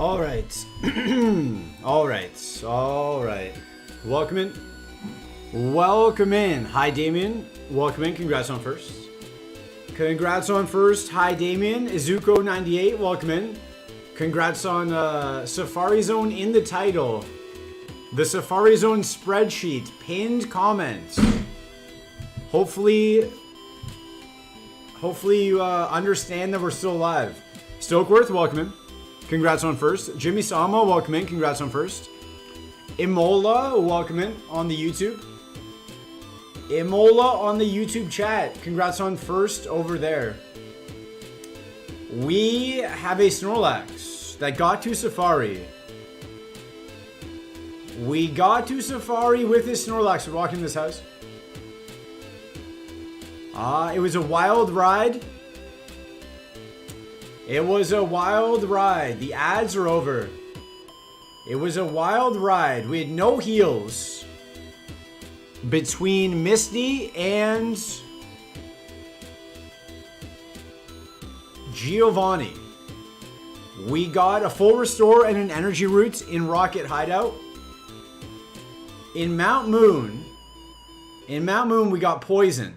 All right. All right. Welcome in. Hi, Damien. Welcome in. Congrats on first. Hi, Damien. Izuko98. Welcome in. Congrats on Safari Zone in the title. The Safari Zone spreadsheet. Pinned comments. Hopefully you understand that we're still alive. Stokeworth, welcome in. Congrats on first. Jimmy Sama, welcome in. Congrats on first. Imola, welcome in on the YouTube. Imola on the YouTube chat. Congrats on first over there. We have a Snorlax that got to Safari. We got to Safari with his Snorlax. We're walking in this house. It was a wild ride. It was a wild ride. The ads are over. It was a wild ride. We had no heals between Misty and Giovanni. We got a full restore and an energy root in Rocket Hideout. In Mount Moon, we got poisoned.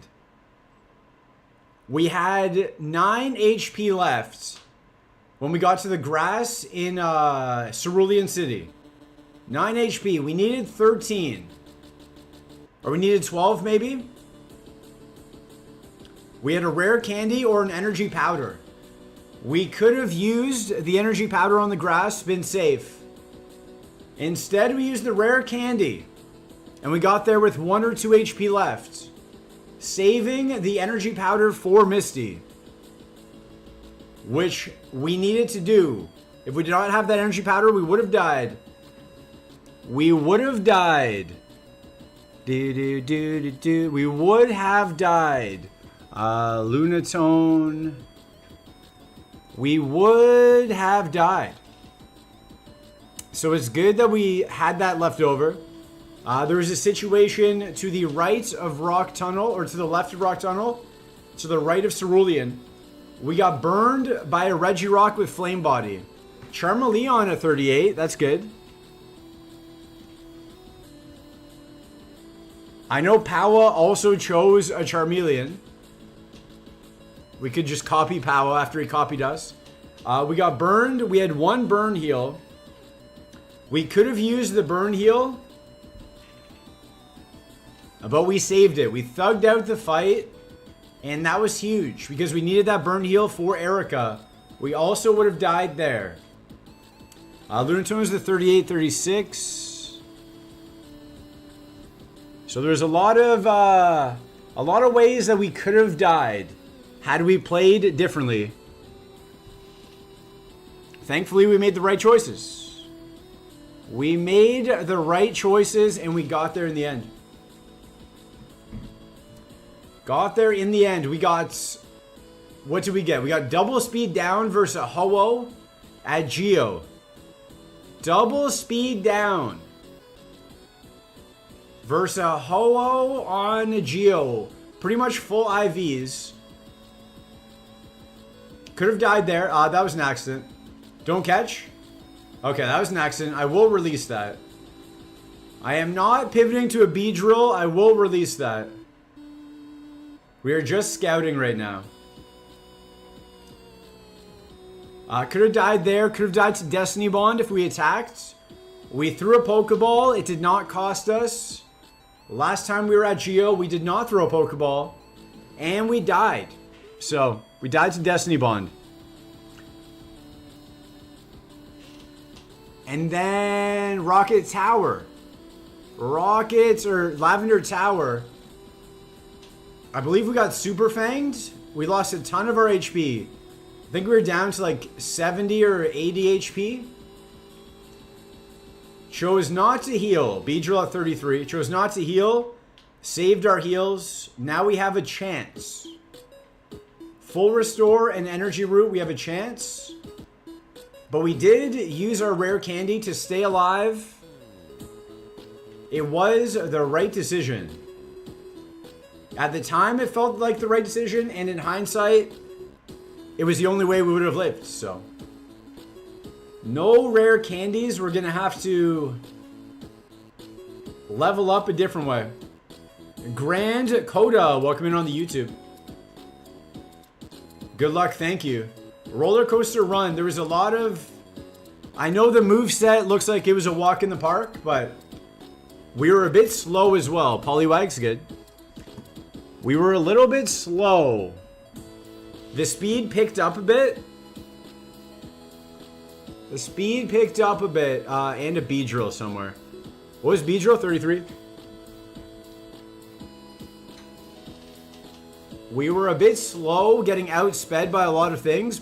We had 9 HP left when we got to the grass in Cerulean City. 9 HP. We needed 13. Or we needed 12 maybe. We had a rare candy or an energy powder. We could have used the energy powder on the grass, been safe. Instead, we used the rare candy. And we got there with 1 or 2 HP left. Saving the energy powder for Misty. Which we needed to do. If we did not have that energy powder, we would have died. We would have died. We would have died. Lunatone. We would have died. So it's good that we had that left over. There was a situation to the right of Rock Tunnel, or to the left of Rock Tunnel, to the right of Cerulean. We got burned by a Regirock with Flame Body. Charmeleon at 38, that's good. I know Powa also chose a Charmeleon. We could just copy Powa after he copied us. We got burned. We had 1 burn heal. We could have used the burn heal, but we saved it. We thugged out the fight, and that was huge because we needed that burn heal for Erica. We also would have died there. Lunatone is the 38, 36. So there's a lot of ways that we could have died had we played differently. Thankfully, we made the right choices. We made the right choices, and we got there in the end. Got there in the end. We got... What did we get? We got double speed down versus a Ho-Oh at Geo. Double speed down versus a Ho-Oh on Geo. Pretty much full IVs. Could have died there. That was an accident. Don't catch. Okay, that was an accident. I will release that. I am not pivoting to a Beedrill. I will release that. We are just scouting right now. Could have died there. Could have died to Destiny Bond if we attacked. We threw a Pokeball. It did not cost us. Last time we were at Geo, we did not throw a Pokeball. And we died. So, we died to Destiny Bond. And then Rocket Tower. Rockets or Lavender Tower. I believe we got super fanged. We lost a ton of our HP. I think we were down to like 70 or 80 HP. Chose not to heal. Beedrill at 33. Chose not to heal. Saved our heals. Now we have a chance. Full restore and energy root. We have a chance. But we did use our rare candy to stay alive. It was the right decision. At the time, it felt like the right decision, and in hindsight, it was the only way we would have lived, so. No rare candies. We're going to have to level up a different way. Grand Coda, welcome in on the YouTube. Good luck, thank you. Roller Coaster Run. There was a lot of... I know the moveset looks like it was a walk in the park, but we were a bit slow as well. Polywag's good. We were a little bit slow. The speed picked up a bit. The speed picked up a bit. And a B drill somewhere. What was B drill? 33? We were a bit slow, getting outsped by a lot of things,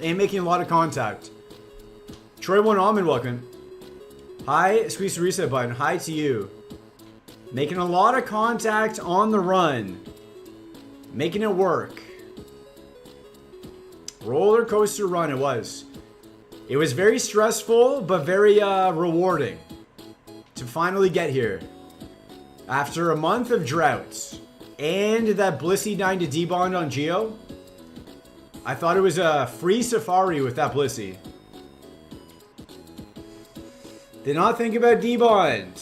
and making a lot of contact. Troy One Almond, welcome. Hi, squeeze the reset button. Hi to you. Making a lot of contact on the run. Making it work. Roller Coaster Run, it was. It was very stressful, but very rewarding to finally get here. After a month of droughts. And that Blissey 9 to D-Bond on Geo. I thought it was a free safari with that Blissey. Did not think about D-Bond.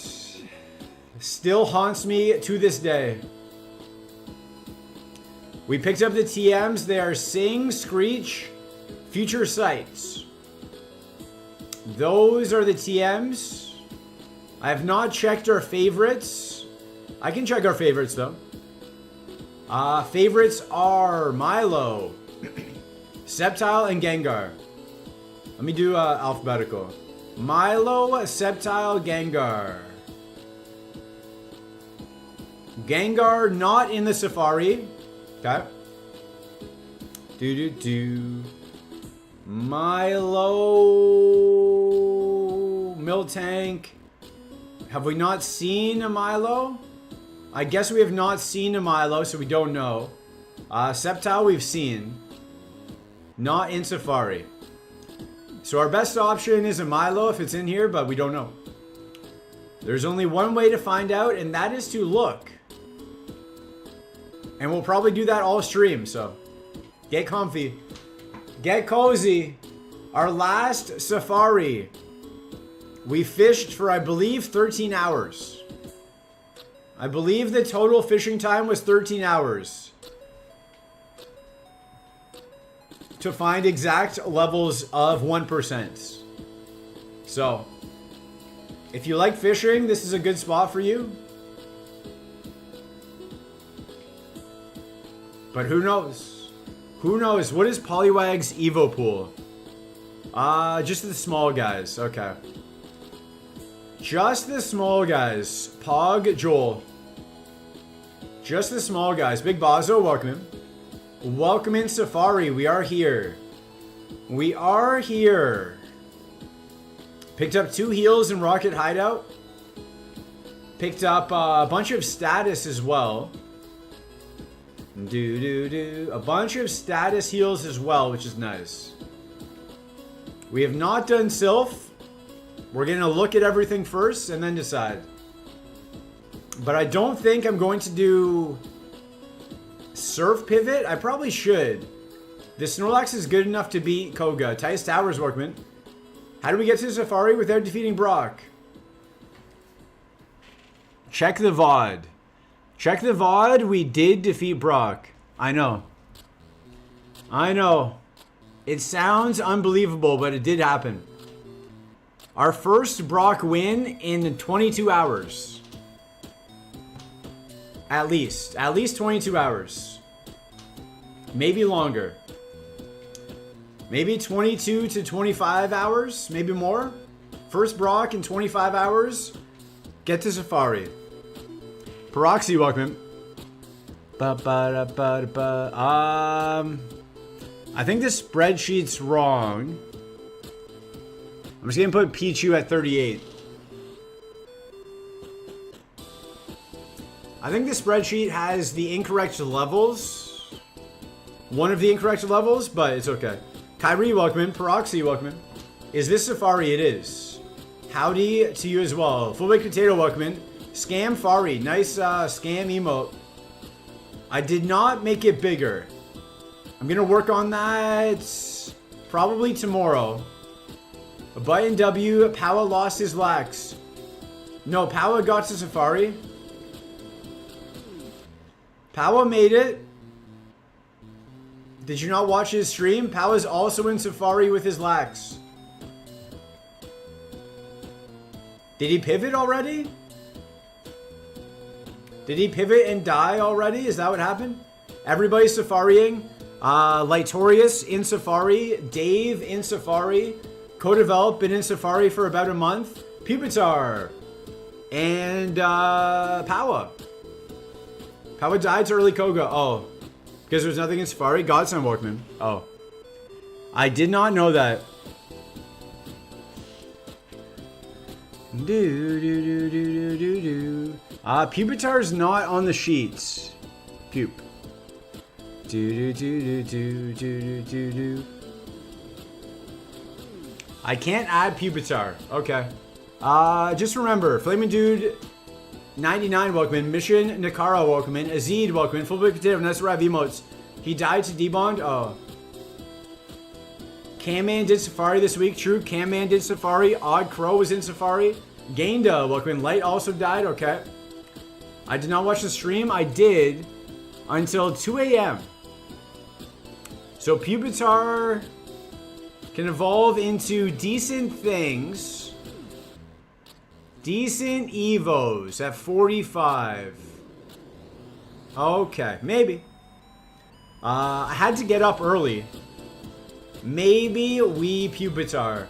Still haunts me to this day. We picked up the TMs. They are Sing, Screech, Future Sights. Those are the TMs. I have not checked our favorites. I can check our favorites though. Favorites are Milo, Sceptile, and Gengar. Let me do alphabetical. Milo, Sceptile, Gengar. Gengar not in the Safari. Okay. Milo, Miltank. Have we not seen a Milo? I guess we have not seen a Milo, so we don't know. Sceptile we've seen. Not in Safari. So our best option is a Milo if it's in here, but we don't know. There's only one way to find out, and that is to look. And we'll probably do that all stream, so get comfy. Get cozy. Our last Safari. We fished for, I believe, 13 hours. I believe the total fishing time was 13 hours. To find exact levels of 1%. So, if you like fishing, this is a good spot for you. But who knows? Who knows? What is Polywag's Evo pool? Just the small guys. Okay. Just the small guys. Pog, Joel. Just the small guys. Big Bazo, welcome in. Welcome in Safari. We are here. We are here. Picked up 2 heals in Rocket Hideout. Picked up a bunch of status as well. A bunch of status heals as well, which is nice. We have not done Sylph. We're going to look at everything first and then decide. But I don't think I'm going to do Surf Pivot. I probably should. The Snorlax is good enough to beat Koga. Tice Towers, Workman. How do we get to Safari without defeating Brock? Check the VOD. Check the VOD. We did defeat Brock. I know. I know. It sounds unbelievable, but it did happen. Our first Brock win in 22 hours. At least 22 hours. Maybe longer. Maybe 22 to 25 hours, maybe more. First Brock in 25 hours. Get to Safari. Peroxy, welcome. I think this spreadsheet's wrong. I'm just gonna put Pichu at 38. I think the spreadsheet has the incorrect levels. One of the incorrect levels, but it's okay. Kyrie, welcome in. Peroxy, welcome in. Is this Safari? It is. Howdy to you as well. Full Baked Potato, welcome in. Scam Fari, nice scam emote. I did not make it bigger. I'm gonna work on that probably tomorrow. Button W, Powa lost his lax. No, Powa got to Safari. Powa made it. Did you not watch his stream? Powa's also in Safari with his lax. Did he pivot already? Did he pivot and die already? Is that what happened? Everybody's Safariing. Lightorius in Safari. Dave in Safari. Co-develop, been in Safari for about a month. Pupitar. And Powa. Powa died to early Koga. Oh. Because there's nothing in Safari? Godson Workman. Oh. I did not know that. Pupitar's not on the sheets. Pup. I can't add Pupitar. Okay. Just remember, Flaming Dude 99 welcome in. Mission Nakara welcome in. Azid welcome in. Full potato. Nice Rav emotes. He died to debond. Oh. Camman did Safari this week. True. Camman did Safari. Odd Crow was in Safari. Gainda welcome in. Light also died. Okay. I did not watch the stream. I did until 2 a.m. So Pupitar can evolve into decent things. Decent Evos at 45. Okay, maybe. I had to get up early. Maybe we Pupitar.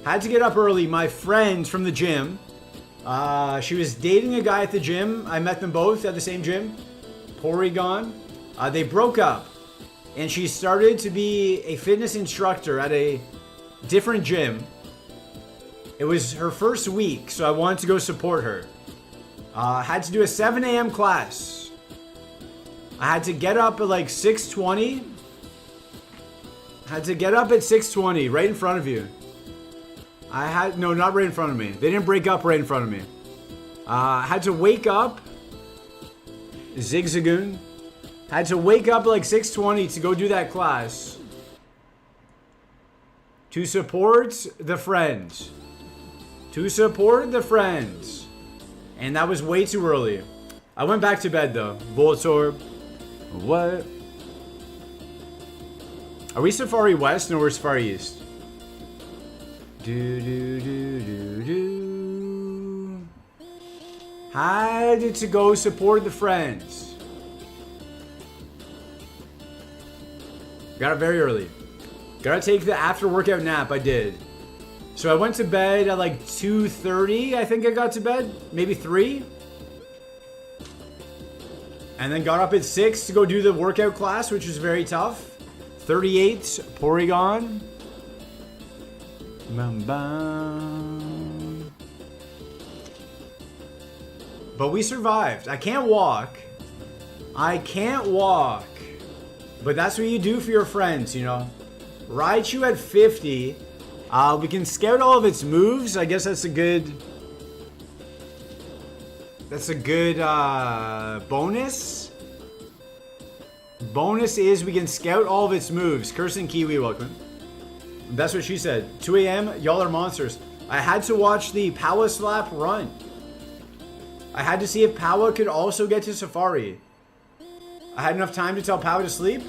Had to get up early. My friend from the gym. She was dating a guy at the gym. I met them both at the same gym. Porygon. They broke up. And she started to be a fitness instructor at a different gym. It was her first week, so I wanted to go support her. Had to do a 7 a.m. class. I had to get up at like 6:20. Had to get up at 6:20, right in front of you. No, not right in front of me. They didn't break up right in front of me. Had to wake up. Zigzagoon. Had to wake up at like 6:20 to go do that class. To support the friends. To support the friends. And that was way too early. I went back to bed though. Voltorb. What? Are we Safari West? No, we're Safari East. Had to go support the friends. Got up very early. Gotta take the after workout nap. I did. So I went to bed at like 2:30. I think I got to bed. Maybe 3. And then got up at 6 to go do the workout class, which was very tough. 38 Porygon. Bum, bum. But we survived. I can't walk. I can't walk. But that's what you do for your friends, you know. Raichu at 50. We can scout all of its moves. I guess that's a good... That's a good bonus. Bonus is we can scout all of its moves. Kirsten Kiwi, welcome. That's what she said. 2 a.m. Y'all are monsters. I had to watch the Powa Slap run. I had to see if Powa could also get to Safari. I had enough time to tell Powa to sleep.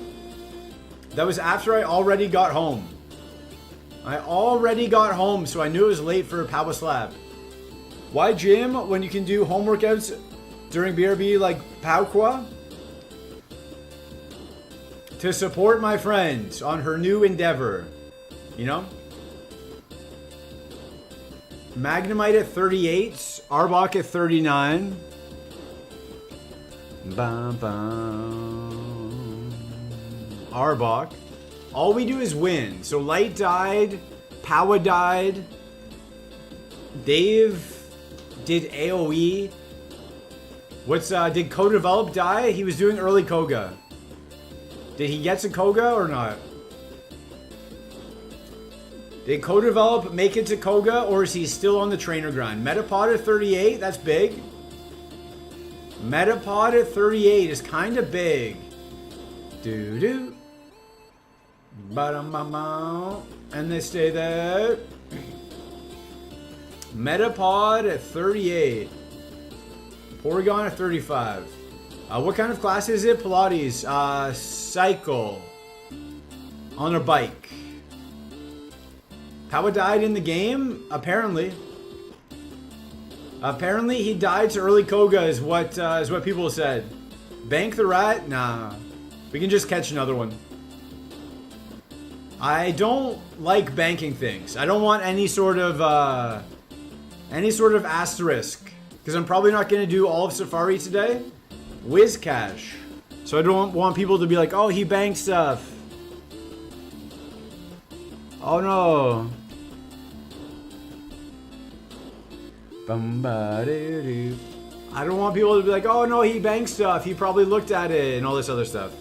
That was after I already got home. I already got home, so I knew it was late for Powa Slap. Why gym when you can do home workouts during BRB like Pauqua? To support my friend on her new endeavor. You know? Magnemite at 38. Arbok at 39. Bum, bum. Arbok. All we do is win. So Light died. Powa died. Dave did AoE. Did Co-Develop die? He was doing early Koga. Did he get to Koga or not? Did Co-Develop make it to Koga or is he still on the trainer grind? Metapod at 38, that's big. Metapod at 38 is kind of big. Doo-doo. And they stay there. Metapod at 38. Porygon at 35. What kind of class is it? Pilates. Cycle. On a bike. How it died in the game? Apparently. Apparently he died to early Koga is what people said. Bank the rat? Nah. We can just catch another one. I don't like banking things. I don't want any sort of asterisk. Because I'm probably not going to do all of Safari today. Wizcash. So I don't want people to be like, oh, he banked stuff. Oh no. I don't want people to be like, oh no, he banked stuff. He probably looked at it and all this other stuff.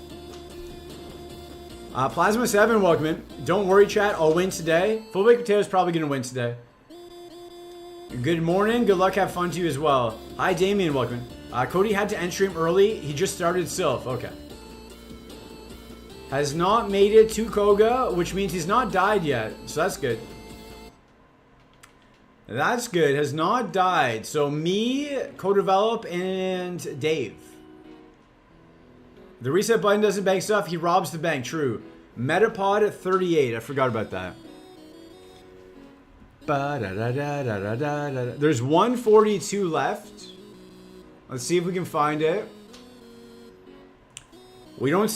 Plasma 7, welcome in. Don't worry, chat. I'll win today. Full Baked Potato's probably going to win today. Good morning. Good luck. Have fun to you as well. Hi, Damien. Welcome in. Cody had to end stream early. He just started Sylph. Okay. Has not made it to Koga, which means he's not died yet. So that's good. That's good. Has not died. So me, Co-Develop, and Dave. The reset button doesn't bank stuff. He robs the bank. True. Metapod at 38. I forgot about that. There's 142 left. Let's see if we can find it. We don't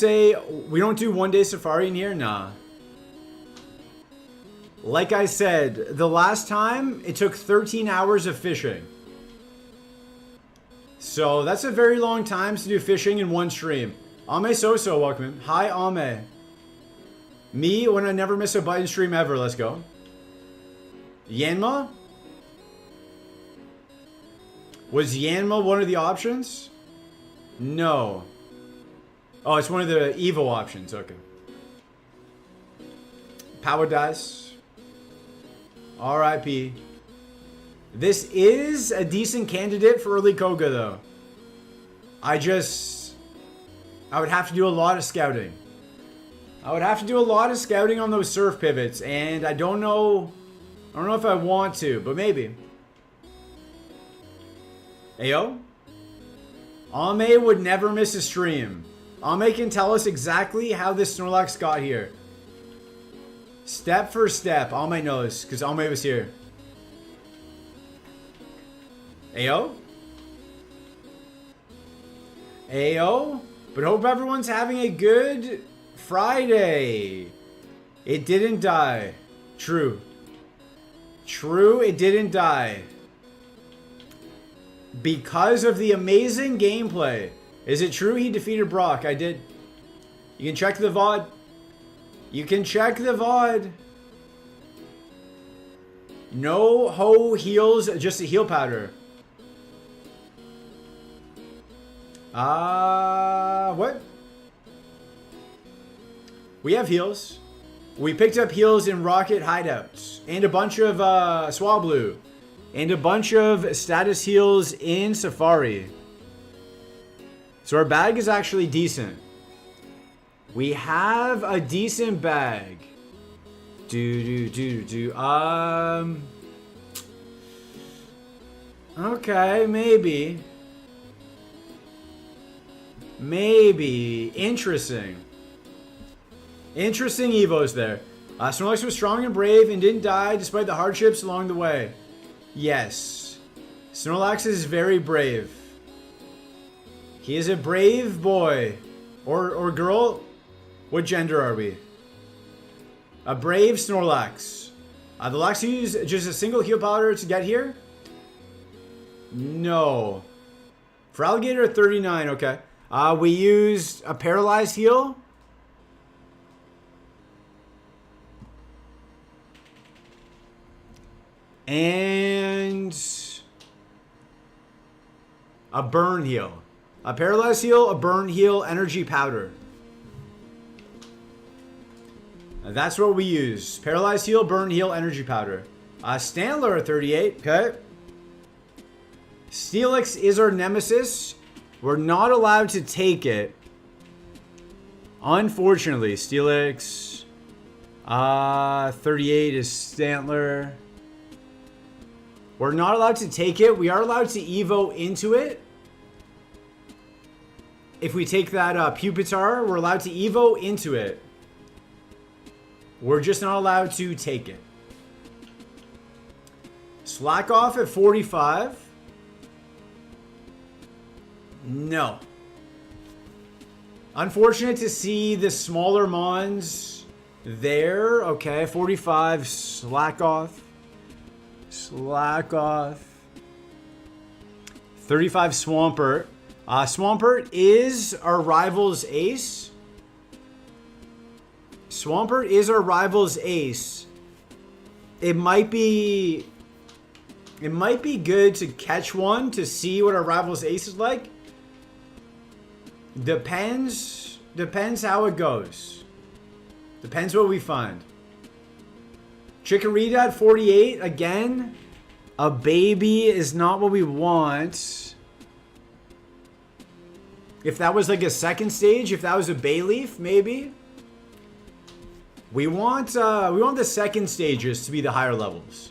do one day safari in here? Nah. Like I said, the last time it took 13 hours of fishing. So that's a very long time to do fishing in one stream. Ame Soso, welcome in. Hi, Ame. Me, when I never miss a button stream ever. Let's go. Yanma? Was Yanma one of the options? No. Oh, it's one of the Evo options. Okay. Power Dice. R.I.P. This is a decent candidate for early Koga, though. I would have to do a lot of scouting. I would have to do a lot of scouting on those surf pivots, and I don't know if I want to, but maybe. Ayo? Ame would never miss a stream. Ame can tell us exactly how this Snorlax got here. Step for step. Ame knows, because Ame was here. Ayo? Ayo? But hope everyone's having a good Friday. It didn't die. True. True, it didn't die. Because of the amazing gameplay. Is it true he defeated Brock? I did. You can check the VOD. You can check the VOD. No ho heals, just a heal powder. What? We have heals. We picked up heals in Rocket Hideouts. And a bunch of Swablu. And a bunch of status heals in Safari. So our bag is actually decent. We have a decent bag. Okay, maybe. Maybe. Interesting. Interesting Evos there. Snorlax was strong and brave and didn't die despite the hardships along the way. Yes. Snorlax is very brave. He is a brave boy. Or girl. What gender are we? A brave Snorlax. The Lax used just a single heal powder to get here? No. For Alligator at 39, okay. We used a paralyzed heal. And a burn heal. A paralyzed heal, a burn heal, energy powder. That's what we use. Paralyzed heal, burn heal, energy powder. Standler at 38, okay. Steelix is our nemesis. We're not allowed to take it. Unfortunately, Steelix. 38 is Stantler. We're not allowed to take it. We are allowed to Evo into it. If we take that Pupitar, we're allowed to Evo into it. We're just not allowed to take it. Slack off at 45. No. Unfortunate to see the smaller Mons there. Okay, 45, slack off. Slack off. 35, Swampert. Swampert is our rival's ace. Swampert is our rival's ace. It might be good to catch one to see what our rival's ace is like. Depends how it goes. Depends what we find. Chikorita at 48 again. A baby is not what we want. If that was like a second stage, if that was a Bayleaf, maybe. We want the second stages to be the higher levels.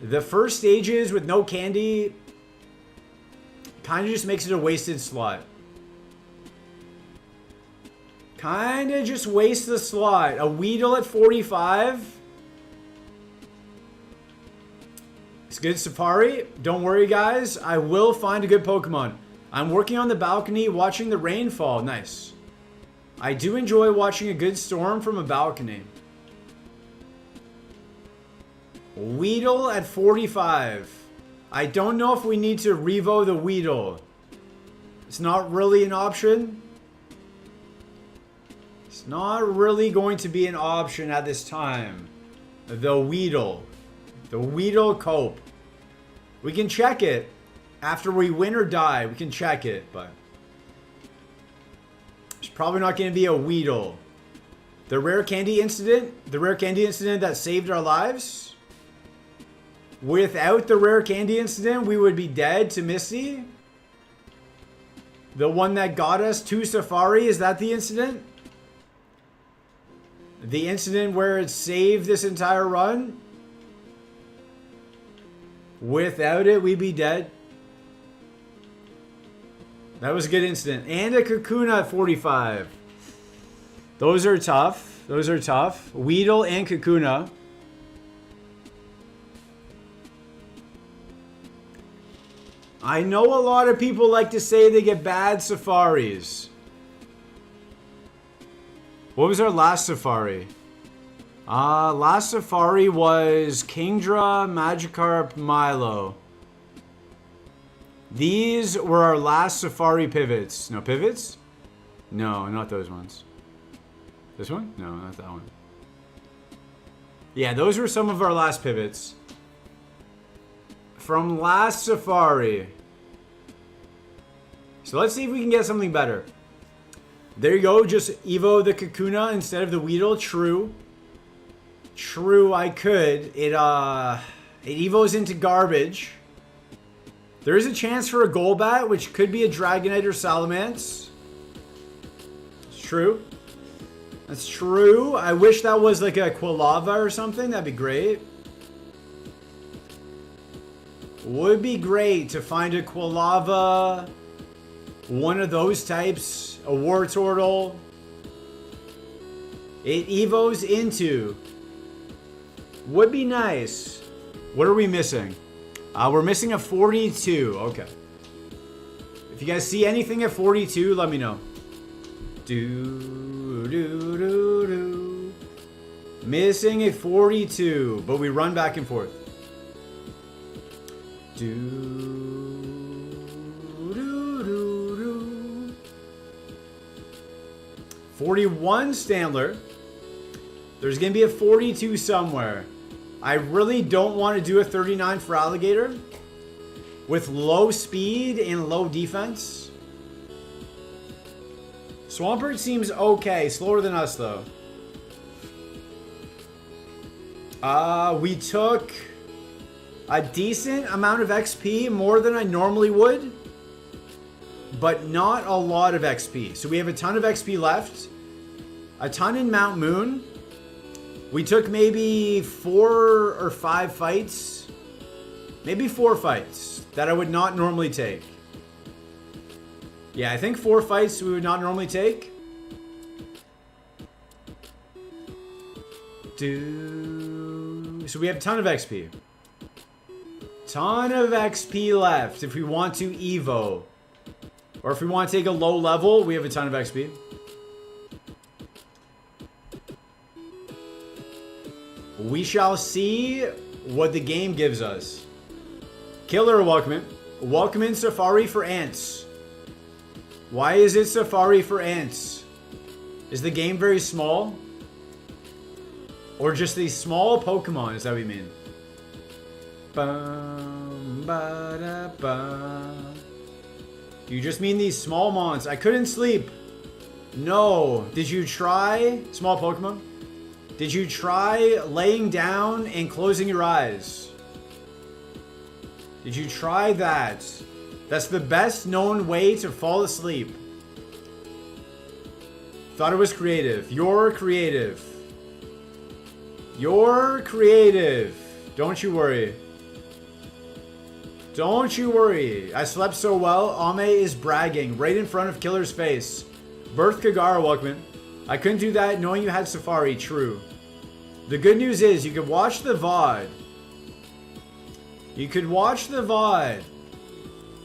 The first stages with no candy kind of just makes it a wasted slot. Kind of just waste the slot. A Weedle at 45. It's good Safari. Don't worry, guys. I will find a good Pokemon. I'm working on the balcony watching the rain fall. Nice. I do enjoy watching a good storm from a balcony. Weedle at 45. I don't know if we need to Revo the Weedle. It's not really an option. It's not really going to be an option at this time. The Weedle. The Weedle Cope. We can check it. After we win or die, we can check it, but it's probably not going to be a Weedle. The rare candy incident that saved our lives. Without the rare candy incident, we would be dead to Misty. The one that got us to Safari, is that the incident? The incident where it saved this entire run? Without it, we'd be dead. That was a good incident. And a Kakuna at 45. Those are tough. Those are tough. Weedle and Kakuna. I know a lot of people like to say they get bad safaris. What was our last safari? Last safari was Kingdra, Magikarp, Milo. These were our last safari pivots. No pivots? No, not those ones. This one? No, not that one. Yeah, those were some of our last pivots. From last safari. So let's see if we can get something better. There you go, just Evo the Kakuna instead of the Weedle. True. True, I could. It Evos into garbage. There is a chance for a Golbat, which could be a Dragonite or Salamence. It's true. That's true. I wish that was like a Quilava or something. That'd be great. Would be great to find a Quilava, one of those types, a Wartortle. It Evos into. Would be nice. What are we missing? We're missing a 42. Okay. If you guys see anything at 42, let me know. Missing a 42, but we run back and forth. 41 Stantler. There's going to be a 42 somewhere. I really don't want to do a 39 for Alligator. With low speed and low defense. Swampert seems okay. Slower than us, though. We took a decent amount of XP. More than I normally would. But not a lot of XP. So we have a ton of XP left. A ton in Mount Moon. We took maybe 4 or 5 fights. Maybe 4 fights that I would not normally take. Yeah, I think 4 fights we would not normally take. So we have a ton of XP. Ton of XP left if we want to Evo. Or if we want to take a low level, we have a ton of XP. We shall see what the game gives us. Killer, welcome in. Welcome in Safari for Ants. Why is it Safari for Ants? Is the game very small? Or just these small Pokemon, is that what you mean? Bum, ba, da, ba. Do you just mean these small mons? I couldn't sleep. No. Did you try, small Pokemon? Did you try laying down and closing your eyes? Did you try that? That's the best known way to fall asleep. Thought it was creative. You're creative. You're creative. Don't you worry. Don't you worry. I slept so well. Ame is bragging right in front of Killer's face. Birth Kagara, welcome in. I couldn't do that knowing you had Safari. True. The good news is you could watch the VOD. You could watch the VOD.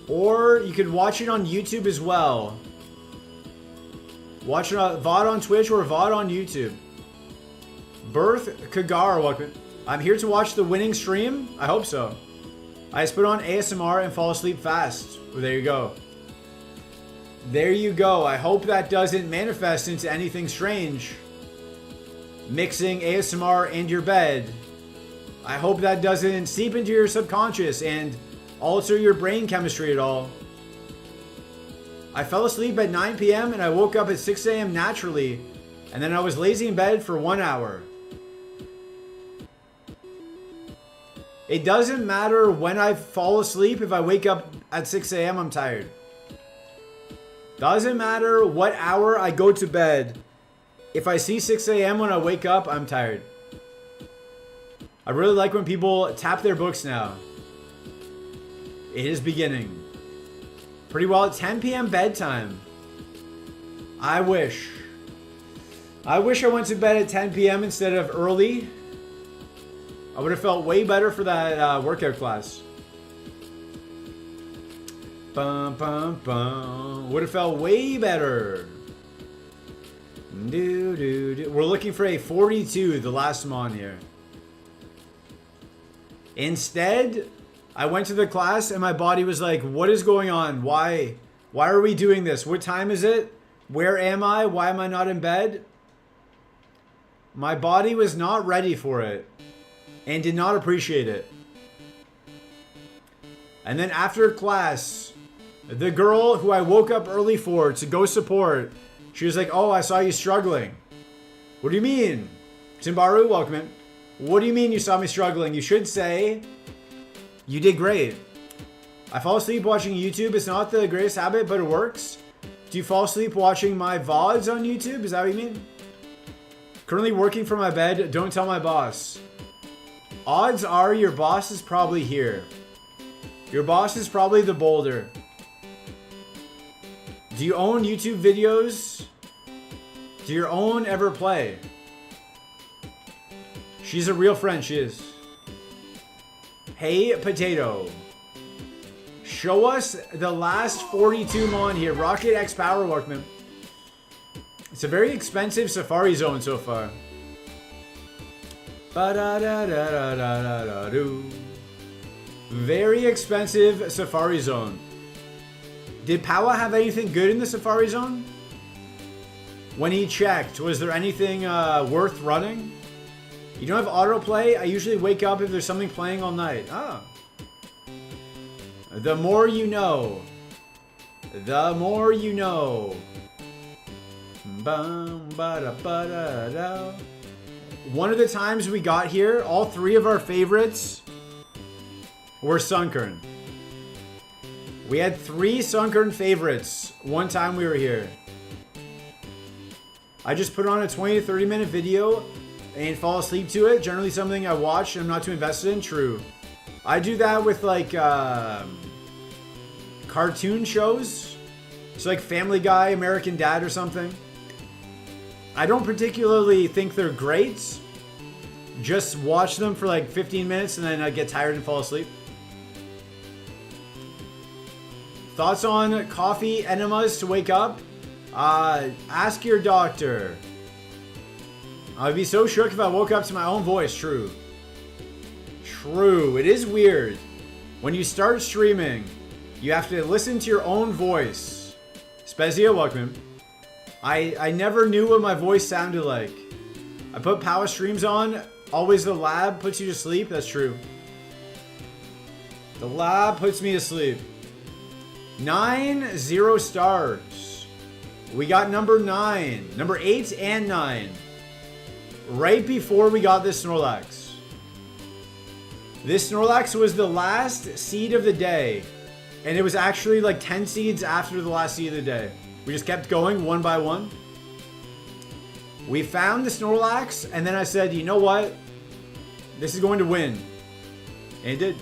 Or you could watch it on YouTube as well. Watch it on VOD on Twitch or VOD on YouTube. Birth Kagara, welcome. I'm here to watch the winning stream. I hope so. I just put on ASMR and fall asleep fast. Well, there you go. There you go. I hope that doesn't manifest into anything strange. Mixing ASMR and your bed. I hope that doesn't seep into your subconscious and alter your brain chemistry at all. I fell asleep at 9 p.m. and I woke up at 6 a.m. naturally. And then I was lazy in bed for 1 hour. It doesn't matter when I fall asleep. If I wake up at 6 a.m., I'm tired. Doesn't matter what hour I go to bed. If I see 6 a.m. when I wake up, I'm tired. I really like when people tap their books now. It is beginning. Pretty well at 10 p.m. bedtime. I wish. I wish I went to bed at 10 p.m. instead of early. I would have felt way better for that workout class. Bum, bum, bum. Would have felt way better. We're looking for a 42, the last mon here. Instead, I went to the class and my body was like, what is going on? Why are we doing this? What time is it? Where am I? Why am I not in bed? My body was not ready for it. And did not appreciate it. And then after class, the girl who I woke up early for to go support, she was like, oh, I saw you struggling. What do you mean? Timbaru, welcome in. What do you mean you saw me struggling? You should say, you did great. I fall asleep watching YouTube. It's not the greatest habit, but it works. Do you fall asleep watching my VODs on YouTube? Is that what you mean? Currently working from my bed. Don't tell my boss. Odds are your boss is probably here. Your boss is probably the boulder. Do you own YouTube videos? Do your own ever play? She's a real friend, she is. Hey, Potato. Show us the last 42 mon here. Rocket X Power Workman. It's a very expensive Safari Zone so far. Very expensive Safari Zone. Did Powa have anything good in the Safari Zone? When he checked, was there anything worth running? You don't have autoplay? I usually wake up if there's something playing all night. Ah. The more you know. The more you know. Bum, ba-da, ba-da-da. One of the times we got here, all 3 of our favorites were Sunkern. We had 3 Sunkern favorites one time we were here. I just put on a 20 to 30 minute video and fall asleep to it. Generally something I watch and I'm not too invested in. True. I do that with like cartoon shows. It's like Family Guy, American Dad or something. I don't particularly think they're great. Just watch them for like 15 minutes and then I get tired and fall asleep. Thoughts on coffee enemas to wake up? Ask your doctor. I'd be so shook if I woke up to my own voice. True. True. It is weird. When you start streaming, you have to listen to your own voice. Spezia, welcome. I never knew what my voice sounded like. I put power streams on. Always the lab puts you to sleep. That's true. The lab puts me to sleep. 0 stars. We got number 9. Number 8 and 9. Right before we got this Snorlax. This Snorlax was the last seed of the day. And it was actually like 10 seeds after the last seed of the day. We just kept going one by one. We found the Snorlax, and then I said, you know what? This is going to win. And it did.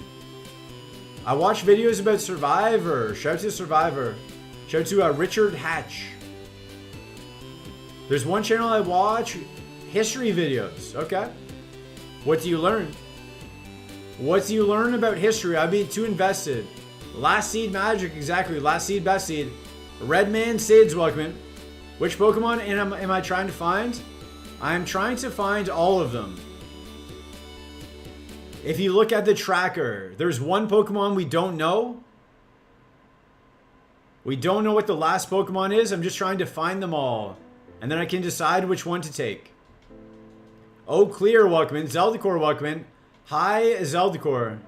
I watch videos about Survivor. Shout out to Survivor. Shout out to Richard Hatch. There's one channel I watch. History videos. Okay. What do you learn? What do you learn about history? I'd be too invested. Last seed magic. Exactly. Last seed, best seed. Redman Sid's welcome in. Which Pokemon am I trying to find? I'm trying to find all of them. If you look at the tracker, there's one Pokemon we don't know. We don't know what the last Pokemon is. I'm just trying to find them all. And then I can decide which one to take. Oh, Clear, welcome in. Zeldacore, welcome in. Hi, Zeldacore.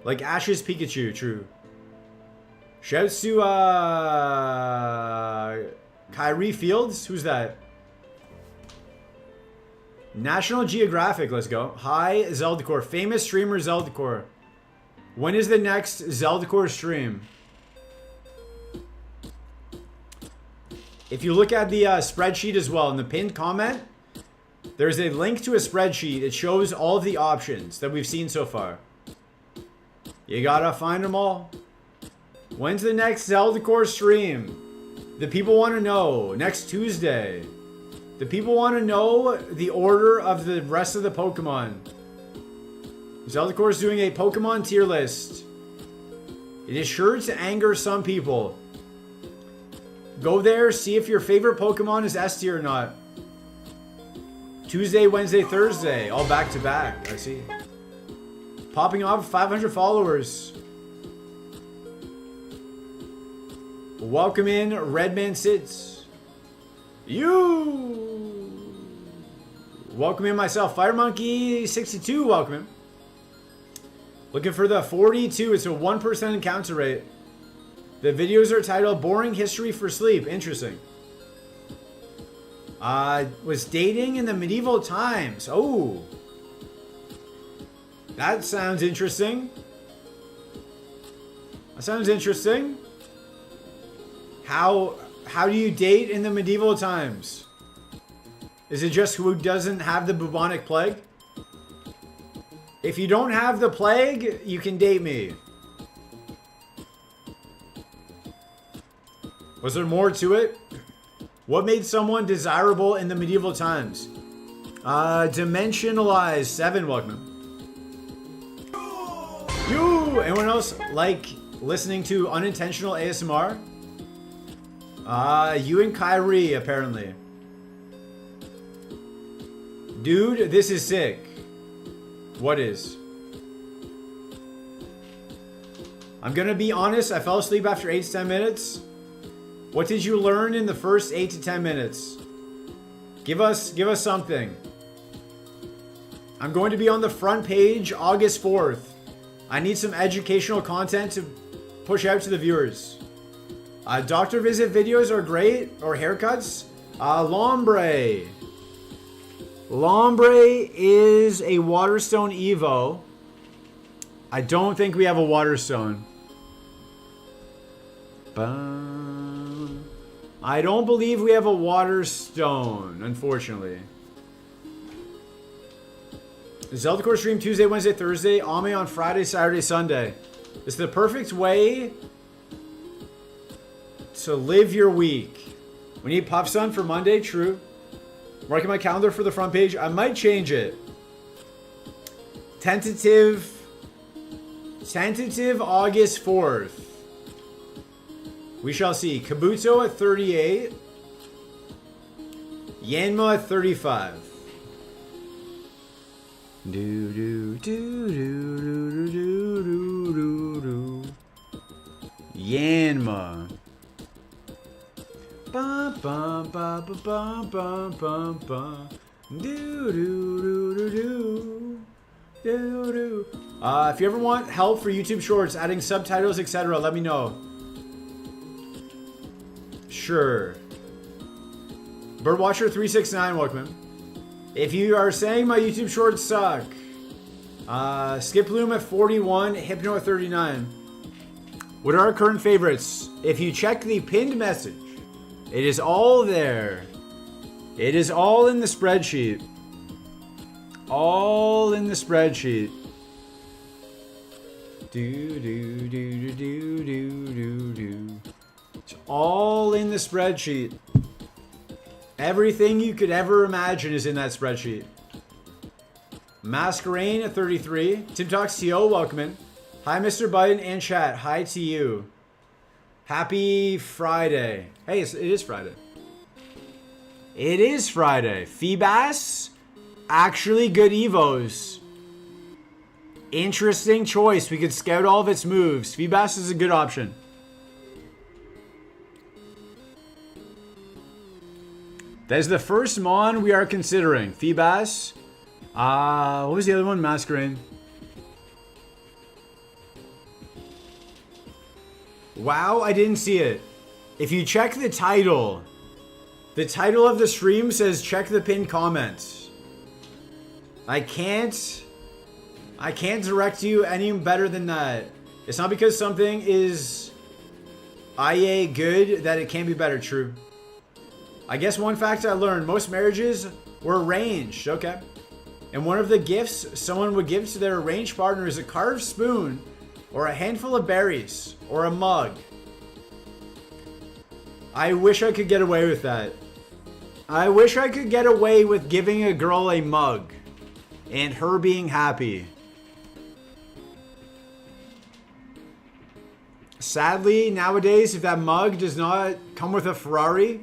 Like Ash's Pikachu, true. Shouts to Kyrie Fields. Who's that? National Geographic, let's go. Hi, Zeldacore. Famous streamer Zeldacore. When is the next Zeldacore stream? If you look at the spreadsheet as well, in the pinned comment, there's a link to a spreadsheet. It shows all of the options that we've seen so far. You gotta find them all. When's the next Zeldacore stream? The people want to know. Next Tuesday. The people want to know the order of the rest of the Pokemon. Zeldacore is doing a Pokemon tier list. It is sure to anger some people. Go there, see if your favorite Pokemon is S tier or not. Tuesday, Wednesday, Thursday. All back to back. I see. Popping off 500 followers. Welcome in, Redman Sits. You. Welcome in myself, Fire Monkey 62. Welcome in. Looking for the 42. It's a 1% encounter rate. The videos are titled "Boring History for Sleep." Interesting. Was dating in the medieval times. Oh, that sounds interesting. That sounds interesting. How do you date in the medieval times? Is it just who doesn't have the bubonic plague? If you don't have the plague, you can date me. Was there more to it? What made someone desirable in the medieval times? Dimensionalized 7, welcome. You! Anyone else like listening to unintentional ASMR? You and Kyrie, apparently. Dude, this is sick. What is? I'm gonna be honest, I fell asleep after 8 to 10 minutes. What did you learn in the first 8 to 10 minutes? Give us something. I'm going to be on the front page August 4th. I need some educational content to push out to the viewers. Doctor visit videos are great, or haircuts. Lombre. Lombre is a Waterstone Evo. I don't think we have a Waterstone. I don't believe we have a water stone, unfortunately. Zelda Core stream Tuesday, Wednesday, Thursday. Ame on Friday, Saturday, Sunday. It's the perfect way to live your week. We need Puff Sun for Monday, true. Marking my calendar for the front page. I might change it. Tentative August 4th. We shall see. Kabuto at 38. Yanma at 35. Do do do do do do do do do. Yanma. Bum bum bum bum bum bum bum. Do do do do do. Do do. If you ever want help for YouTube Shorts, adding subtitles, etc., let me know. Sure. Birdwatcher369, welcome. If you are saying my YouTube Shorts suck, Skip Bloom at 41, Hypno at 39. What are our current favorites? If you check the pinned message, it is all there. It is all in the spreadsheet. All in the spreadsheet. Do do do do do do do do. It's all in the spreadsheet. Everything you could ever imagine is in that spreadsheet. Masquerade at 33. Tim Talks TO, welcome in. Hi, Mr. Biden and chat. Hi to you. Happy Friday. Hey, it is Friday. It is Friday. Feebas, actually good Evos. Interesting choice. We could scout all of its moves. Feebas is a good option. That is the first Mon we are considering. Feebas. What was the other one? Masquerade. Wow, I didn't see it. If you check the title of the stream says check the pinned comments. I can't direct you any better than that. It's not because something is IA good that it can't be better, true. I guess one fact I learned, most marriages were arranged, okay. And one of the gifts someone would give to their arranged partner is a carved spoon or a handful of berries or a mug. I wish I could get away with that. I wish I could get away with giving a girl a mug and her being happy. Sadly, nowadays, if that mug does not come with a Ferrari,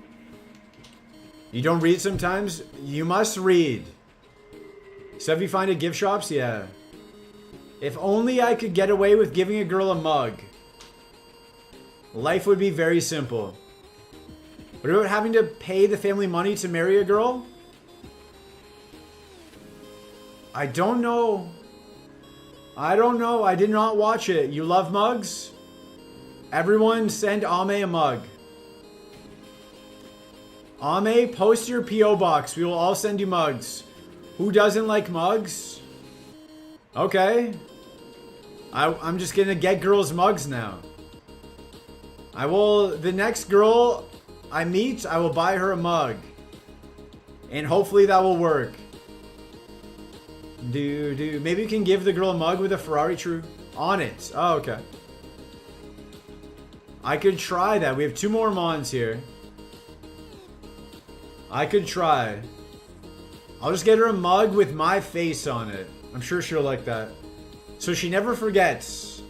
you don't read sometimes, you must read. So if you find at gift shops, yeah. If only I could get away with giving a girl a mug. Life would be very simple. What about having to pay the family money to marry a girl? I don't know. I don't know. I did not watch it. You love mugs? Everyone send Ame a mug. Ame, post your P.O. box. We will all send you mugs. Who doesn't like mugs? Okay. I'm just gonna get girls mugs now. The next girl I meet, I will buy her a mug. And hopefully that will work. Maybe you can give the girl a mug with a Ferrari true on it. Oh, okay. I could try that. We have 2 more Mons here. I could try. I'll just get her a mug with my face on it. I'm sure she'll like that. So she never forgets.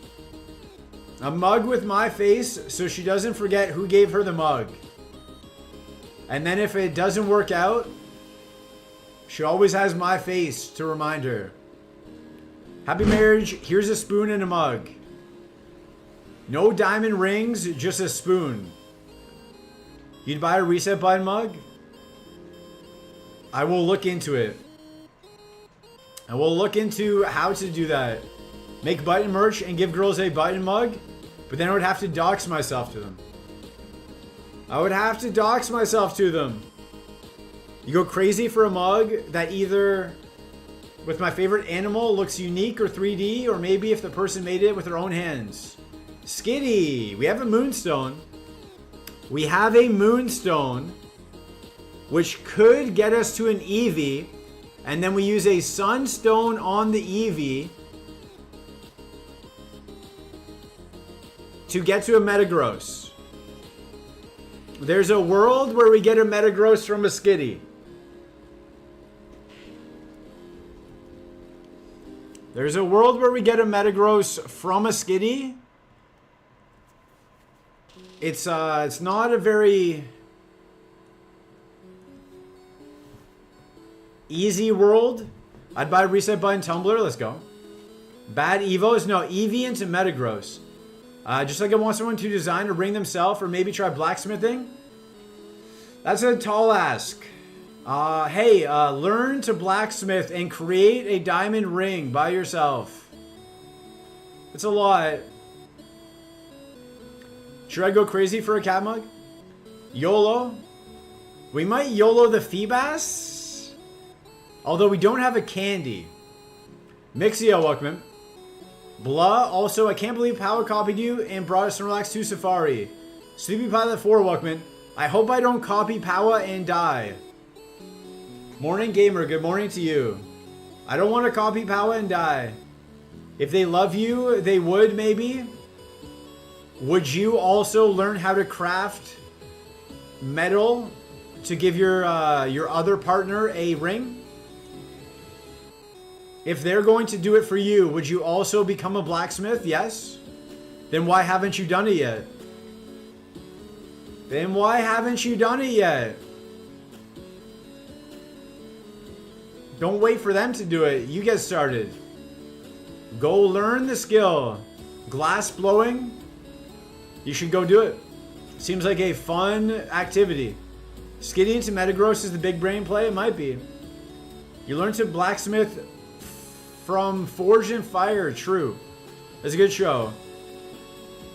A mug with my face so she doesn't forget who gave her the mug. And then if it doesn't work out, she always has my face to remind her. Happy marriage. Here's a spoon and a mug. No diamond rings, just a spoon. You'd buy a reset button mug? I will look into it. I will look into how to do that. Make button merch and give girls a button mug, but then I would have to dox myself to them. I would have to dox myself to them. You go crazy for a mug that either with my favorite animal looks unique or 3D, or maybe if the person made it with their own hands. Skitty, we have a moonstone. We have a Moonstone, which could get us to an Eevee. And then we use a Sunstone on the Eevee to get to a Metagross. There's a world where we get a Metagross from a Skitty. There's a world where we get a Metagross from a Skitty. It's not a very easy world. I'd buy Reset Button Tumbler. Let's go. Bad Evos? No, Eevee into Metagross. Just like I want someone to design a ring themselves or maybe try blacksmithing. That's a tall ask. Hey, learn to blacksmith and create a diamond ring by yourself. It's a lot. Should I go crazy for a cat mug? YOLO? We might YOLO the Feebas? Although we don't have a candy. Mixio, welcome. Blah, also, I can't believe Power copied you and brought us Snorlax to Safari. Sleepy Pilot 4, welcome. I hope I don't copy Power and die. Morning Gamer, good morning to you. I don't want to copy Power and die. If they love you, they would maybe. Would you also learn how to craft metal to give your other partner a ring? If they're going to do it for you, would you also become a blacksmith? Yes. Then why haven't you done it yet? Then why haven't you done it yet? Don't wait for them to do it. You get started. Go learn the skill. Glass blowing? You should go do it. Seems like a fun activity. Skitty into Metagross is the big brain play? It might be. You learn to blacksmith from Forge and Fire. True. That's a good show.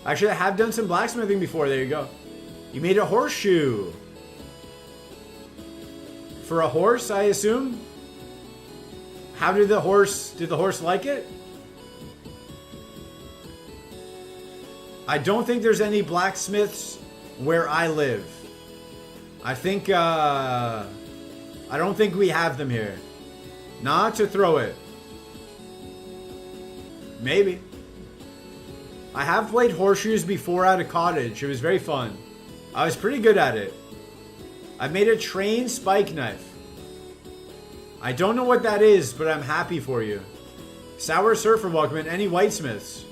Actually, I have done some blacksmithing before. There you go. You made a horseshoe. For a horse, I assume? How did the horse like it? I don't think there's any blacksmiths where I live. I don't think we have them here. Not to throw it. Maybe. I have played horseshoes before at a cottage. It was very fun. I was pretty good at it. I made a train spike knife. I don't know what that is, but I'm happy for you. Sour Surfer, welcome in. Any whitesmiths?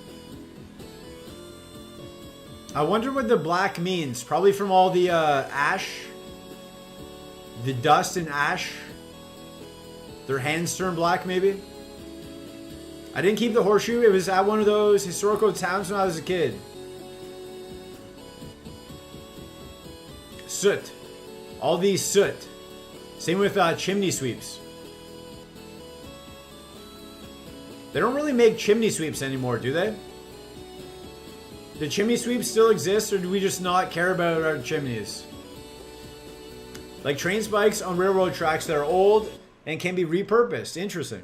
I wonder what the black means. Probably from all the ash. The dust and ash. Their hands turn black, maybe? I didn't keep the horseshoe. It was at one of those historical towns when I was a kid. Soot. All these soot. Same with chimney sweeps. They don't really make chimney sweeps anymore, do they? Do chimney sweeps still exist, or do we just not care about our chimneys? Like train spikes on railroad tracks that are old and can be repurposed. Interesting.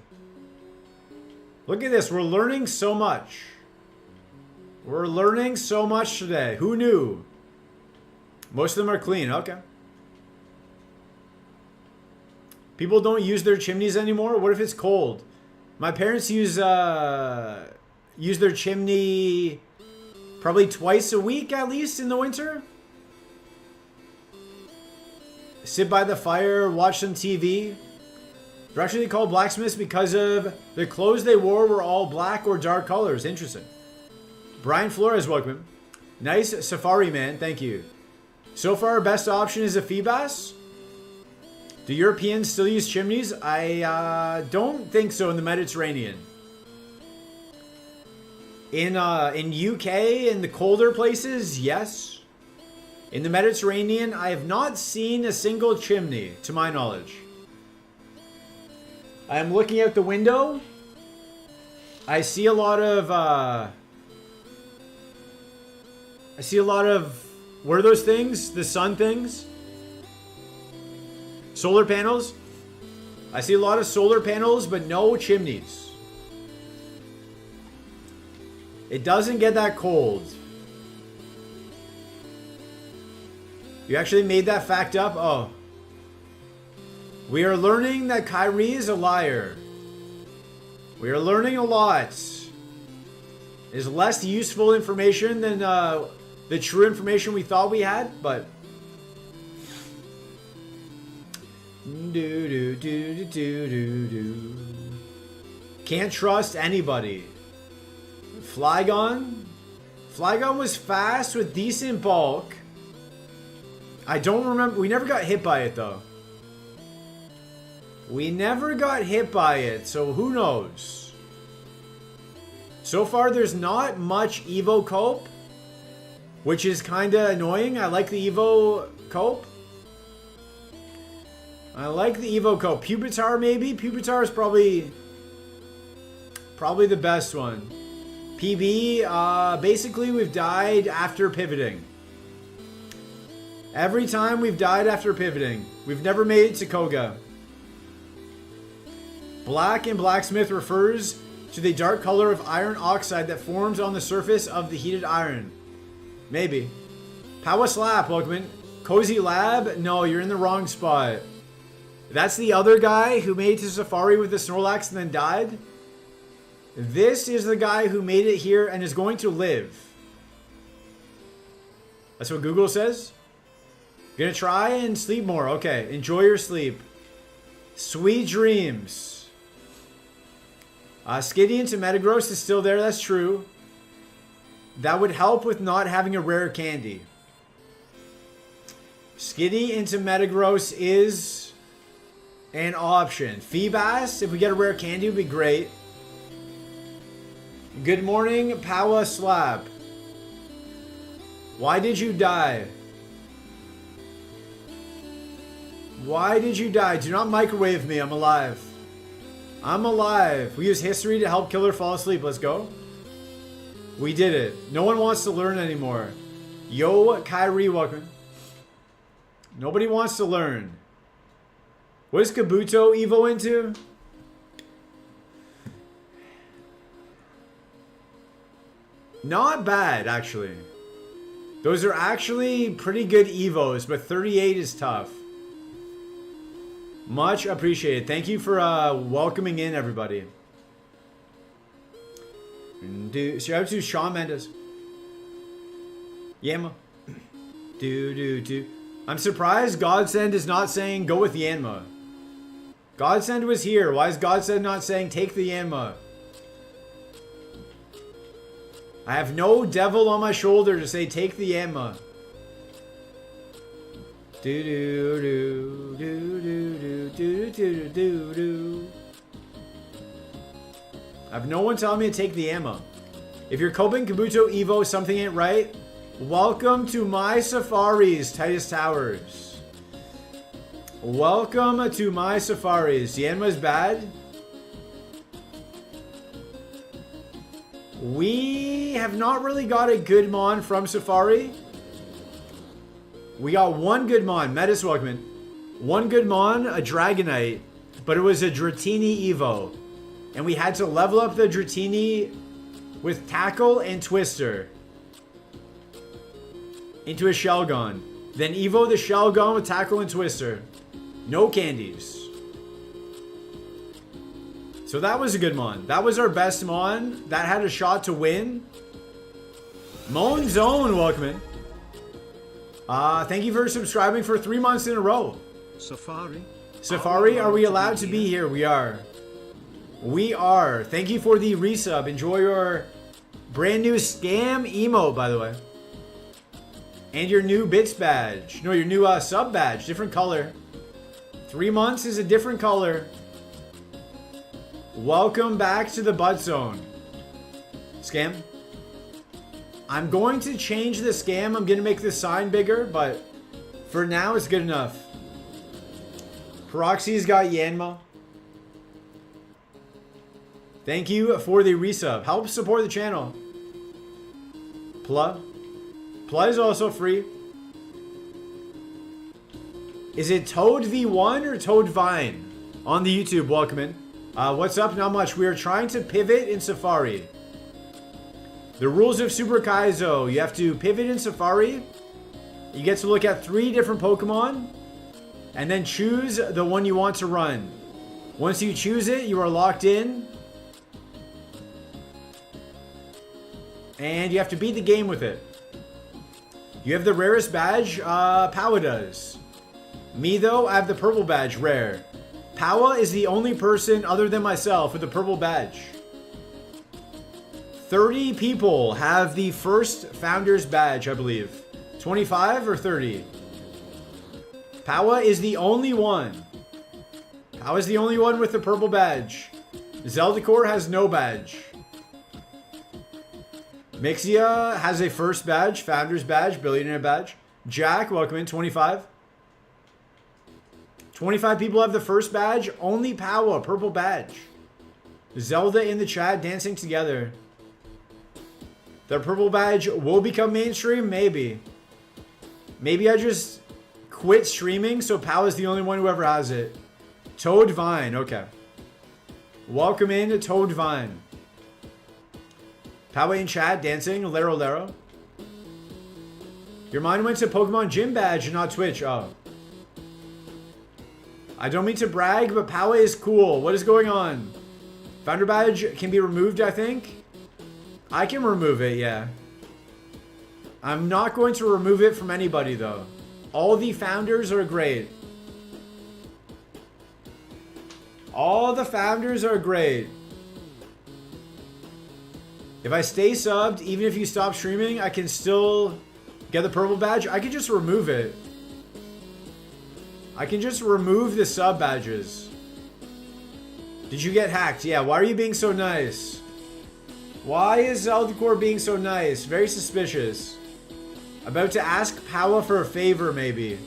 Look at this. We're learning so much. We're learning so much today. Who knew? Most of them are clean. Okay. People don't use their chimneys anymore? What if it's cold? My parents use their chimney probably twice a week at least in the winter. Sit by the fire, watch some TV. They're actually called blacksmiths because of the clothes they wore were all black or dark colors. Interesting. Brian Flores, welcome. Nice safari, man. Thank you. So far, our best option is a Feebas. Do Europeans still use chimneys? I don't think so in the Mediterranean. In UK, in the colder places, yes. In the Mediterranean, I have not seen a single chimney, to my knowledge. I am looking out the window. I see a lot of, what are those things? The sun things? Solar panels? I see a lot of solar panels, but no chimneys. It doesn't get that cold. You actually made that fact up? Oh. We are learning that Kyrie is a liar. We are learning a lot. Is less useful information than the true information we thought we had, but can't trust anybody. Flygon? Flygon was fast with decent bulk. I don't remember. We never got hit by it though. We never got hit by it, so who knows? So far, there's not much Evo Cope, which is kind of annoying. I like the Evo Cope. I like the Evo Cope. Pupitar, maybe? Pupitar is probably the best one. PB, basically, we've died after pivoting. Every time we've died after pivoting. We've never made it to Koga. Black in blacksmith refers to the dark color of iron oxide that forms on the surface of the heated iron. Maybe. Power Slap, welcome in. Cozy Lab? No, you're in the wrong spot. That's the other guy who made it to Safari with the Snorlax and then died. This is the guy who made it here and is going to live. That's what Google says. Gonna try and sleep more. Okay, enjoy your sleep. Sweet dreams. Skiddy into Metagross is still there, that's true. That would help with not having a rare candy. Skiddy into Metagross is an option. Feebas, if we get a rare candy, would be great. Good morning, Power Slap. Why did you die? Why did you die? Do not microwave me, I'm alive. I'm alive. We use history to help Killer fall asleep. Let's go. We did it. No one wants to learn anymore. Yo, Kyrie, welcome. Nobody wants to learn. What is Kabuto Evo into? Not bad, actually. Those are actually pretty good Evos, but 38 is tough. Much appreciated. Thank you for welcoming in everybody. Shout out to Shawn Mendes. Yanma. I'm surprised Godsend is not saying go with Yanma. Godsend was here. Why is Godsend not saying take the Yanma? I have no devil on my shoulder to say take the Yanma. I have no one telling me to take the ammo. If you're coping Kabuto Evo, something ain't right. Welcome to my safaris, Titus Towers. Welcome to my safaris. Yanma's bad. We have not really got a good mon from Safari. We got one good mon, Metis Welcome. One good mon, a Dragonite, but it was a Dratini Evo. And we had to level up the Dratini with Tackle and Twister into a Shelgon. Then Evo the Shelgon with Tackle and Twister. No candies. So that was a good mon. That was our best mon. That had a shot to win. Moan Zone, welcome in. Thank you for subscribing for 3 months in a row. Safari, are we allowed to be here? We are. We are. Thank you for the resub. Enjoy your brand new scam emote, by the way. And your new bits badge. No, your new sub badge. Different color. 3 months is a different color. Welcome back to the Bud Zone. Scam. I'm going to change the scam. I'm going to make the sign bigger, but for now, it's good enough. Proxy's got Yanma. Thank you for the resub. Help support the channel. Pla. Pla is also free. Is it Toad V1 or Toad Vine? On the YouTube, welcome in. What's up? Not much. We are trying to pivot in Safari. The rules of Super Kaizo. You have to pivot in Safari. You get to look at 3 different Pokemon and then choose the one you want to run. Once you choose it, you are locked in. And you have to beat the game with it. You have the rarest badge, Powa does. Me though, I have the purple badge, rare. Powa is the only person other than myself with the purple badge. 30 people have the first Founder's Badge, I believe. 25 or 30? Powa is the only one. Powa is the only one with the purple badge. Zeldikor has no badge. Mixia has a first badge, Founder's Badge, Billionaire Badge. Jack, welcome in, 25. 25 people have the first badge. Only Powa, purple badge. Zelda in the chat, dancing together. The purple badge will become mainstream? Maybe. Maybe I just quit streaming so Powa's the only one who ever has it. Toad Vine, okay. Welcome in to Toad Vine. Powa in chat, dancing, Lero Lero. Your mind went to Pokemon Gym Badge and not Twitch, oh. I don't mean to brag, but Powa is cool. What is going on? Founder Badge can be removed, I think. I can remove it, yeah. I'm not going to remove it from anybody, though. All the founders are great. All the founders are great. If I stay subbed, even if you stop streaming, I can still get the purple badge. I can just remove it. I can just remove the sub badges. Did you get hacked? Yeah, why are you being so nice? Why is Zeldikor being so nice? Very suspicious. About to ask Powa for a favor, maybe.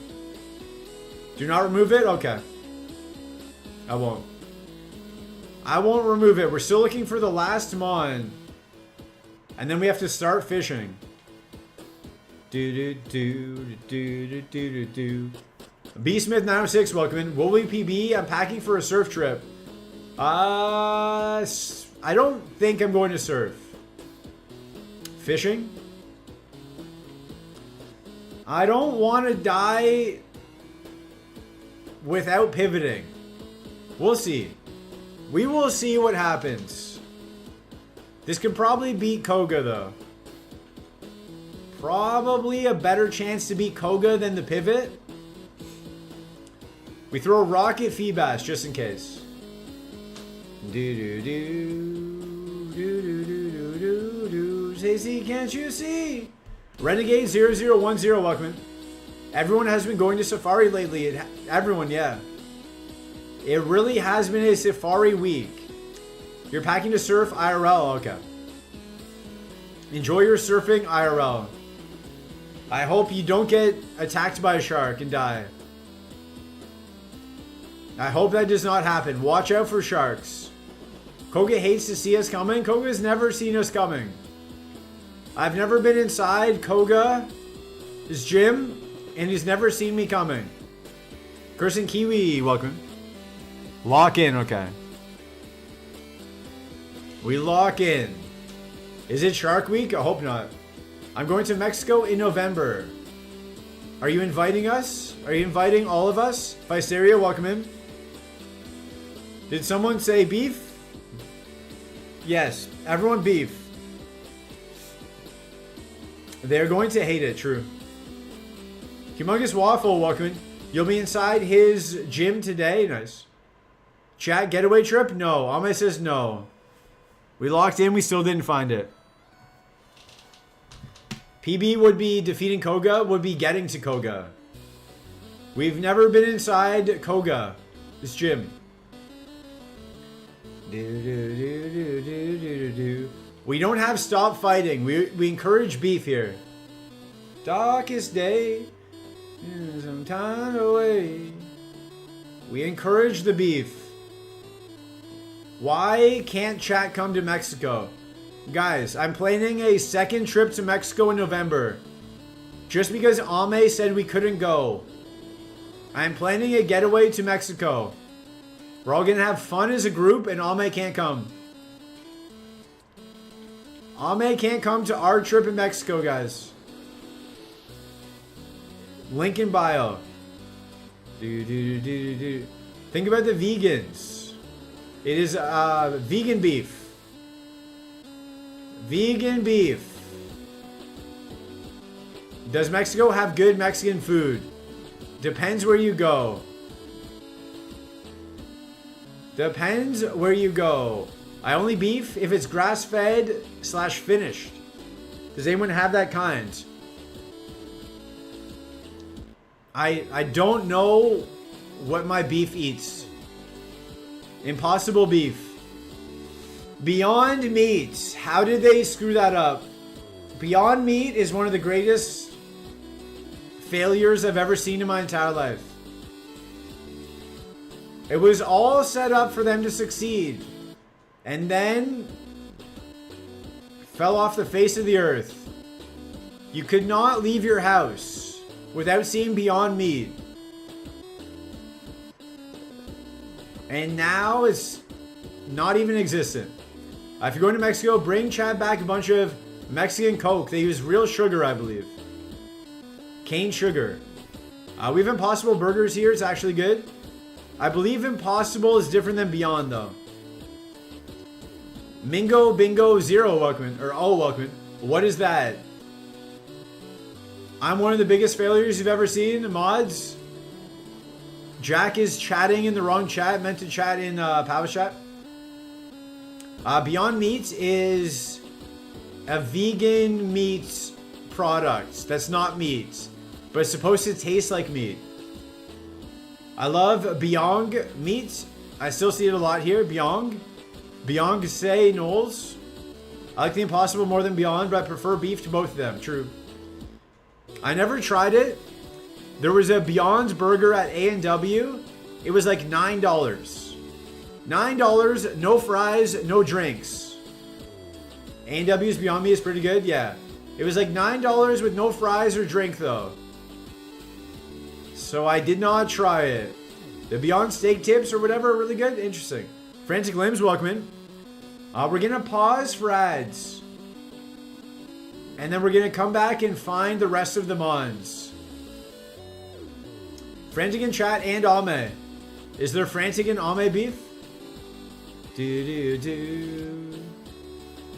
Do not remove it? Okay. I won't. I won't remove it. We're still looking for the last Mon. And then we have to start fishing. B-Smith 906, welcome in. Will we PB? I'm packing for a surf trip. I don't think I'm going to surf. Fishing? I don't want to die without pivoting. We'll see. We will see what happens. This can probably beat Koga, though. Probably a better chance to beat Koga than the pivot. We throw Rocket Feebas just in case. Stacy, can't you see? Renegade 0010, welcome in. Everyone has been going to Safari lately. Everyone, yeah. It really has been a Safari week. You're packing to surf IRL, okay. Enjoy your surfing IRL. I hope you don't get attacked by a shark and die. I hope that does not happen. Watch out for sharks. Koga hates to see us coming. Koga's never seen us coming. I've never been inside Koga's gym, and he's never seen me coming. Kirsten Kiwi, welcome. Lock in, okay. We lock in. Is it Shark Week? I hope not. I'm going to Mexico in November. Are you inviting us? Are you inviting all of us? Viceria, welcome in. Did someone say beef? Yes, everyone beef. They're going to hate it, true. Humongous Waffle, welcome in. You'll be inside his gym today? Nice. Chat, getaway trip? No. Ame says no. We locked in, we still didn't find it. PB would be defeating Koga, would be getting to Koga. We've never been inside Koga, this gym. We don't have stop fighting. We encourage beef here. Darkest day, some time away. We encourage the beef. Why can't chat come to Mexico? Guys, I'm planning a second trip to Mexico in November. Just because Ame said we couldn't go. I'm planning a getaway to Mexico. We're all gonna have fun as a group and Ame can't come. Ame can't come to our trip in Mexico, guys. Link in bio. Think about the vegans. It is vegan beef. Vegan beef. Does Mexico have good Mexican food? Depends where you go. Depends where you go. I only beef if it's grass-fed / finished. Does anyone have that kind? I don't know what my beef eats. Impossible beef. Beyond Meat. How did they screw that up? Beyond Meat is one of the greatest failures I've ever seen in my entire life. It was all set up for them to succeed. And then fell off the face of the earth. You could not leave your house without seeing Beyond Meat. And now it's not even existent. If you're going to Mexico, bring Chad back a bunch of Mexican Coke. They use real sugar, I believe. Cane sugar. We have Impossible Burgers here. It's actually good. I believe Impossible is different than Beyond, though. Mingo Bingo Zero, welcome. Or oh, welcome. What is that? I'm one of the biggest failures you've ever seen, mods. Jack is chatting in the wrong chat. Meant to chat in Power Chat. Beyond Meat is a vegan meat product that's not meat, but it's supposed to taste like meat. I love Beyond Meat. I still see it a lot here. Beyond say Knowles. I like the Impossible more than Beyond, but I prefer beef to both of them. True. I never tried it. There was a Beyond burger at A&W. It was like $9. $9, no fries, no drinks. A&W's Beyond Meat is pretty good, yeah. It was like $9 with no fries or drink though. So I did not try it. The Beyond Steak Tips or whatever are really good. Interesting. Frantic Limbs, welcome in. We're going to pause for ads. And then we're going to come back and find the rest of the Mons. Frantic in chat and Ame. Is there Frantic and Ame beef? You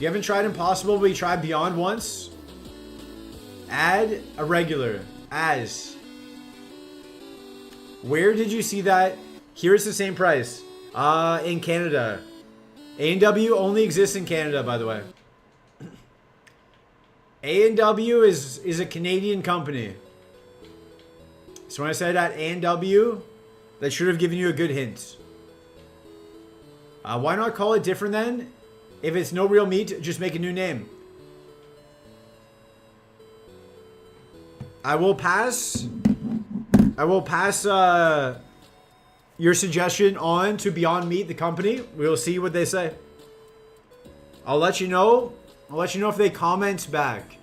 haven't tried Impossible, but you tried Beyond once? Add a regular. As. Where did you see that? Here's the same price. In Canada. A&W only exists in Canada, by the way. A&W is a Canadian company. So when I said at A&W, that should have given you a good hint. Why not call it different then? If it's no real meat, just make a new name. I will pass your suggestion on to Beyond Meat, the company. We'll see what they say. I'll let you know. I'll let you know if they comment back.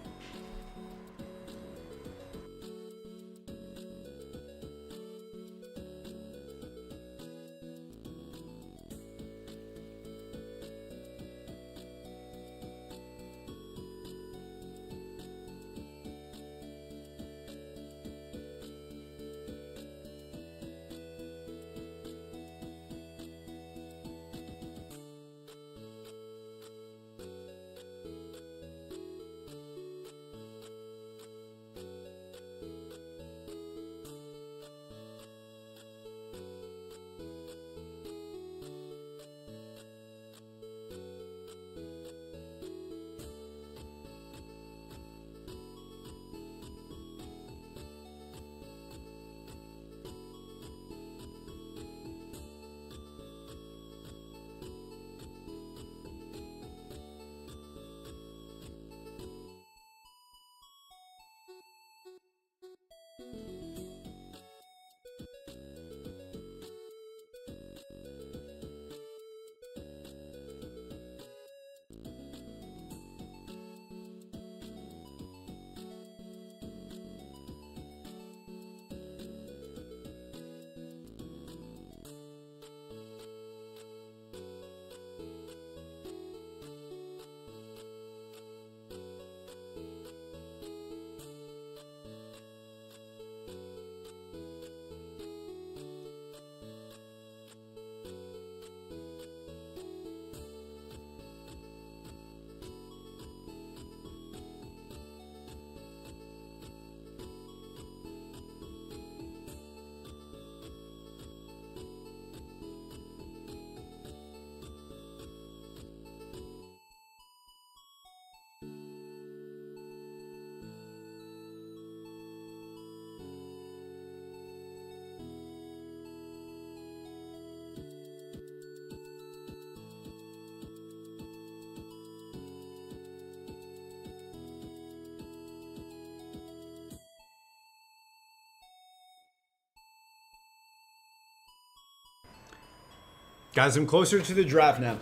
Guys, I'm closer to the draft now.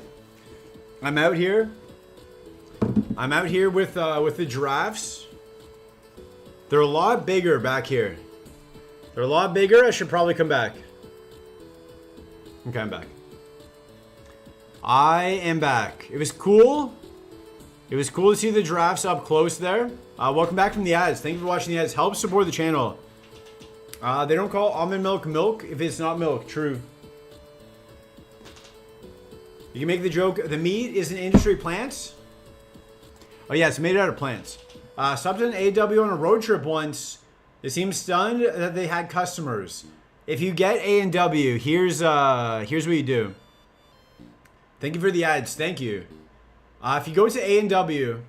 I'm out here. I'm out here with the giraffes. They're a lot bigger back here. They're a lot bigger. I should probably come back. Okay, I'm back. I am back. It was cool. It was cool to see the giraffes up close there. Welcome back from the ads. Thank you for watching the ads. Help support the channel. They don't call almond milk milk if it's not milk. True. You can make the joke, the meat is an industry plant. Oh yeah, it's made out of plants. Stopped an AW on a road trip once. They seemed stunned that they had customers. If you get A&W, here's what you do. Thank you for the ads. Thank you. If you go to A&W,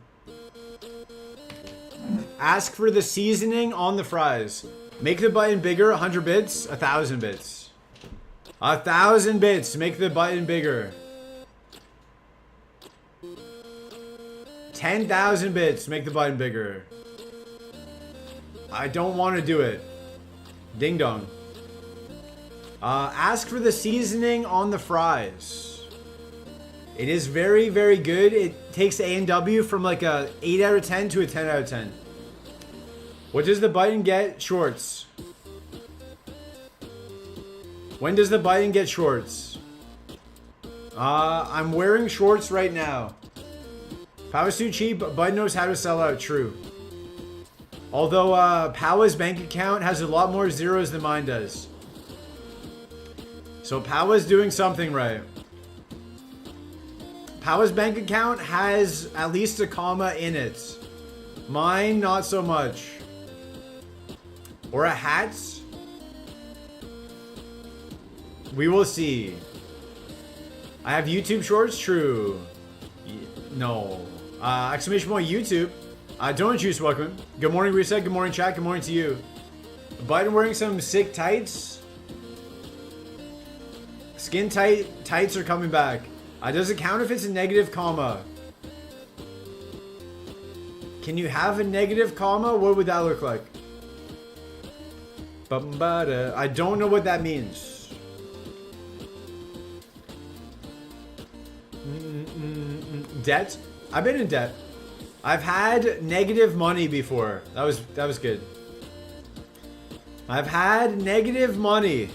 ask for the seasoning on the fries. Make the button bigger, 100 bits, 1,000 bits. 1,000 bits to make the button bigger. 10,000 bits to make the button bigger. I don't want to do it. Ding dong. Ask for the seasoning on the fries. It is very, very good. It takes A&W from like a 8 out of 10 to a 10 out of 10. What does the button get? Shorts. When does the button get shorts? I'm wearing shorts right now. Power's too cheap, but Bud knows how to sell out. True. Although Powa's bank account has a lot more zeros than mine does. So Powa's doing something right. Powa's bank account has at least a comma in it. Mine, not so much. Or a hat? We will see. I have YouTube shorts? True. No. Exclamation point YouTube. Donut Juice, welcome. Good morning, Reset. Good morning, chat. Good morning to you. Biden wearing some sick tights. Skin tights are coming back. Does it count if it's a negative comma? Can you have a negative comma? What would that look like? I don't know what that means. Debt? I've been in debt. I've had negative money before. That was good. I've had negative money.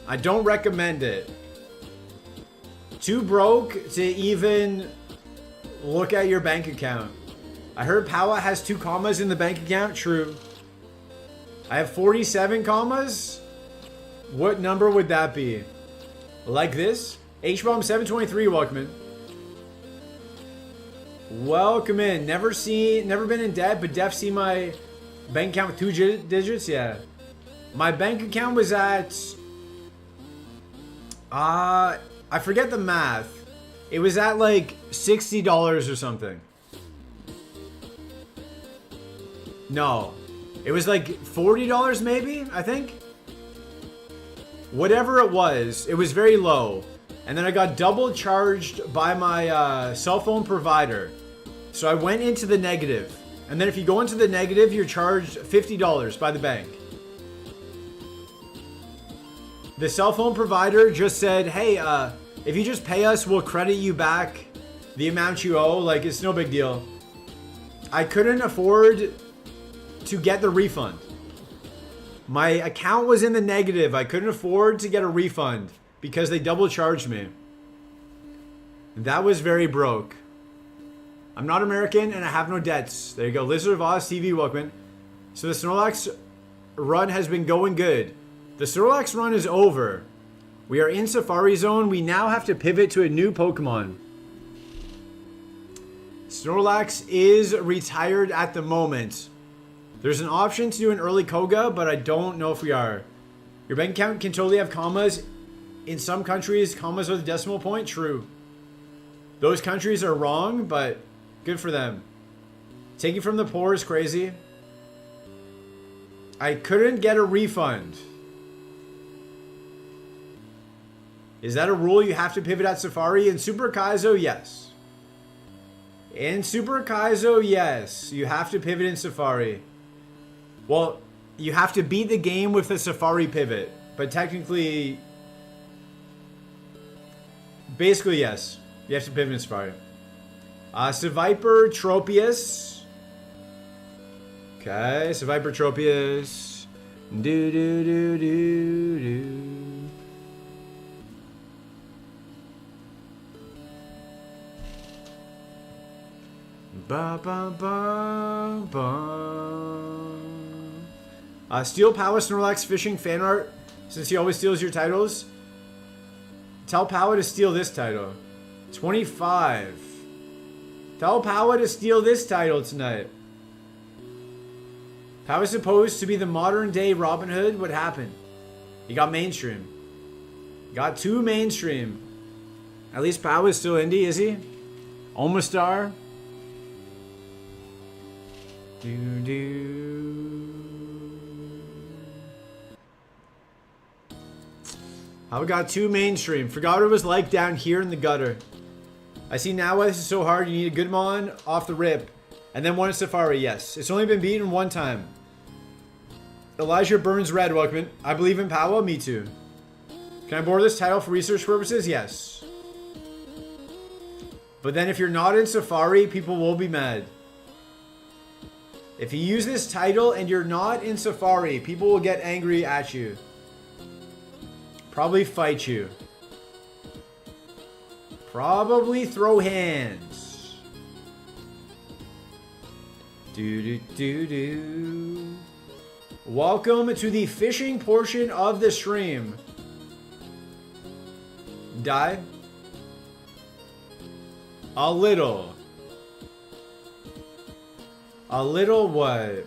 I don't recommend it. Too broke to even look at your bank account. I heard Powa has 2 commas in the bank account. True. I have 47 commas. What number would that be? Like this? HBomb 723, welcome in. Welcome in. Never been in debt, but def see my bank account with 2 digits. Yeah. My bank account was at I forget the math. It was at like $60 or something. No. It was like $40 maybe, I think. Whatever it was very low. And then I got double charged by my cell phone provider. So I went into the negative. And then if you go into the negative, you're charged $50 by the bank. The cell phone provider just said, hey, if you just pay us, we'll credit you back the amount you owe. Like, it's no big deal. I couldn't afford to get the refund. My account was in the negative. I couldn't afford to get a refund because they double charged me. That was very broke. I'm not American and I have no debts. There you go. Lizard of Oz TV, welcome in. So the Snorlax run has been going good. The Snorlax run is over. We are in Safari Zone. We now have to pivot to a new Pokemon. Snorlax is retired at the moment. There's an option to do an early Koga, but I don't know if we are. Your bank account can totally have commas. In some countries, commas are the decimal point. True. Those countries are wrong, but good for them. Taking from the poor is crazy. I couldn't get a refund. Is that a rule? You have to pivot at Safari? In Super Kaizo, yes. In Super Kaizo, yes. You have to pivot in Safari. Well, you have to beat the game with a Safari pivot. But technically, Basically, yes. You have to pivot in Safari. Seviper Tropius. Okay, Seviper Tropius. Do do do do do. Ba ba ba ba. Steel Power Snorlax fishing fan art. Since he always steals your titles, tell Power to steal this title. 25. Tell Power to steal this title tonight. Power's supposed to be the modern day Robin Hood. What happened? He got mainstream. Got too mainstream. At least Power's still indie, is he? Almost star. Do do. How it got too mainstream. Forgot what it was like down here in the gutter. I see now why this is so hard. You need a good mon off the rip. And then one in Safari, yes. It's only been beaten one time. Elijah Burns Red, welcome. I believe in Power. Me too. Can I borrow this title for research purposes? Yes. But then if you're not in Safari, people will be mad. If you use this title and you're not in Safari, people will get angry at you. Probably fight you. Probably throw hands. Do do do do. Welcome to the fishing portion of the stream. Die. A little. A little what?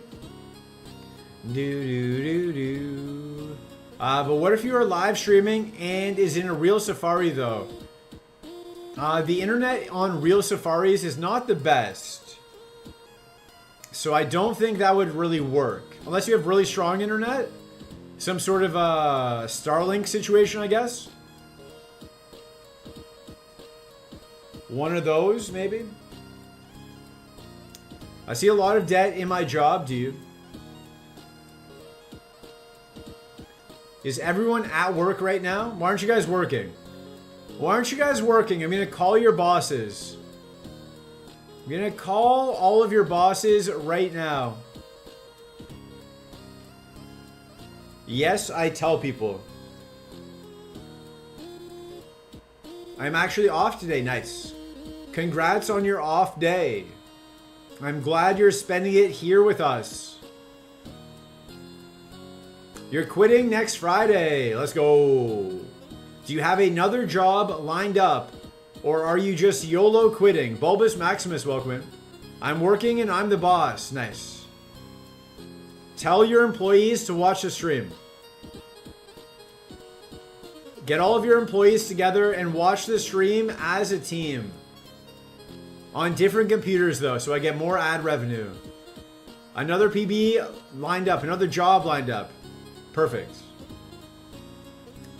Do do do do. But what if you are live streaming and is in a real Safari though? The internet on real Safaris is not the best. So I don't think that would really work. Unless you have really strong internet. Some sort of Starlink situation, I guess. One of those, maybe. I see a lot of debt in my job, do you? Is everyone at work right now? Why aren't you guys working? Why aren't you guys working? I'm going to call your bosses. I'm going to call all of your bosses right now. Yes, I tell people. I'm actually off today. Nice. Congrats on your off day. I'm glad you're spending it here with us. You're quitting next Friday. Let's go. Do you have another job lined up? Or are you just YOLO quitting? Bulbous Maximus, welcome. I'm working and I'm the boss. Nice. Tell your employees to watch the stream. Get all of your employees together and watch the stream as a team. On different computers though, so I get more ad revenue. Another PB lined up, another job lined up. Perfect.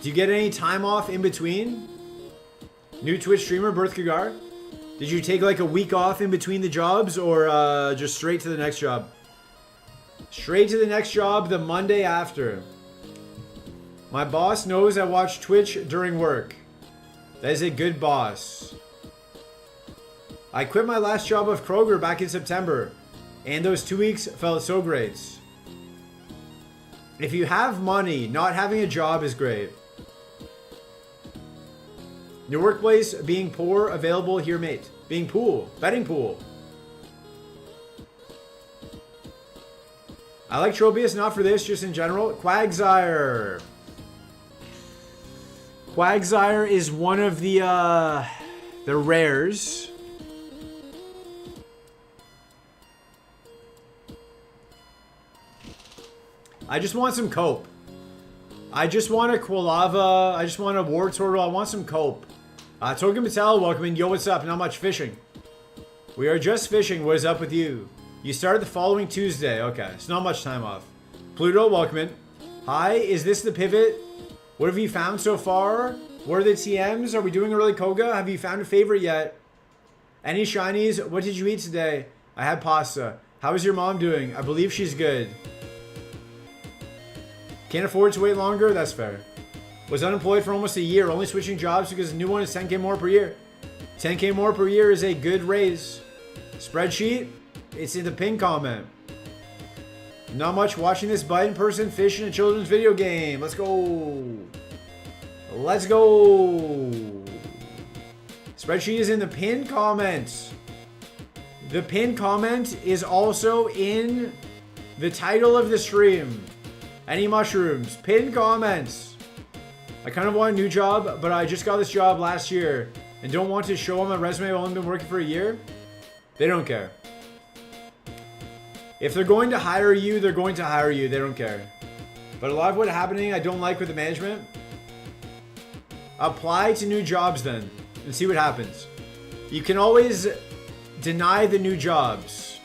Do you get any time off in between? New Twitch streamer, Birth Kagar? Did you take like a week off in between the jobs or just straight to the next job? Straight to the next job the Monday after. My boss knows I watch Twitch during work. That is a good boss. I quit my last job of Kroger back in September, and those 2 weeks felt so great. If you have money, not having a job is great. Your workplace being poor, available here, mate. Being pool, betting pool. I like Tropius, not for this, just in general. Quagsire. Quagsire is one of the rares. I just want some cope. I just want a Quilava. I just want a War Turtle. I want some cope. Token Patel, welcome in. Yo, what's up? Not much fishing. We are just fishing. What is up with you? You started the following Tuesday. Okay, it's not much time off. Pluto, welcome in. Hi, is this the pivot? What have you found so far? What are the TMs? Are we doing early Koga? Have you found a favorite yet? Any shinies? What did you eat today? I had pasta. How is your mom doing? I believe she's good. Can't afford to wait longer? That's fair. Was unemployed for almost a year, only switching jobs because the new one is 10K more per year. 10K more per year is a good raise. Spreadsheet, it's in the pin comment. Not much watching this Biden person fish in a children's video game. Let's go. Let's go. Spreadsheet is in the pin comment. The pin comment is also in the title of the stream. Any mushrooms? Pin comments. I kind of want a new job, but I just got this job last year and don't want to show on my resume I've only been working for a year. They don't care. If they're going to hire you, they're going to hire you. They don't care. But a lot of what's happening I don't like with the management. Apply to new jobs then and see what happens. You can always deny the new jobs,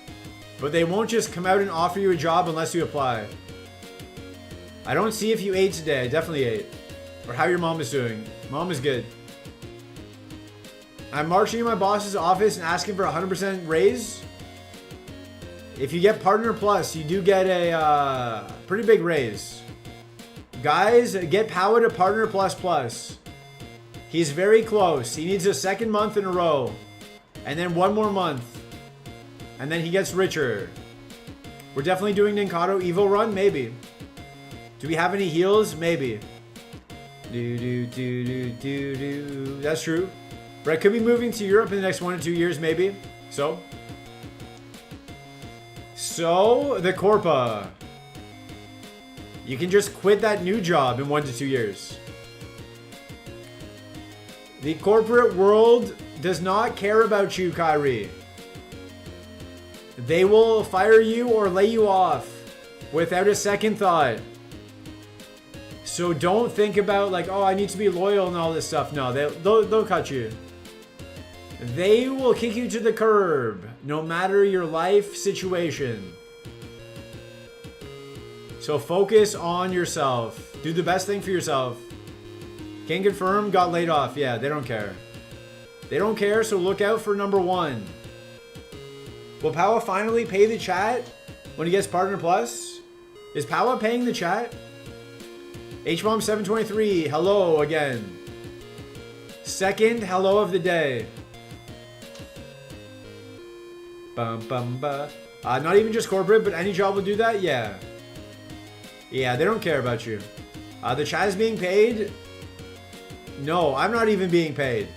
but they won't just come out and offer you a job unless you apply. I don't see if you ate today. I definitely ate. Or how your mom is doing. Mom is good. I'm marching in my boss's office and asking for a 100% raise. If you get Partner Plus, you do get a pretty big raise. Guys, get Power to Partner Plus Plus. He's very close. He needs a second month in a row. And then one more month. And then he gets richer. We're definitely doing Ninkado Evo run? Maybe. Do we have any heals? Maybe. That's true. Brett could be moving to Europe in the next 1 to 2 years, maybe. So, the Corpa. You can just quit that new job in 1 to 2 years. The corporate world does not care about you, Kyrie. They will fire you or lay you off without a second thought. So don't think about like, oh, I need to be loyal and all this stuff. No, they'll cut you. They will kick you to the curb, no matter your life situation. So focus on yourself. Do the best thing for yourself. Can confirm, got laid off. Yeah, they don't care. They don't care, so look out for number 1. Will Powa finally pay the chat when he gets Partner Plus? Is Powa paying the chat? HBomb723, hello again. Second hello of the day. Not even just corporate, but any job will do that? Yeah. Yeah, they don't care about you. The chat is being paid? No, I'm not even being paid.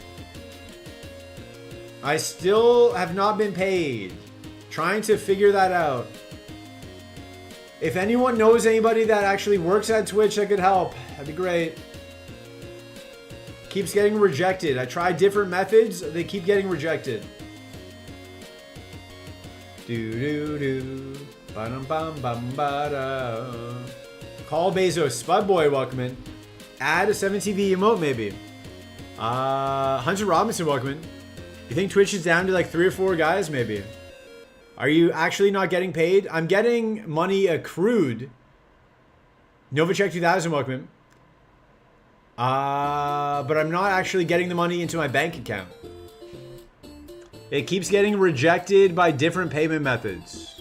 I still have not been paid. Trying to figure that out. If anyone knows anybody that actually works at Twitch that could help, that'd be great. Keeps getting rejected. I tried different methods, they keep getting rejected. Ba-dum-bum-bum-ba-da. Call Bezos. Spud Boy, welcome in. Add a 7TV emote, maybe. Hunter Robinson, welcome in. You think Twitch is down to like 3 or 4 guys, maybe? Are you actually not getting paid? I'm getting money accrued. Novacek 2000, welcome in. But I'm not actually getting the money into my bank account. It keeps getting rejected by different payment methods.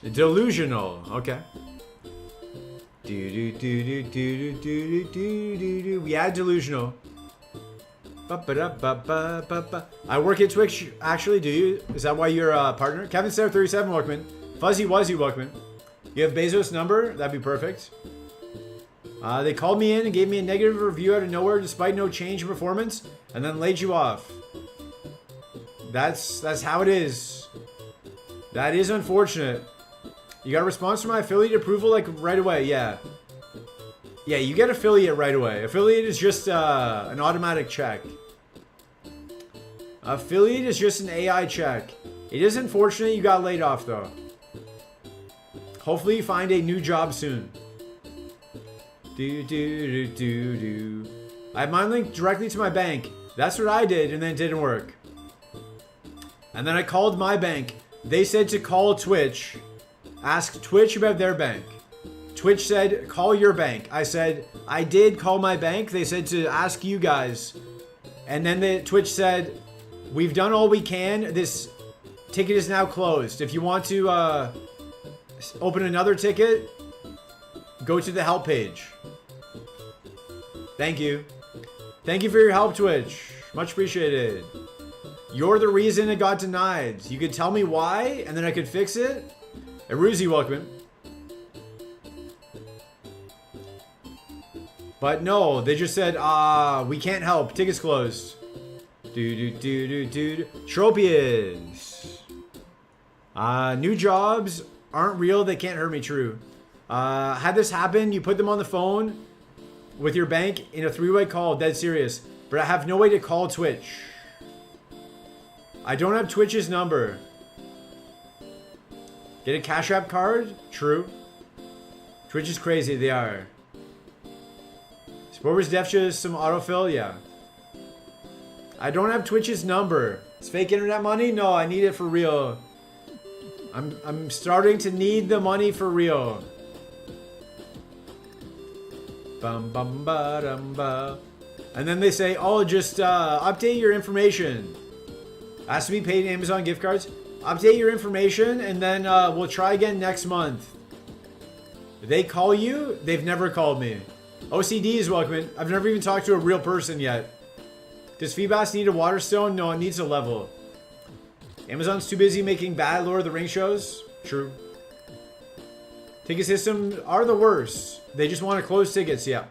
Delusional. Okay. We add delusional. I work at Twitch. Actually, do you? Is that why you're a partner? Kevin Sarah 37, welcome in. Fuzzy Wuzzy, welcome in. You have Bezos' number? That'd be perfect. They called me in and gave me a negative review out of nowhere despite no change in performance, and then laid you off. That's how it is. That is unfortunate. You got a response from my affiliate approval like right away. Yeah. Yeah, you get affiliate right away. Affiliate is just an automatic check. Affiliate is just an AI check. It is unfortunate you got laid off though. Hopefully you find a new job soon. I have mine linked directly to my bank. That's what I did and then it didn't work. And then I called my bank. They said to call Twitch. Ask Twitch about their bank. Twitch said, call your bank. I said, I did call my bank. They said to ask you guys. And then Twitch said, we've done all we can. This ticket is now closed. If you want to open another ticket, go to the help page. Thank you. Thank you for your help, Twitch. Much appreciated. You're the reason it got denied. You could tell me why, and then I could fix it. Aruzi, welcome in. But no, they just said, we can't help. Tickets closed. Tropians. New jobs aren't real. They can't hurt me. True. Had this happen, you put them on the phone with your bank in a 3-way call. Dead serious. But I have no way to call Twitch. I don't have Twitch's number. Get a Cash App card? True. Twitch is crazy. They are. Sporters Def just some autofill? Yeah. I don't have Twitch's number. It's fake internet money? No, I need it for real. I'm starting to need the money for real. Bum bum ba dum ba. And then they say, oh, just update your information. Has to be paid in Amazon gift cards. Update your information and then we'll try again next month. They call you? They've never called me. OCD is welcome in. I've never even talked to a real person yet. Does Feebas need a Waterstone? No, it needs a level. Amazon's too busy making bad Lord of the Rings shows? True. Ticket systems are the worst. They just want to close tickets, yeah.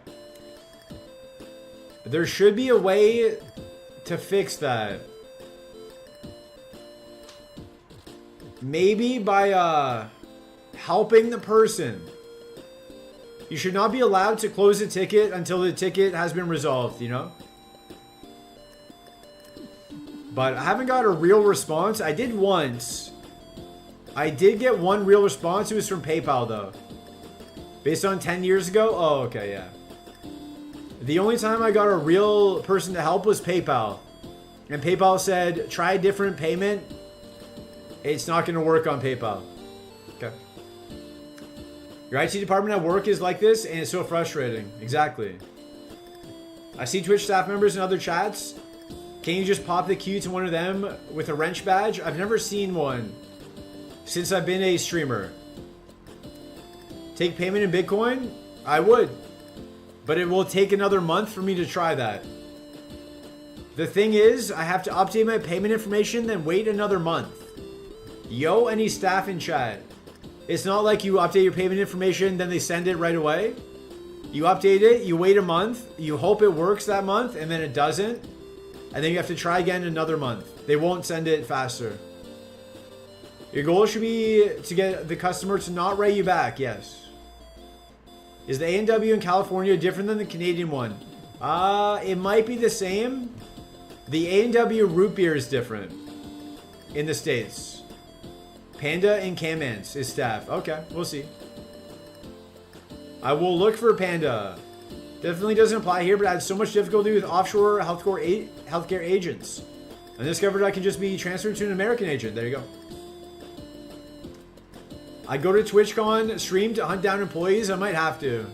There should be a way to fix that. Maybe by helping the person. You should not be allowed to close a ticket until the ticket has been resolved, you know? But I haven't got a real response. I did once. I did get one real response. It was from PayPal, though. Based on 10 years ago? Oh, okay, yeah. The only time I got a real person to help was PayPal. And PayPal said, try a different payment. It's not going to work on PayPal. Okay. Your IT department at work is like this, and it's so frustrating. Exactly. I see Twitch staff members in other chats. Can you just pop the queue to one of them with a wrench badge? I've never seen one since I've been a streamer. Take payment in Bitcoin? I would. But it will take another month for me to try that. The thing is, I have to update my payment information, then wait another month. Yo, any staff in chat. It's not like you update your payment information, then they send it right away. You update it, you wait a month, you hope it works that month, and then it doesn't. And then you have to try again another month. They won't send it faster. Your goal should be to get the customer to not write you back, yes. Is the A&W in California different than the Canadian one? It might be the same. The A&W root beer is different in the States. Panda and Camance is staff. Okay, we'll see. I will look for Panda. Definitely doesn't apply here, but I had so much difficulty with offshore healthcare agents. I discovered I can just be transferred to an American agent. There you go. I go to TwitchCon stream to hunt down employees. I might have to.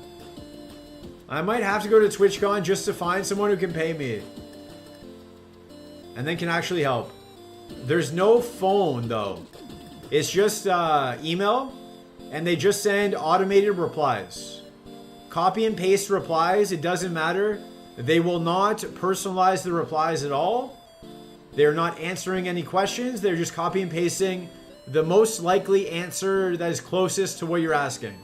I might have to go to TwitchCon just to find someone who can pay me. And then can actually help. There's no phone, though. It's just email, and they just send automated replies. Copy and paste replies, it doesn't matter. They will not personalize the replies at all. They're not answering any questions. They're just copy and pasting the most likely answer that is closest to what you're asking.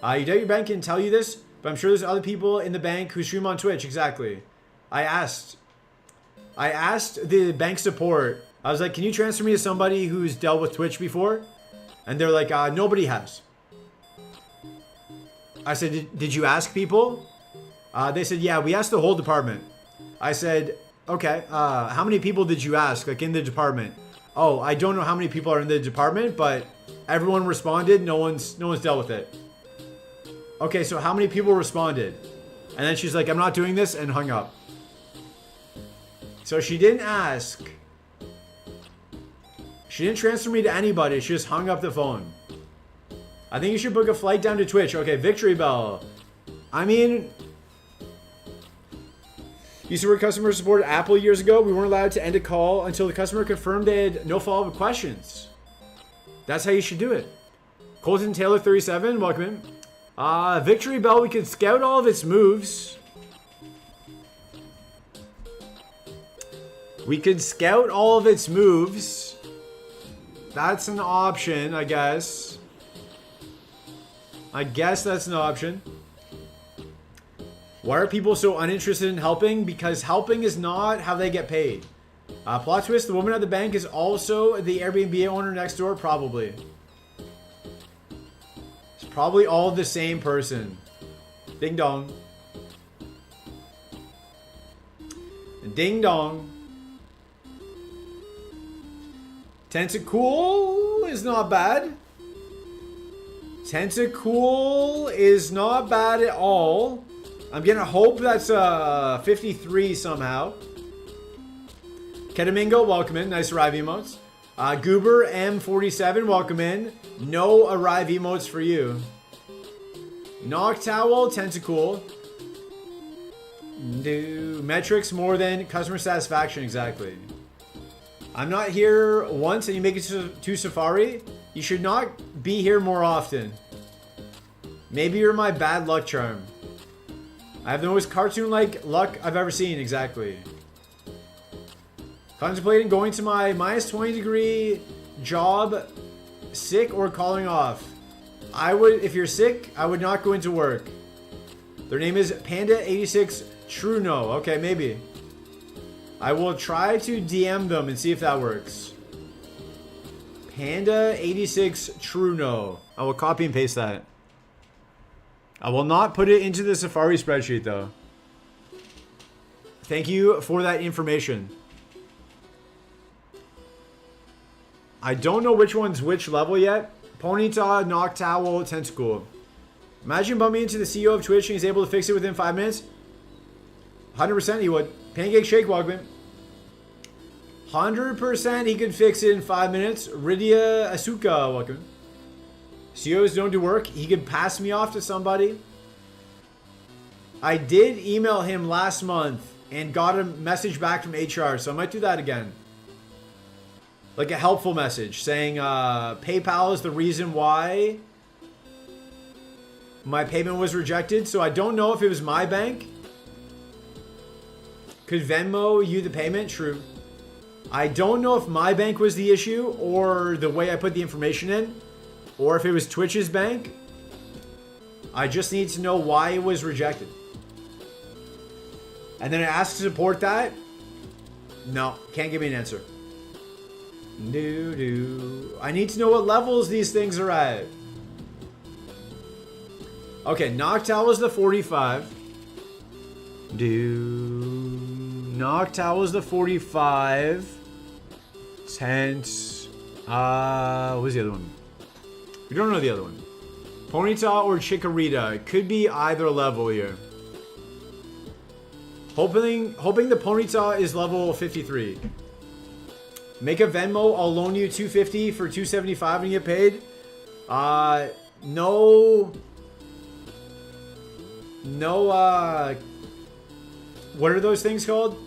You doubt your bank can tell you this, but I'm sure there's other people in the bank who stream on Twitch. Exactly. I asked the bank support. I was like, can you transfer me to somebody who's dealt with Twitch before? And they're like, nobody has. I said, did you ask people? They said, yeah, we asked the whole department. I said, okay, how many people did you ask, like in the department? Oh, I don't know how many people are in the department, but everyone responded. No one's dealt with it. Okay, so how many people responded? And then she's like, I'm not doing this, and hung up. So she didn't ask. She didn't transfer me to anybody. She just hung up the phone. I think you should book a flight down to Twitch. Okay, Victory Bell. I mean, used to work customer support at Apple years ago. We weren't allowed to end a call until the customer confirmed they had no follow-up questions. That's how you should do it. Colton Taylor 37, welcome in. Victory Bell, we can scout all of its moves. We could scout all of its moves. That's an option, I guess. I guess that's an option. Why are people so uninterested in helping? Because helping is not how they get paid. Plot twist, the woman at the bank is also the Airbnb owner next door? Probably. It's probably all the same person. Ding dong. Ding dong. Tentacool is not bad. Tentacool is not bad at all. I'm gonna hope that's 53 somehow. Ketamingo, welcome in. Nice arrive emotes. Goober M47, welcome in. No arrive emotes for you. Noctowl, Tentacool. Do metrics more than customer satisfaction, exactly. I'm not here once and you make it to Safari. You should not be here more often. Maybe you're my bad luck charm. I have the most cartoon-like luck I've ever seen, exactly. Contemplating going to my minus 20 degree job, sick or calling off. If you're sick, I would not go into work. Their name is Panda86 Truno. Okay, maybe. I will try to DM them and see if that works. Panda86 Truno. I will copy and paste that. I will not put it into the Safari spreadsheet though. Thank you for that information. I don't know which one's which level yet. Ponyta, Noctowl, Tentacool. Imagine bumping into the CEO of Twitch and he's able to fix it within 5 minutes. 100% he would. Pancake Shake, welcome. 100% he could fix it in 5 minutes. Rydia Asuka, welcome. CEOs don't do work. He could pass me off to somebody. I did email him last month and got a message back from HR, so I might do that again. Like a helpful message saying PayPal is the reason why my payment was rejected. So I don't know if it was my bank. Could Venmo you the payment? True. I don't know if my bank was the issue or the way I put the information in, or if it was Twitch's bank. I just need to know why it was rejected. And then I asked to support that. No, can't give me an answer. I need to know what levels these things are at. Okay, Noctowl is the 45. Noctowl is the 45. Tense. What was the other one? We don't know the other one. Ponyta or Chikorita. It could be either level here. Hoping the Ponyta is level 53. Make a Venmo. I'll loan you $250 for $275 when you get paid. No. What are those things called?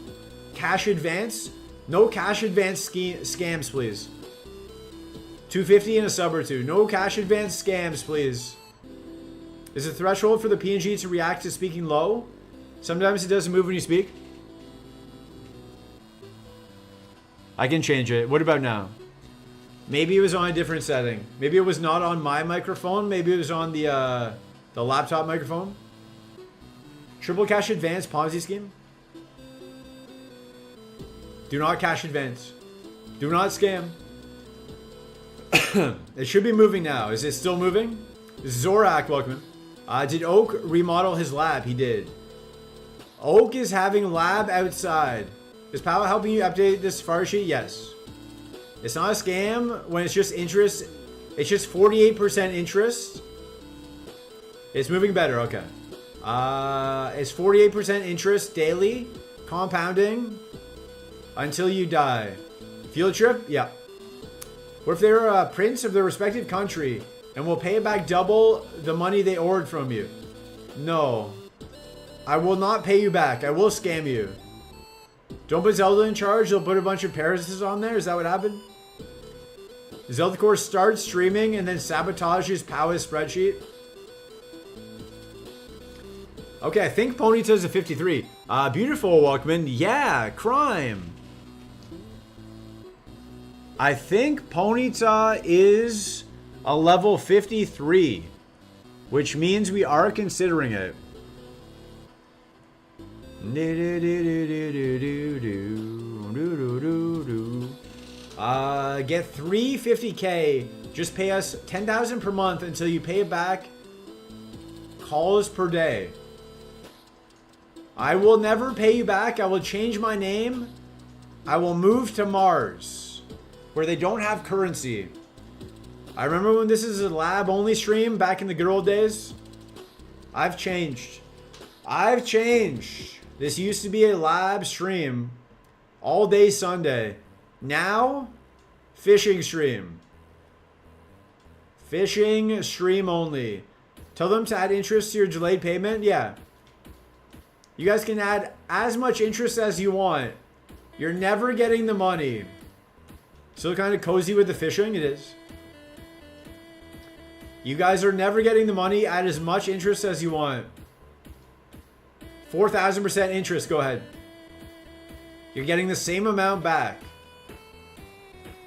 Cash advance? No cash advance scams, please. $250 and a sub or two. No cash advance scams, please. Is the threshold for the PNG to react to speaking low? Sometimes it doesn't move when you speak. I can change it. What about now? Maybe it was on a different setting. Maybe it was not on my microphone. Maybe it was on the laptop microphone. Triple cash advance Ponzi scheme. Do not cash advance. Do not scam. It should be moving now. Is it still moving? Zorak, welcome. Did Oak remodel his lab? He did. Oak is having lab outside. Is Power helping you update this Safari sheet? Yes. It's not a scam when it's just interest. It's just 48% interest. It's moving better. Okay. It's 48% interest daily, compounding until you die. Field trip? Yeah. What if they're a prince of their respective country and will pay it back double the money they owed from you? No. I will not pay you back. I will scam you. Don't put Zelda in charge. They'll put a bunch of parasites on there. Is that what happened? Zelda Core starts streaming and then sabotages Power's spreadsheet. Okay, I think Ponyta's a 53. Beautiful, Walkman. Yeah, crime. I think Ponyta is a level 53, which means we are considering it. Get 350k. Just pay us 10,000 per month until you pay it back. Calls per day. I will never pay you back. I will change my name. I will move to Mars, where they don't have currency. I remember when this is a lab only stream back in the good old days. I've changed. I've changed. This used to be a lab stream all day Sunday. Now, fishing stream. Fishing stream only. Tell them to add interest to your delayed payment. Yeah. You guys can add as much interest as you want. You're never getting the money. Still kind of cozy with the fishing? It is. You guys are never getting the money. Add as much interest as you want. 4,000% interest. Go ahead. You're getting the same amount back.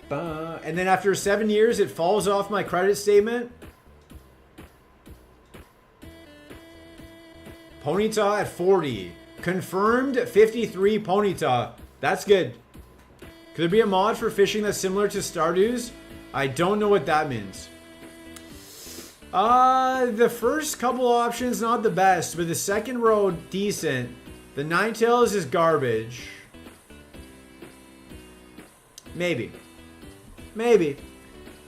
And then after 7 years, it falls off my credit statement. Ponyta at 40. Confirmed 53 Ponyta. That's good. Could there be a mod for fishing that's similar to Stardew's? I don't know what that means. The first couple options not the best, but the second row decent. The Ninetales is garbage. Maybe. Maybe.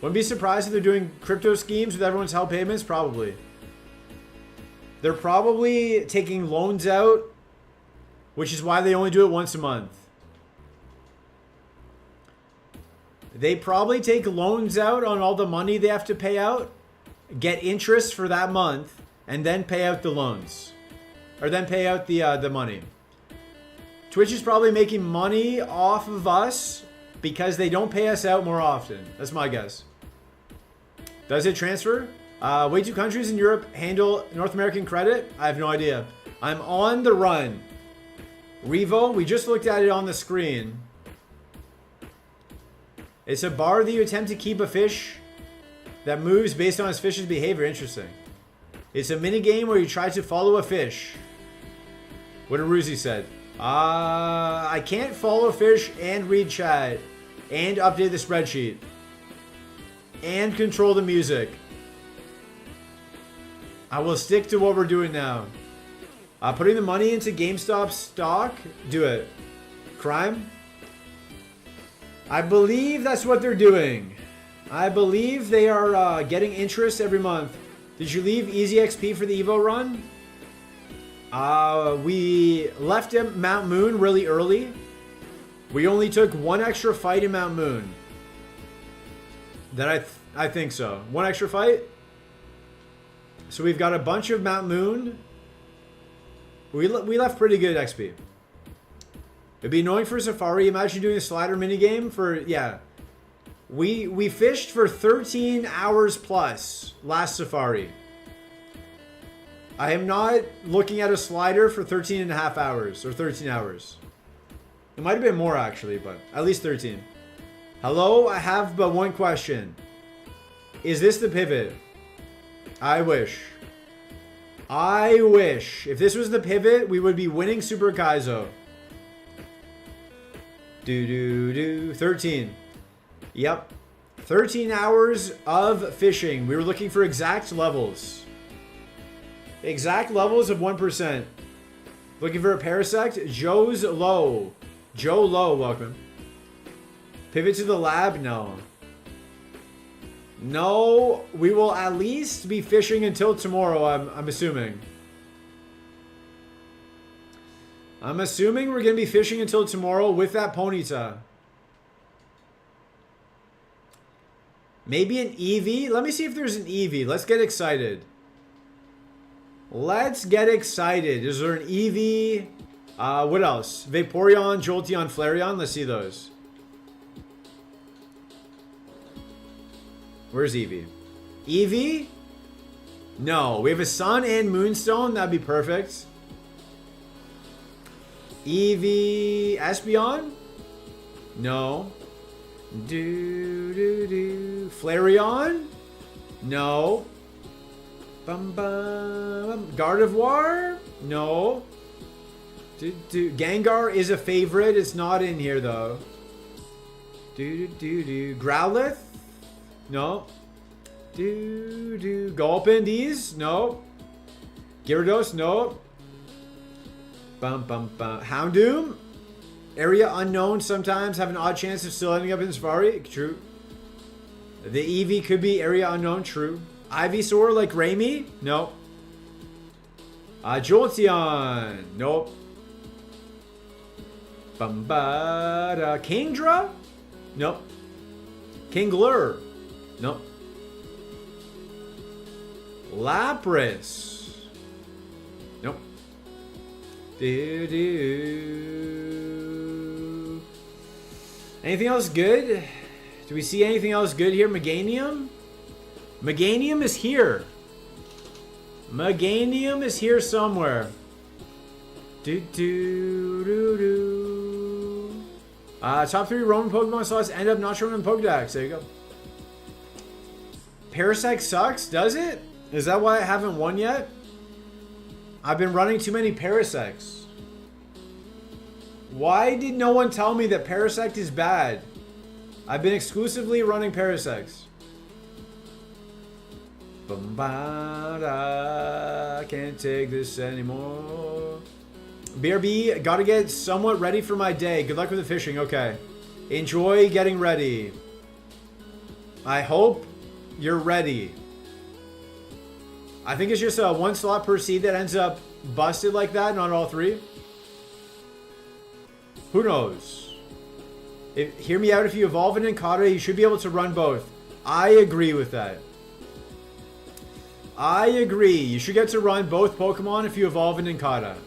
Wouldn't be surprised if they're doing crypto schemes with everyone's help payments. Probably. They're probably taking loans out, which is why they only do it once a month. They probably take loans out on all the money they have to pay out, get interest for that month, and then pay out the loans. Or then pay out the money. Twitch is probably making money off of us because they don't pay us out more often. That's my guess. Does it transfer? Way two countries in Europe handle North American credit? I have no idea. I'm on the run. Revo, we just looked at it on the screen. It's a bar that you attempt to keep a fish that moves based on its fish's behavior. Interesting. It's a mini game where you try to follow a fish. What Aruzi said. I can't follow fish and read chat and update the spreadsheet and control the music. I will stick to what we're doing now. Putting the money into GameStop stock. Do it. Crime? I believe that's what they're doing. I believe they are getting interest every month. Did you leave Easy XP for the Evo run? We left Mount Moon really early. We only took one extra fight in Mount Moon. I think so. One extra fight. So we've got a bunch of Mount Moon. We left pretty good XP. It'd be annoying for Safari. Imagine doing a slider minigame for, yeah. We fished for 13 hours plus last Safari. I am not looking at a slider for 13 and a half hours or 13 hours. It might have been more actually, but at least 13. Hello, I have but one question. Is this the pivot? I wish. I wish. If this was the pivot, we would be winning Super Kaizo. 13. Yep. 13 hours of fishing. We were looking for exact levels. Exact levels of 1%. Looking for a parasect. Joe's Low. Joe Low, welcome. Pivot to the lab? No. No, we will at least be fishing until tomorrow, I'm assuming. I'm assuming we're going to be fishing until tomorrow with that Ponyta. Maybe an Eevee? Let me see if there's an Eevee. Let's get excited. Let's get excited. Is there an Eevee? What else? Vaporeon, Jolteon, Flareon. Let's see those. Where's Eevee? Eevee? No. We have a Sun and Moonstone. That'd be perfect. Eevee Espeon? No. Flareon? No. Gardevoir? No. Gengar is a favorite. It's not in here though. Growlithe? No. Gulpin? No. Gyarados? No. Houndoom? Area unknown sometimes have an odd chance of still ending up in Safari. True. The Eevee could be area unknown. True. Ivysaur like Raimi? No. Jolteon? Nope. Kingdra? Nope. Kingler? Nope. Lapras? Nope. Anything else good? Do we see anything else good here? Meganium? Meganium is here. Meganium is here somewhere. Top 3 Roman Pokemon slots end up not showing in Pokedex. There you go. Parasect sucks, does it? Is that why I haven't won yet? I've been running too many Parasects. Why did no one tell me that Parasect is bad? I've been exclusively running Parasects. Can't take this anymore. BRB, gotta get somewhat ready for my day. Good luck with the fishing. Okay. Enjoy getting ready. I hope you're ready. I think it's just a 1 slot per seed that ends up busted like that, not all 3. Who knows? Hear me out, if you evolve an Incada, you should be able to run both. I agree with that. I agree. You should get to run both Pokemon if you evolve an Incada.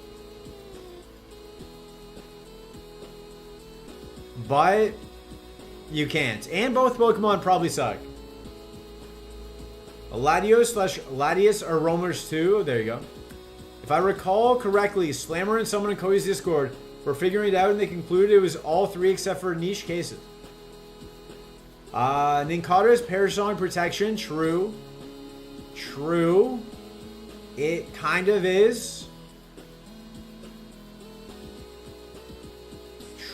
But you can't. And both Pokemon probably suck. Latios/Latias are roamers too. There you go. If I recall correctly, Slammer and someone in Cody's Discord were figuring it out and they concluded it was all 3 except for niche cases. Nincada's Parasong Protection. True. True. It kind of is.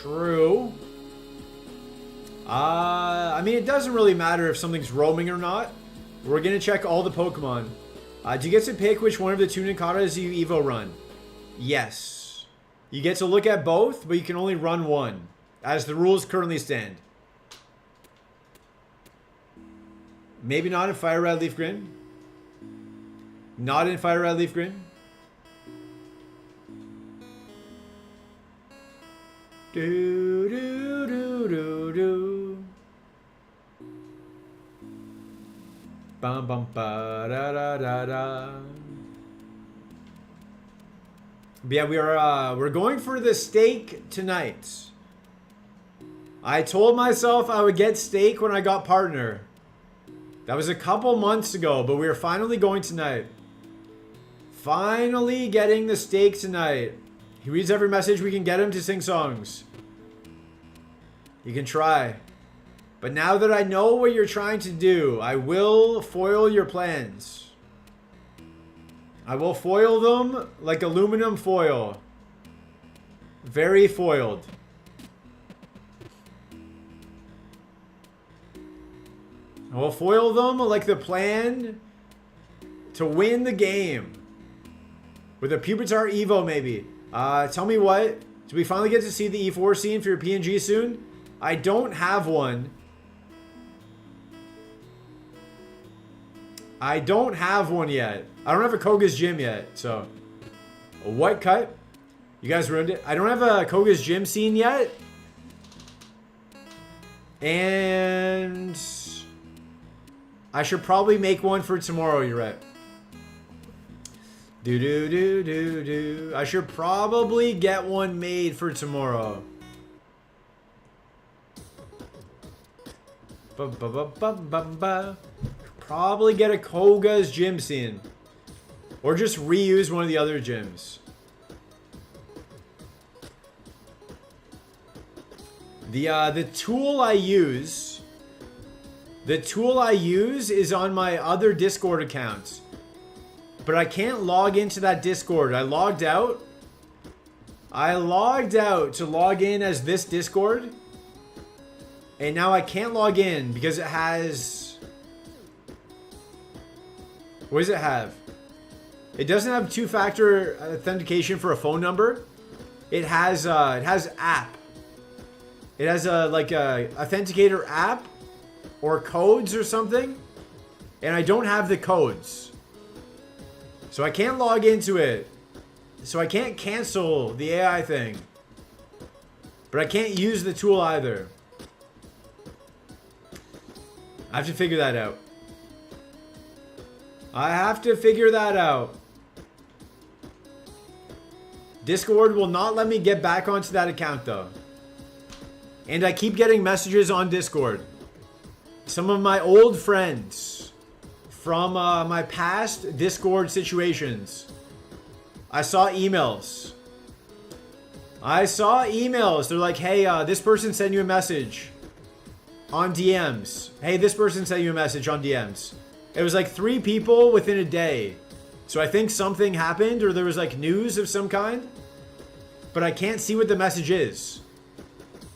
True. I mean, it doesn't really matter if something's roaming or not. We're going to check all the Pokemon. Do you get to pick which one of the 2 Ninkadas you Evo run? Yes. You get to look at both, but you can only run one, as the rules currently stand. Maybe not in Fire Red Leaf Green. Not in Fire Red Leaf Green. Do do do do do. Bum bum ba da da da da. But yeah, we're going for the steak tonight. I told myself I would get steak when I got partner. That was a couple months ago, but we are finally going tonight. Finally getting the steak tonight. He reads every message, we can get him to sing songs. You can try. But now that I know what you're trying to do, I will foil your plans. I will foil them like aluminum foil. Very foiled. I will foil them like the plan to win the game. With a Pupitar Evo, maybe. Tell me what? Do we finally get to see the E4 scene for your PNG soon? I don't have one. I don't have one yet. I don't have a Koga's Gym yet, so. A what cut? You guys ruined it. I don't have a Koga's Gym scene yet. And I should probably make one for tomorrow, you're right. Do. I should probably get one made for tomorrow. Probably get a Koga's Gym scene. Or just reuse one of the other gyms. The tool I use. The tool I use is on my other Discord account. But I can't log into that Discord. I logged out. I logged out to log in as this Discord. And now I can't log in because it has... What does it have? It doesn't have two-factor authentication for a phone number. It has app. It has a authenticator app or codes or something. And I don't have the codes. So I can't log into it. So I can't cancel the AI thing. But I can't use the tool either. I have to figure that out. I have to figure that out. Discord will not let me get back onto that account though. And I keep getting messages on Discord. Some of my old friends from my past Discord situations. I saw emails. They're like, hey, this person sent you a message on DMs. Hey, this person sent you a message on DMs. It was like 3 people within a day. So I think something happened or there was like news of some kind. But I can't see what the message is.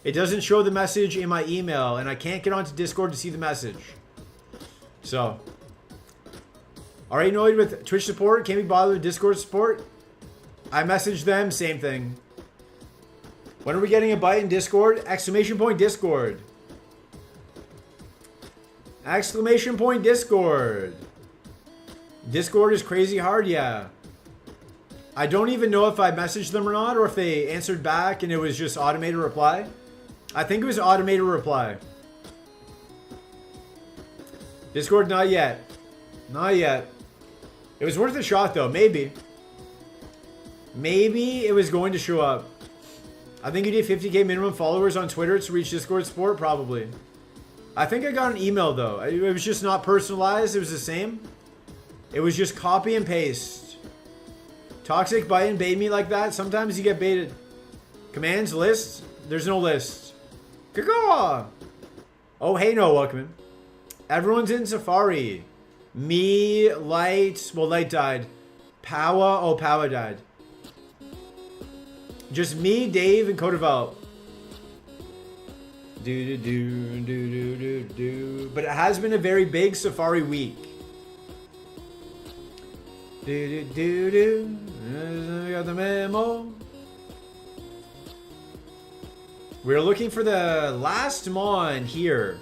It doesn't show the message in my email and I can't get onto Discord to see the message. So, already annoyed with Twitch support, can't be bothered with Discord support. I messaged them, same thing. When are we getting a bite in Discord? Exclamation point Discord. Exclamation point Discord. Discord is crazy hard, yeah. I don't even know if I messaged them or not, or if they answered back and it was just automated reply. I think it was automated reply. Discord, not yet. Not yet. It was worth a shot though, maybe. Maybe it was going to show up. I think you need 50k minimum followers on Twitter to reach Discord support, probably. I think I got an email though. It was just not personalized, it was the same. It was just copy and paste. Toxic bite and bait me like that. Sometimes you get baited. Commands, lists. There's no list. Caw. Oh, hey, no, welcome in. Everyone's in Safari. Me, Light. Well, Light died. Powa. Oh, Powa died. Just me, Dave, and co-develop. Do. But it has been a very big Safari week. I got the memo. We're looking for the last Mon here.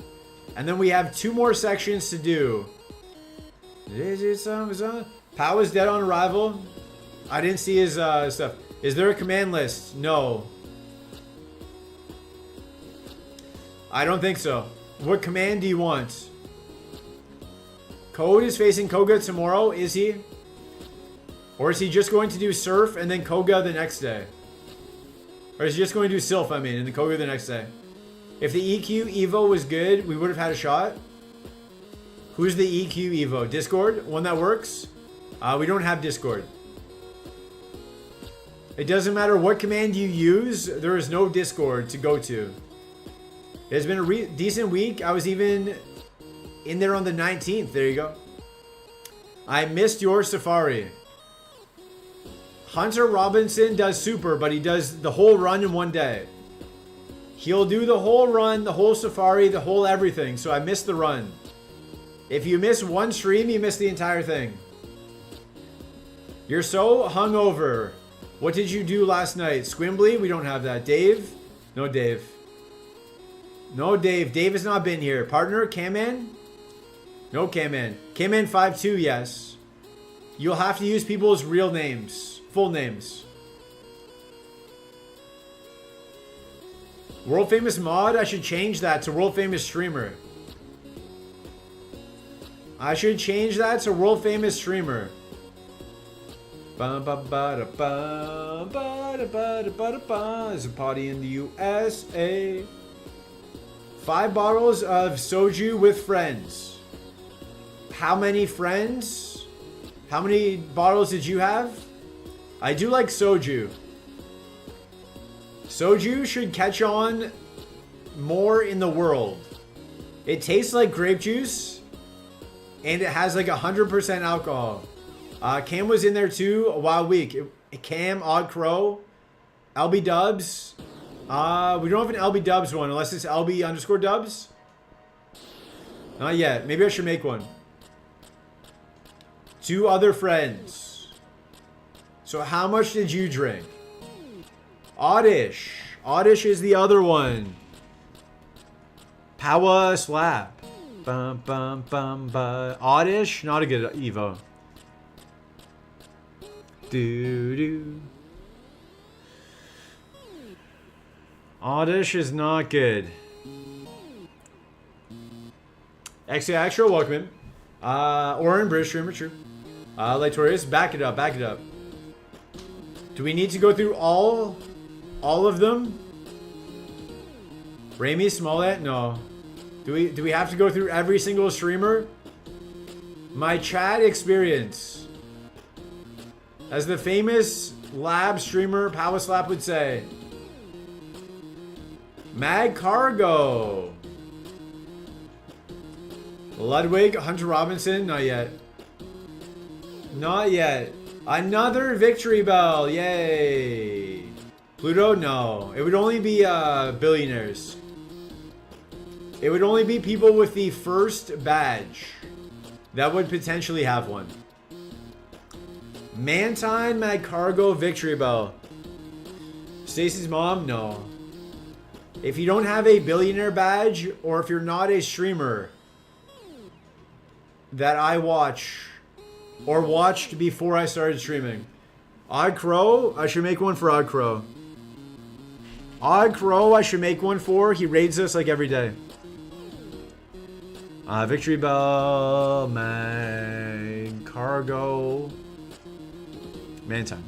And then we have 2 more sections to do. Pow is dead on arrival. I didn't see his stuff. Is there a command list? No. I don't think so. What command do you want? Code is facing Koga tomorrow, is he? Or is he just going to do Surf and then Koga the next day? Or is he just going to do Sylph, and then Koga the next day? If the EQ Evo was good, we would have had a shot. Who's the EQ Evo? Discord? One that works? We don't have Discord. It doesn't matter what command you use, there is no Discord to go to. It has been a decent week. I was even in there on the 19th. There you go. I missed your Safari. Hunter Robinson does super, but he does the whole run in one day. He'll do the whole run, the whole Safari, the whole everything. So I missed the run. If you miss one stream, you miss the entire thing. You're so hungover. What did you do last night? Squimbly? We don't have that. Dave? No Dave. No Dave. Dave has not been here. Partner? Kaman? No Kaman. Kaman 5-2, yes. You'll have to use people's real names. Full names. World famous mod? I should change that to world famous streamer. I should change that to world famous streamer. There's a party in the USA. 5 bottles of soju with friends. How many friends? How many bottles did you have? I do like soju. Soju should catch on more in the world. It tastes like grape juice, and it has like 100% alcohol. Cam was in there too. A wild week. Cam, Odd Crow, LB Dubs. We don't have an LB Dubs one unless it's LB underscore Dubs. Not yet. Maybe I should make one. 2 other friends. So how much did you drink? Oddish. Oddish is the other one. Power slap. Bum bum bum bum. Oddish, not a good Evo. Doo doo. Oddish is not good. Actually, actual welcome in. Oren, British streamer, true. Lytorius, back it up, back it up. Do we need to go through all of them? Rami Smollett? No. Do we have to go through every single streamer? My chat experience. As the famous lab streamer Power Slap would say. Mag Cargo. Ludwig, Hunter Robinson, not yet. Not yet. Another victory bell, yay. Pluto, no. It would only be billionaires. It would only be people with the first badge that would potentially have one. Mantine, Mag Cargo, victory bell. Stacy's mom, no. If you don't have a billionaire badge, or if you're not a streamer that I watch or watched before I started streaming. Odd Crow, I should make one for Odd Crow. Odd Crow, I should make one for. He raids us like every day. Victory Bell, man, Cargo, Mantine.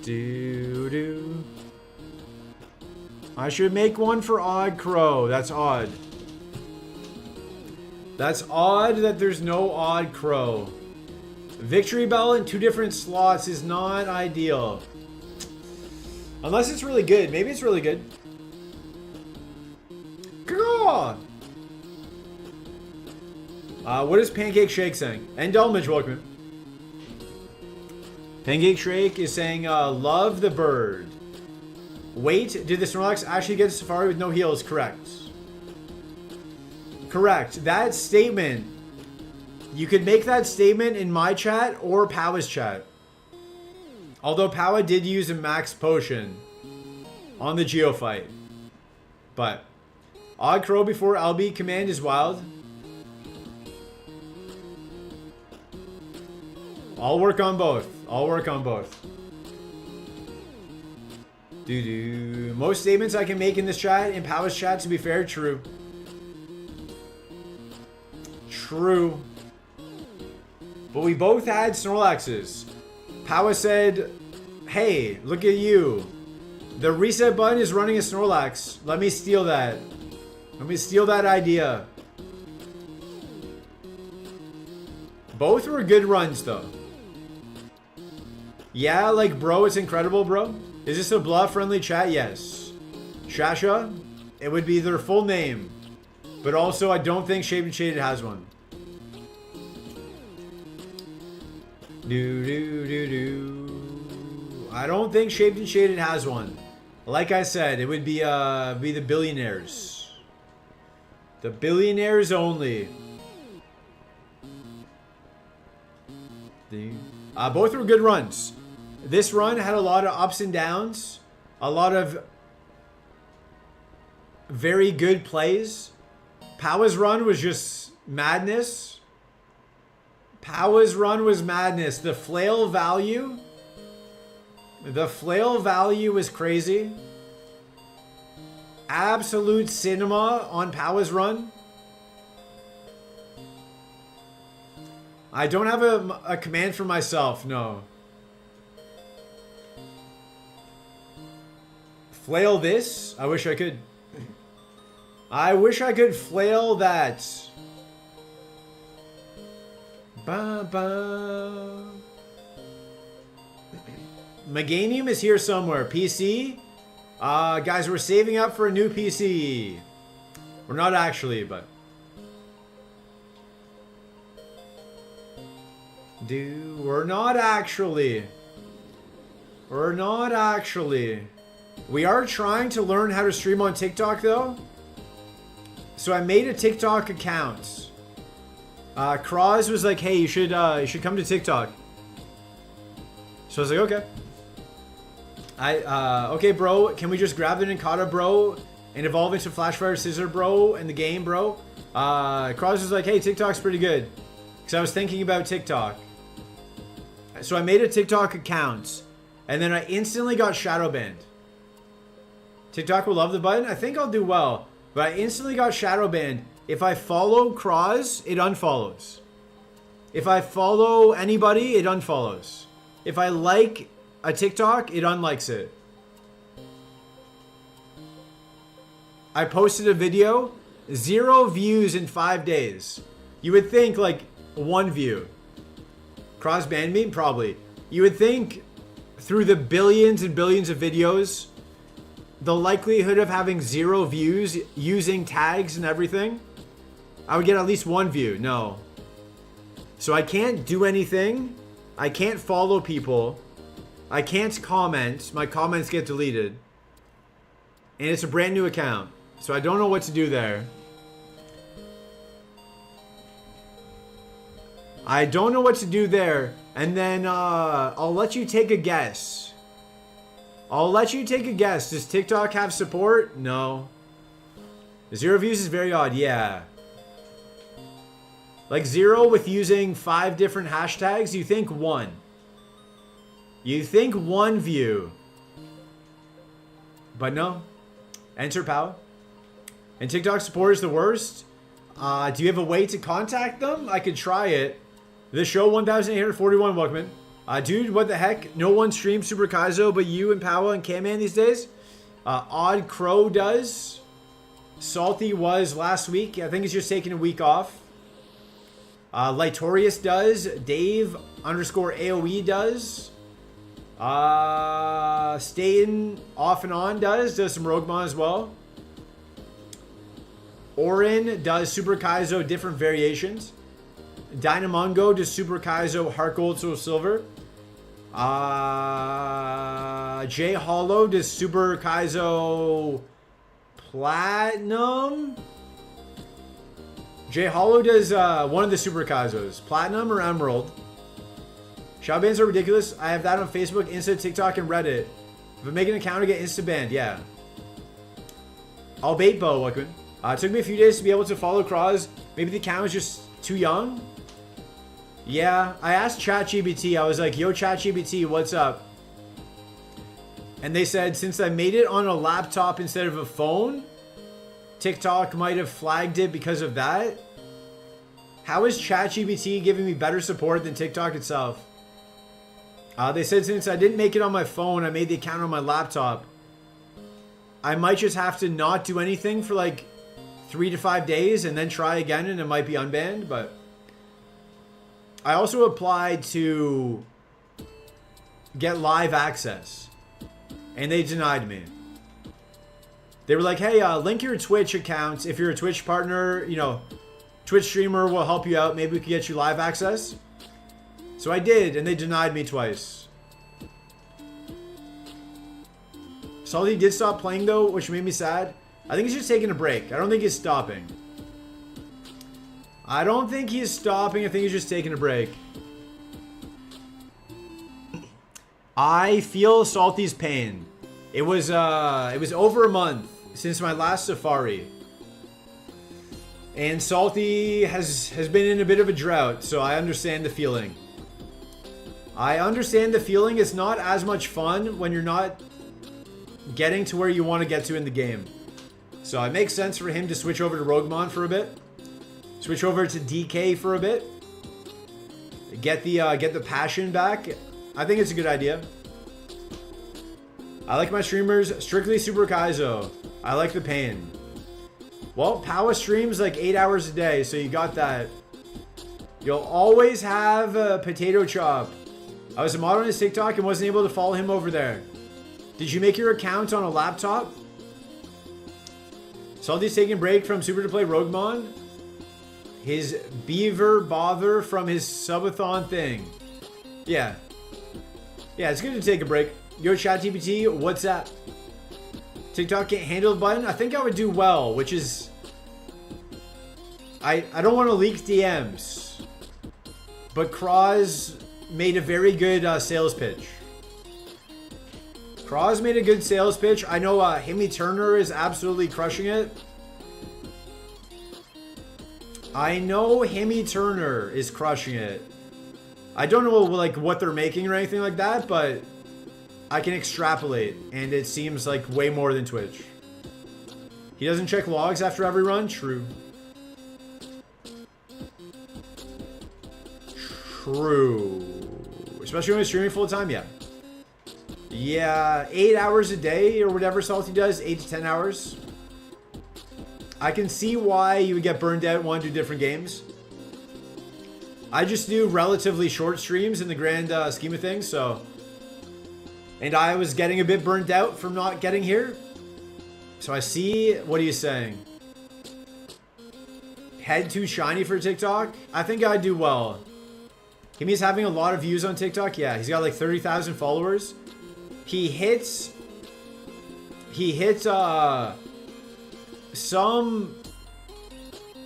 Doo-doo. I should make one for Odd Crow. That's odd. That's odd that there's no Odd Crow. Victory Bell in 2 different slots is not ideal. Unless it's really good. Maybe it's really good. What is Pancake Shake saying? And Delmage, welcome. Pancake Shake is saying, love the bird. Wait, did the Snorlax actually get to Safari with no heals? Correct. Correct. That statement, you could make that statement in my chat or Powa's chat. Although Powa did use a max potion on the Geofight. But Odd Crow before LB command is wild. I'll work on both. I'll work on both. Doo-doo. Most statements I can make in this chat, in Powa's chat, to be fair, true. True. But we both had Snorlaxes. Powa said, hey, look at you. The reset button is running a Snorlax. Let me steal that. Let me steal that idea. Both were good runs, though. Yeah, like, bro, it's incredible, bro. Is this a bluff-friendly chat? Yes. Shasha? It would be their full name. But also, I don't think Shaped and Shaded has one. I don't think Shaped and Shaded has one. Like I said, it would be the billionaires. The billionaires only. Both were good runs. This run had a lot of ups and downs. A lot of very good plays. Powa's run was just madness. Powa's run was madness. The flail value. The flail value is crazy. Absolute cinema on Powa's run. I don't have a command for myself, no. Flail this? I wish I could. I wish I could flail that. Ba ba. Meganium is here somewhere. PC? Guys, we're saving up for a new PC. We're not actually, but... We're not actually. We're not actually. We are trying to learn how to stream on TikTok, though. So I made a TikTok account. Croz was like, hey, you should come to TikTok. So I was like, okay. Okay, bro, can we just grab the Ninkata, bro, and evolve into Flashfire Scissor, bro, in the game, bro? Croz was like, hey, TikTok's pretty good. Because I was thinking about TikTok. So I made a TikTok account, and then I instantly got shadow banned. TikTok will love the button. I think I'll do well, but I instantly got shadow banned. If I follow Croz, it unfollows. If I follow anybody, it unfollows. If I like a TikTok, it unlikes it. I posted a video, 0 views in 5 days. You would think like 1 view. Cross banned me? Probably. You would think through the billions and billions of videos, the likelihood of having 0 views using tags and everything, I would get at least 1 view. No. So I can't do anything. I can't follow people. I can't comment. My comments get deleted. And it's a brand new account. So I don't know what to do there. I don't know what to do there. And then I'll let you take a guess. I'll let you take a guess. Does TikTok have support? No. 0 views is very odd. Yeah. Like 0 with using 5 different hashtags. You think 1. You think 1 view. But no. Enter POW. And TikTok support is the worst. Do you have a way to contact them? I could try it. The show 1841, welcome in. Dude, what the heck? No one streams Super Kaizo but you and Powa and K-Man these days? Odd Crow does. Salty was last week. I think he's just taking a week off. Lightorius does. Dave _ AOE does. Staten off and on does some Roguemon as well. Orin does Super Kaizo different variations. Dynamongo does Super Kaizo Heart Gold Soul Silver. J Hollow does Super Kaizo Platinum. J Hollow does one of the Super Kaizos, Platinum or Emerald. Shadow bans are ridiculous. I have that on Facebook, Insta, TikTok, and Reddit. If I make an account, I get Insta banned. Yeah. I'll bait Bo, welcome. It took me a few days to be able to follow Croz. Maybe the account was just too young. Yeah, I asked ChatGPT. I was like, yo, ChatGPT, what's up? And they said, since I made it on a laptop instead of a phone, TikTok might have flagged it because of that. How is ChatGPT giving me better support than TikTok itself? They said since I didn't make it on my phone, I made the account on my laptop. I might just have to not do anything for like 3 to 5 days and then try again and it might be unbanned, but... I also applied to get live access and they denied me. They were like, hey, link your Twitch accounts. If you're a Twitch partner, you know, Twitch streamer will help you out. Maybe we could get you live access. So I did, and they denied me twice. Salty did stop playing, though, which made me sad. I think he's just taking a break. I don't think he's stopping. I don't think he's stopping. I think he's just taking a break. I feel Salty's pain. It was over a month since my last safari. And Salty has been in a bit of a drought, so I understand the feeling. I understand the feeling. It's not as much fun when you're not getting to where you want to get to in the game. So it makes sense for him to switch over to Roguemon for a bit. Switch over to DK for a bit. Get the passion back. I think it's a good idea. I like my streamers strictly Super Kaizo. I like the pain. Well, Powa streams like 8 hours a day, so you got that. You'll always have a potato chop. I was a mod on his TikTok and wasn't able to follow him over there. Did you make your account on a laptop? Salty's taking a break from Super to play Roguemon. His beaver bother from his subathon thing. Yeah. Yeah, it's good to take a break. Yo, ChatGPT, what's up? TikTok can't handle the button? I think I would do well, which is... I don't want to leak DMs. But Kraz made a very good sales pitch. Kraz made a good sales pitch. I know Himmy Turner is absolutely crushing it. I know Himmy Turner is crushing it. I don't know like what they're making or anything like that, but I can extrapolate, and it seems like way more than Twitch. He doesn't check logs after every run? True. True. Especially when he's streaming full time, yeah. Yeah, 8 hours a day or whatever Salty does, 8 to 10 hours. I can see why you would get burned out and want to do different games. I just do relatively short streams in the grand scheme of things, so... And I was getting a bit burnt out from not getting here. So I see what he's saying. Head too shiny for TikTok? I think I'd do well. Himmy's having a lot of views on TikTok. Yeah, he's got like 30,000 followers. He hits some,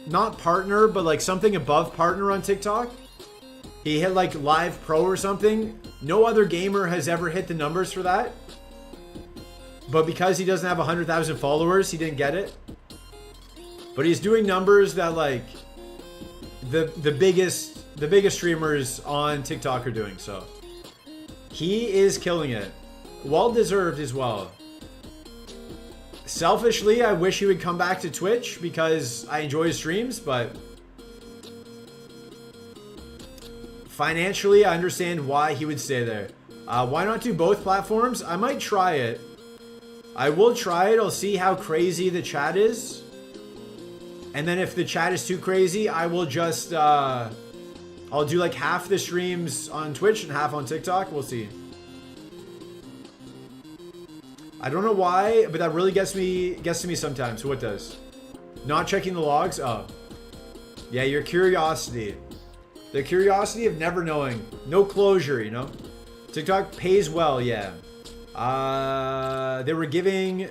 not partner, but like something above partner on TikTok. He hit like live pro or something. No other gamer has ever hit the numbers for that. But because he doesn't have 100,000 followers, he didn't get it. But he's doing numbers that like the biggest streamers on TikTok are doing. So he is killing it. Well deserved as well. Selfishly, I wish he would come back to Twitch because I enjoy his streams, but financially, I understand why he would stay there. Why not do both platforms? I might try it. I will try it. I'll see how crazy the chat is. And then if the chat is too crazy, I will just, I'll do like half the streams on Twitch and half on TikTok. We'll see. I don't know why, but that really gets to me sometimes. What does? Not checking the logs? Oh. Yeah, your curiosity. The curiosity of never knowing. No closure, you know? TikTok pays well, yeah. They were giving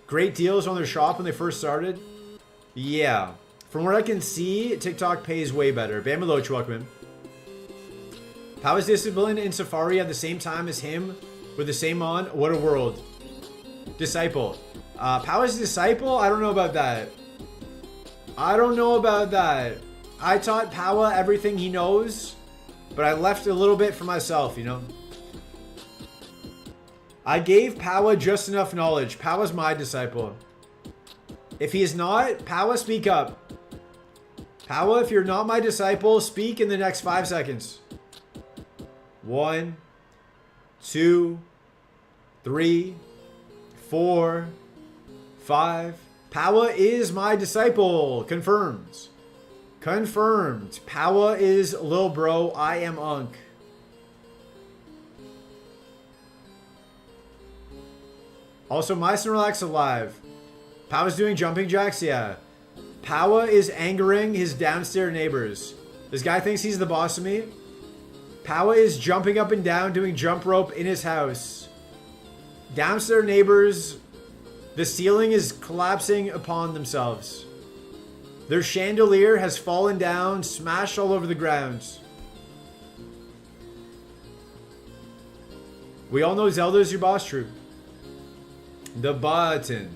great deals on their shop when they first started. Yeah. From what I can see, TikTok pays way better. Bamiloch, welcome in. How is Discipline in Safari at the same time as him with the same on? What a world. Disciple. Power's Disciple? I don't know about that. I don't know about that. I taught Power everything he knows, but I left a little bit for myself, you know? I gave Power just enough knowledge. Power's my disciple. If he is not, Power, speak up. Power, if you're not my disciple, speak in the next 5 seconds. 1, 2, 3, 4, 5. Power is my disciple. Confirmed. Confirmed. Power is lil bro. I am Unk. Also, my Snorlax alive. Power's doing jumping jacks? Yeah. Power is angering his downstairs neighbors. This guy thinks he's the boss of me. Power is jumping up and down doing jump rope in his house. Downstairs neighbors, the ceiling is collapsing upon themselves. Their chandelier has fallen down, smashed all over the ground. We all know Zelda's your boss, true. The button.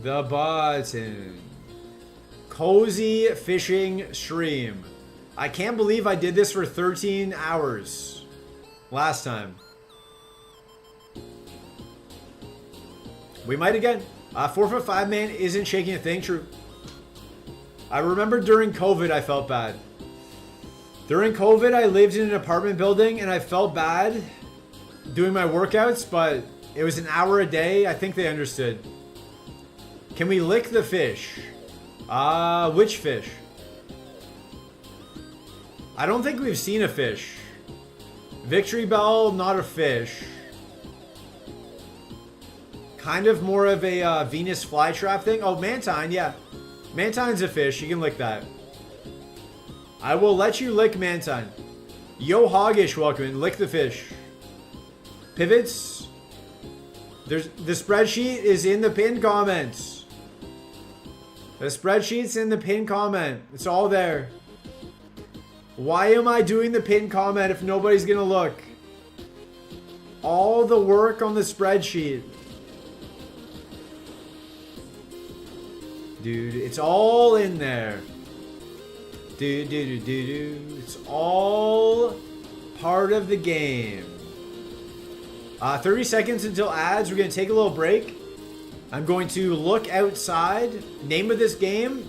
The button. Cozy fishing stream. I can't believe I did this for 13 hours last time. We might again. 4'5" man isn't shaking a thing, true. I remember during COVID I felt bad. During COVID I lived in an apartment building and I felt bad doing my workouts, but it was an hour a day. I think they understood. Can we lick the fish? Which fish? I don't think we've seen a fish. Victory Bell, not a fish. Kind of more of a Venus flytrap thing. Oh, Mantine, yeah. Mantine's a fish. You can lick that. I will let you lick Mantine. Yo Hoggish, welcome in. Lick the fish. Pivots. The spreadsheet is in the pinned comments. The spreadsheet's in the pinned comment. It's all there. Why am I doing the pinned comment if nobody's gonna look? All the work on the spreadsheet. Dude, it's all in there. It's all part of the game. 30 seconds until ads. We're going to take a little break. I'm going to look outside. Name of this game,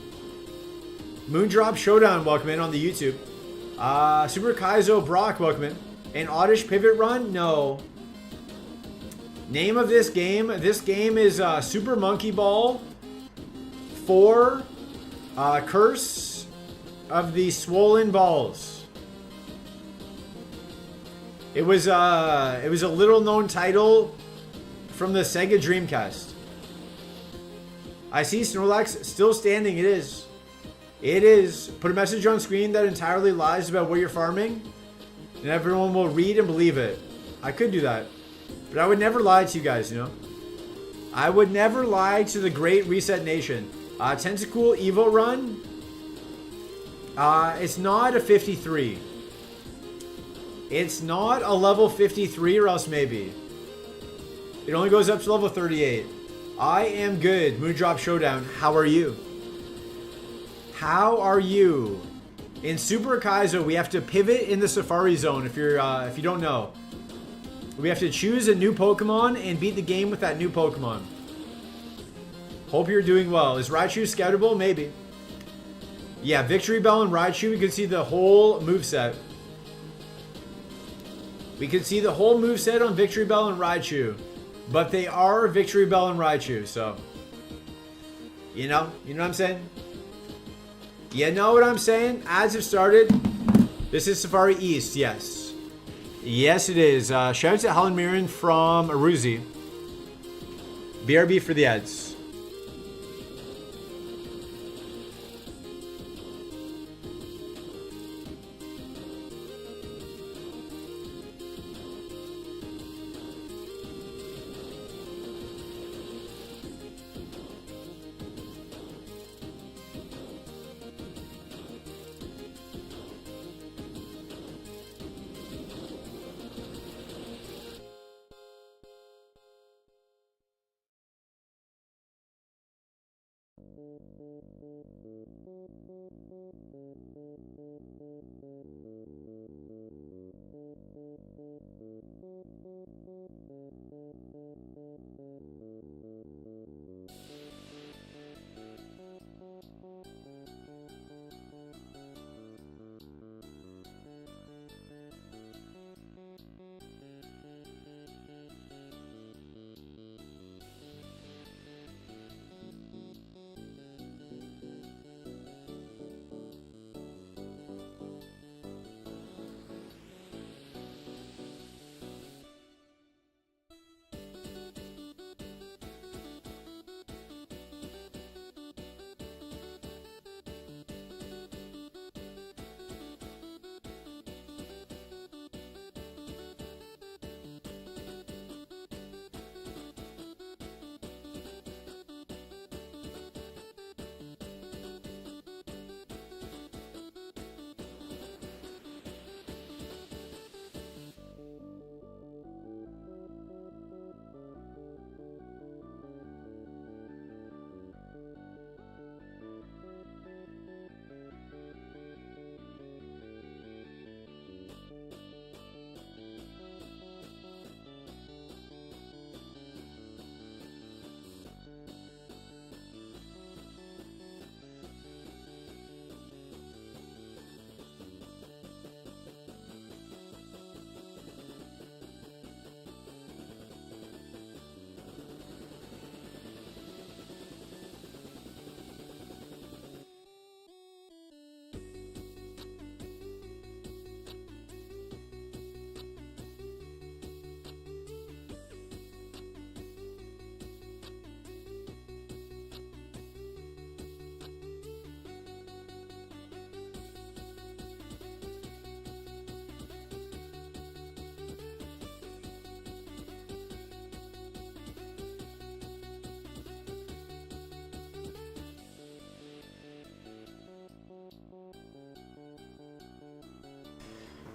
Moondrop Showdown. Welcome in on the YouTube. Super Kaizo Brock. Welcome in. An Oddish Pivot Run? No. Name of this game. This game is Super Monkey Ball 4 Curse of the Swollen Balls. It was a little known title from the Sega Dreamcast. I see Snorlax still standing. It is. It is. Put a message on screen that entirely lies about what you're farming, and everyone will read and believe it. I could do that, but I would never lie to you guys, you know? I would never lie to the Great Reset Nation. Tentacool Evo Run. It's not a 53. It's not a level 53, or else maybe. It only goes up to level 38. I am good. Moondrop Showdown. How are you? How are you? In Super Kaizo, we have to pivot in the Safari Zone. If you don't know, we have to choose a new Pokemon and beat the game with that new Pokemon. Hope you're doing well. Is Raichu scoutable? Maybe. Yeah, Victory Bell and Raichu. We can see the whole moveset. We can see the whole moveset on Victory Bell and Raichu. But they are Victory Bell and Raichu, so. You know what I'm saying? You know what I'm saying? Ads have started. This is Safari East, yes. Yes, it is. Shouts at Helen Mirren from Aruzi. BRB for the ads.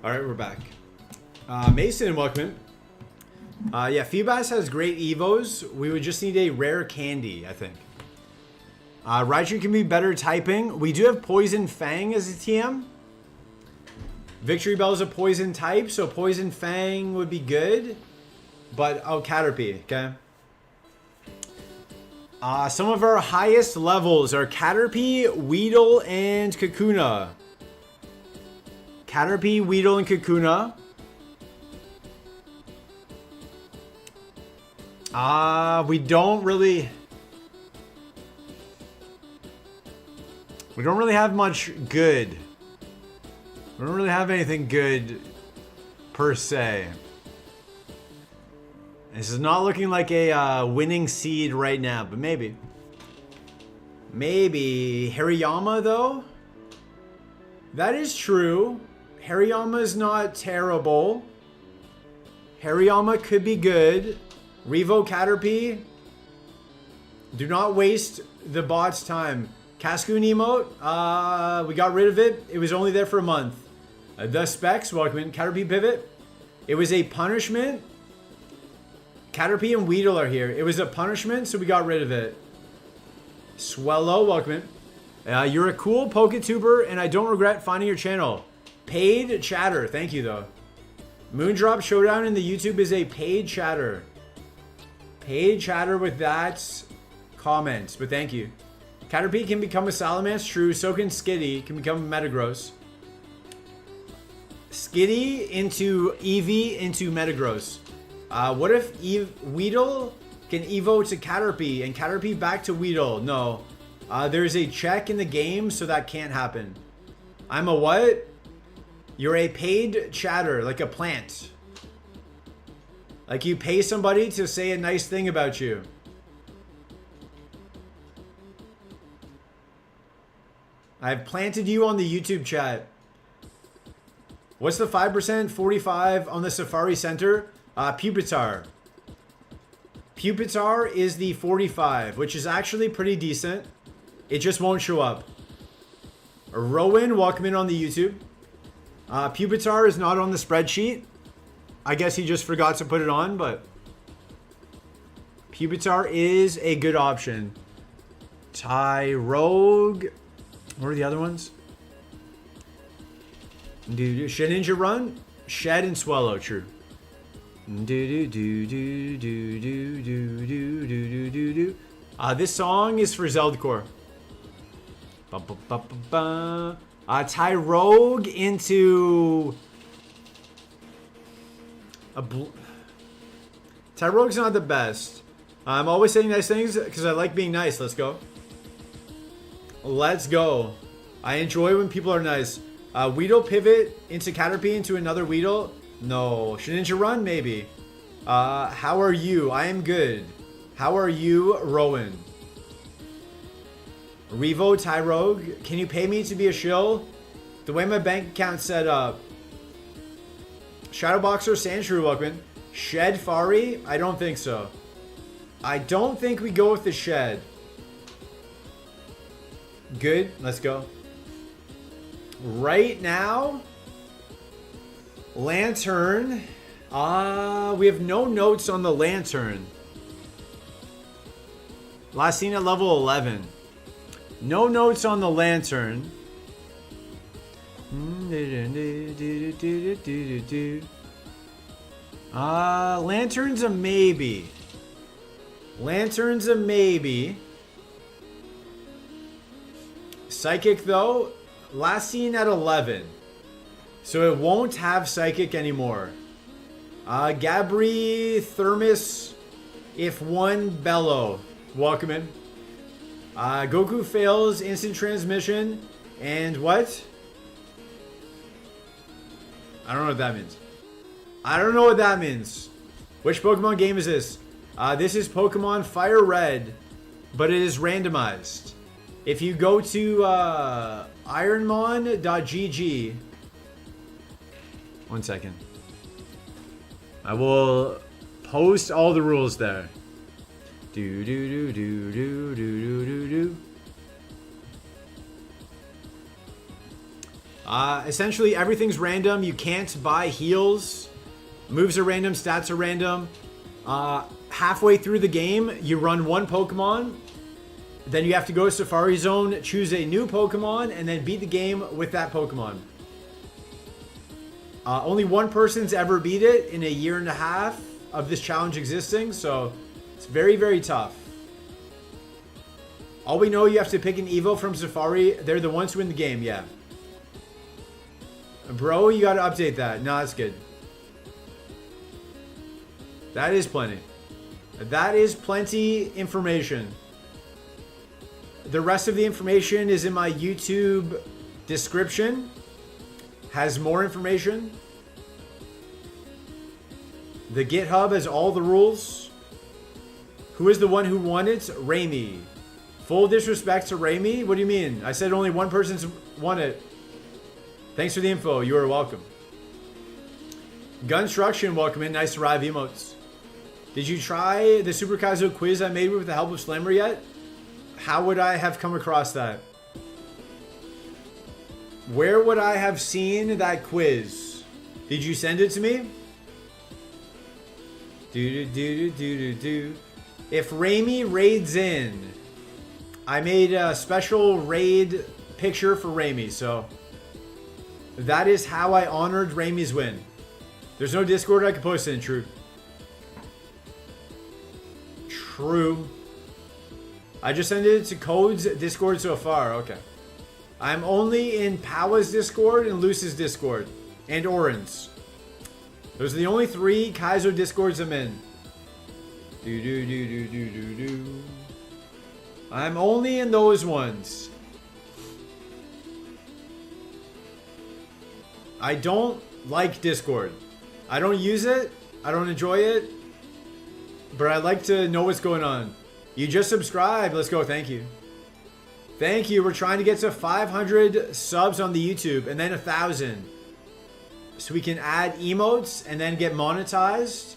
All right, we're back. Mason, welcome in. Yeah, Feebas has great evos. We would just need a rare candy, I think. Raichu can be better typing. We do have Poison Fang as a TM. Victory Bell is a poison type, so Poison Fang would be good. But, oh, Caterpie, okay. Some of our highest levels are Caterpie, Weedle, and Kakuna. Caterpie, Weedle, and Kakuna. We don't really have much good. We don't really have anything good per se. This is not looking like a winning seed right now, but maybe. Maybe Hariyama though. That is true. Hariyama is not terrible. Hariyama could be good. Revo Caterpie. Do not waste the bot's time. Cascoon emote. We got rid of it. It was only there for a month. The Specs, welcome in. Caterpie Pivot. It was a punishment. Caterpie and Weedle are here. It was a punishment, so we got rid of it. Swellow, welcome in. You're a cool PokeTuber, and I don't regret finding your channel. Paid chatter. Thank you, though. Moondrop Showdown in the YouTube is a paid chatter. Paid chatter with that comment, but thank you. Caterpie can become a Salamence, true. So can Skitty. Can become a Metagross. Skitty into Eevee into Metagross. What if Weedle can Evo to Caterpie and Caterpie back to Weedle? No. There's a check in the game, so that can't happen. I'm a what? You're a paid chatter, like a plant. Like you pay somebody to say a nice thing about you. I've planted you on the YouTube chat. What's the 5%, 45 on the Safari Center? Pupitar. Pupitar is the 45, which is actually pretty decent. It just won't show up. Rowan, welcome in on the YouTube. Pupitar is not on the spreadsheet. I guess he just forgot to put it on, but Pupitar is a good option. Tyrogue. What are the other ones? Shedinja Run, Shed and Swallow, true. This song is for Zeldcore. Tyrogue into Tyrogue's not the best. I'm always saying nice things because I like being nice. Let's go. Let's go. I enjoy when people are nice. Weedle pivot into Caterpie into another Weedle. No. Shedinja Run maybe. How are you? I am good. How are you, Rowan? Revo Tyrogue. Can you pay me to be a shill? The way my bank account's set up. Shadowboxer Sandshrew, welcome. Shed Fari? I don't think so. I don't think we go with the Shed. Good. Let's go. Right now, Lantern. We have no notes on the Lantern. Last seen at level 11. No notes on the Lantern. Lantern's a maybe. Lantern's a maybe. Psychic though, last seen at 11. So it won't have Psychic anymore. Gabri, Thermos, if one Bellow. Welcome in. Goku fails instant transmission. And what? I don't know what that means. I don't know what that means. Which Pokemon game is this? This is Pokemon Fire Red, but it is randomized. If you go to ironmon.gg, one second. I will post all the rules there. Do do do do do do do do do. Essentially, everything's random. You can't buy heals. Moves are random. Stats are random. Halfway through the game, you run one Pokemon. Then you have to go to Safari Zone, choose a new Pokemon, and then beat the game with that Pokemon. Only one person's ever beat it in a year and a half of this challenge existing, so it's very, very tough. All we know, you have to pick an Evo from Safari. They're the ones who win the game, yeah. Bro, you gotta update that. No, that's good. That is plenty. That is plenty information. The rest of the information is in my YouTube description. Has more information. The GitHub has all the rules. Who is the one who won it? Raimi. Full disrespect to Raimi? What do you mean? I said only one person's won it. Thanks for the info. You are welcome. Gunstruction, welcome in. Nice to arrive emotes. Did you try the Super Kaizo quiz I made with the help of Slammer yet? How would I have come across that? Where would I have seen that quiz? Did you send it to me? If Raimi raids in, I made a special raid picture for Raimi, so that is how I honored Raimi's win. There's no Discord I can post it in, true. True. I just sent it to Code's Discord so far, okay. I'm only in Powa's Discord and Luce's Discord. And Oren's. Those are the only 3 Kaizo Discords I'm in. I'm only in those ones. I don't like Discord. I don't use it. I don't enjoy it. But I like to know what's going on. You just subscribed. Let's go. Thank you. Thank you. We're trying to get to 500 subs on the YouTube and then 1,000. So we can add emotes and then get monetized.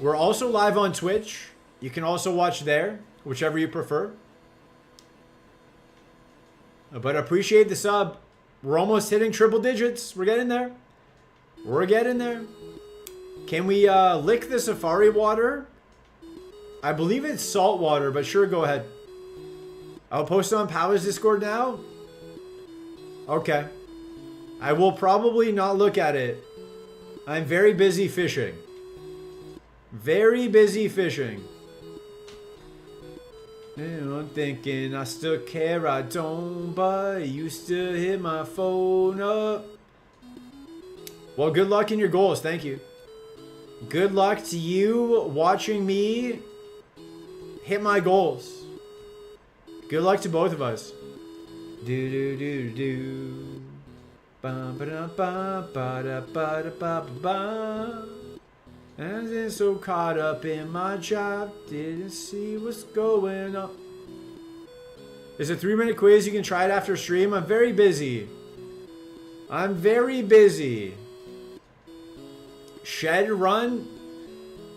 We're also live on Twitch. You can also watch there, whichever you prefer. But appreciate the sub. We're almost hitting triple digits. We're getting there. We're getting there. Can we lick the Safari water? I believe it's salt water, but sure, go ahead. I'll post it on Power's Discord now. Okay. I will probably not look at it. I'm very busy fishing. Very busy fishing. And I'm thinking I still care, I don't, but you still hit my phone up. Well, good luck in your goals. Thank you. Good luck to you watching me hit my goals. Good luck to both of us. Do do do do. Ba ba da ba ba da ba da ba ba ba. And then so caught up in my job, didn't see what's going on. There's a 3-minute quiz. You can try it after stream. I'm very busy. I'm very busy. Shed run.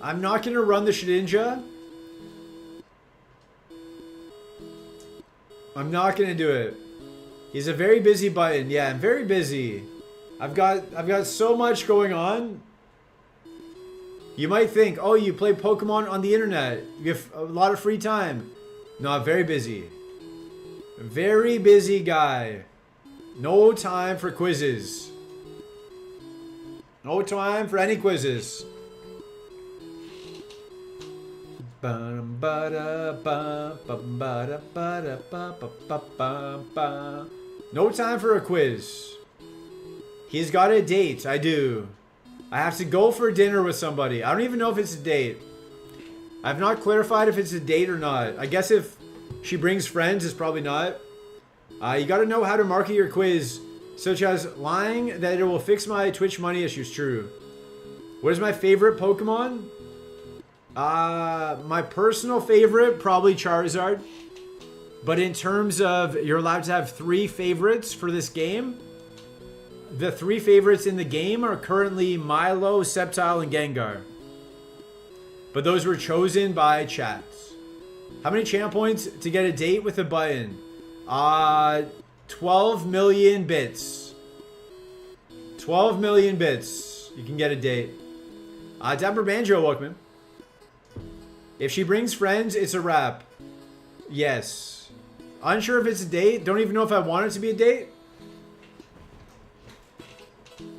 I'm not gonna run the Shedinja. I'm not gonna do it. He's a very busy button. Yeah, I'm very busy. I've got so much going on. You might think, oh, you play Pokemon on the internet. You have a lot of free time. No, I'm very busy. Very busy guy. No time for quizzes. No time for any quizzes. No time for a quiz. He's got a date. I do. I have to go for dinner with somebody. I don't even know if it's a date. I've not clarified if it's a date or not. I guess if she brings friends, it's probably not. You got to know how to market your quiz, such as lying that it will fix my Twitch money issues. True. What is my favorite Pokemon? My personal favorite, probably Charizard. But in terms of, you're allowed to have 3 favorites for this game. The 3 favorites in the game are currently Milo, Sceptile, and Gengar. But those were chosen by chat. How many channel points to get a date with a button? 12 million bits. 12 million bits. You can get a date. Dapper Banjo, welcome in. If she brings friends, it's a wrap. Yes. Unsure if it's a date. Don't even know if I want it to be a date.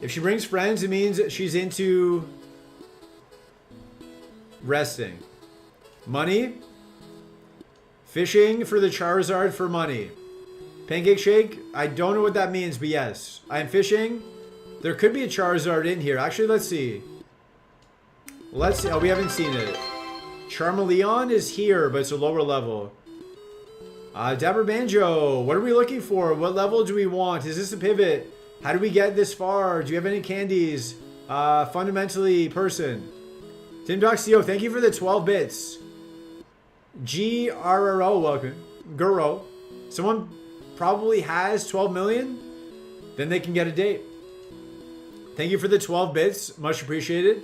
If she brings friends, it means she's into resting. Money. Fishing for the Charizard for money. Pancake Shake. I don't know what that means, but yes. I'm fishing. There could be a Charizard in here. Actually, let's see. Let's see. Oh, we haven't seen it. Charmeleon is here, but it's a lower level. Dapper Banjo. What are we looking for? What level do we want? Is this a pivot? How do we get this far? Do you have any candies? Fundamentally person. Tim Doxio, thank you for the 12 bits. GRRO, welcome. Guro. Someone probably has 12 million. Then they can get a date. Thank you for the 12 bits. Much appreciated.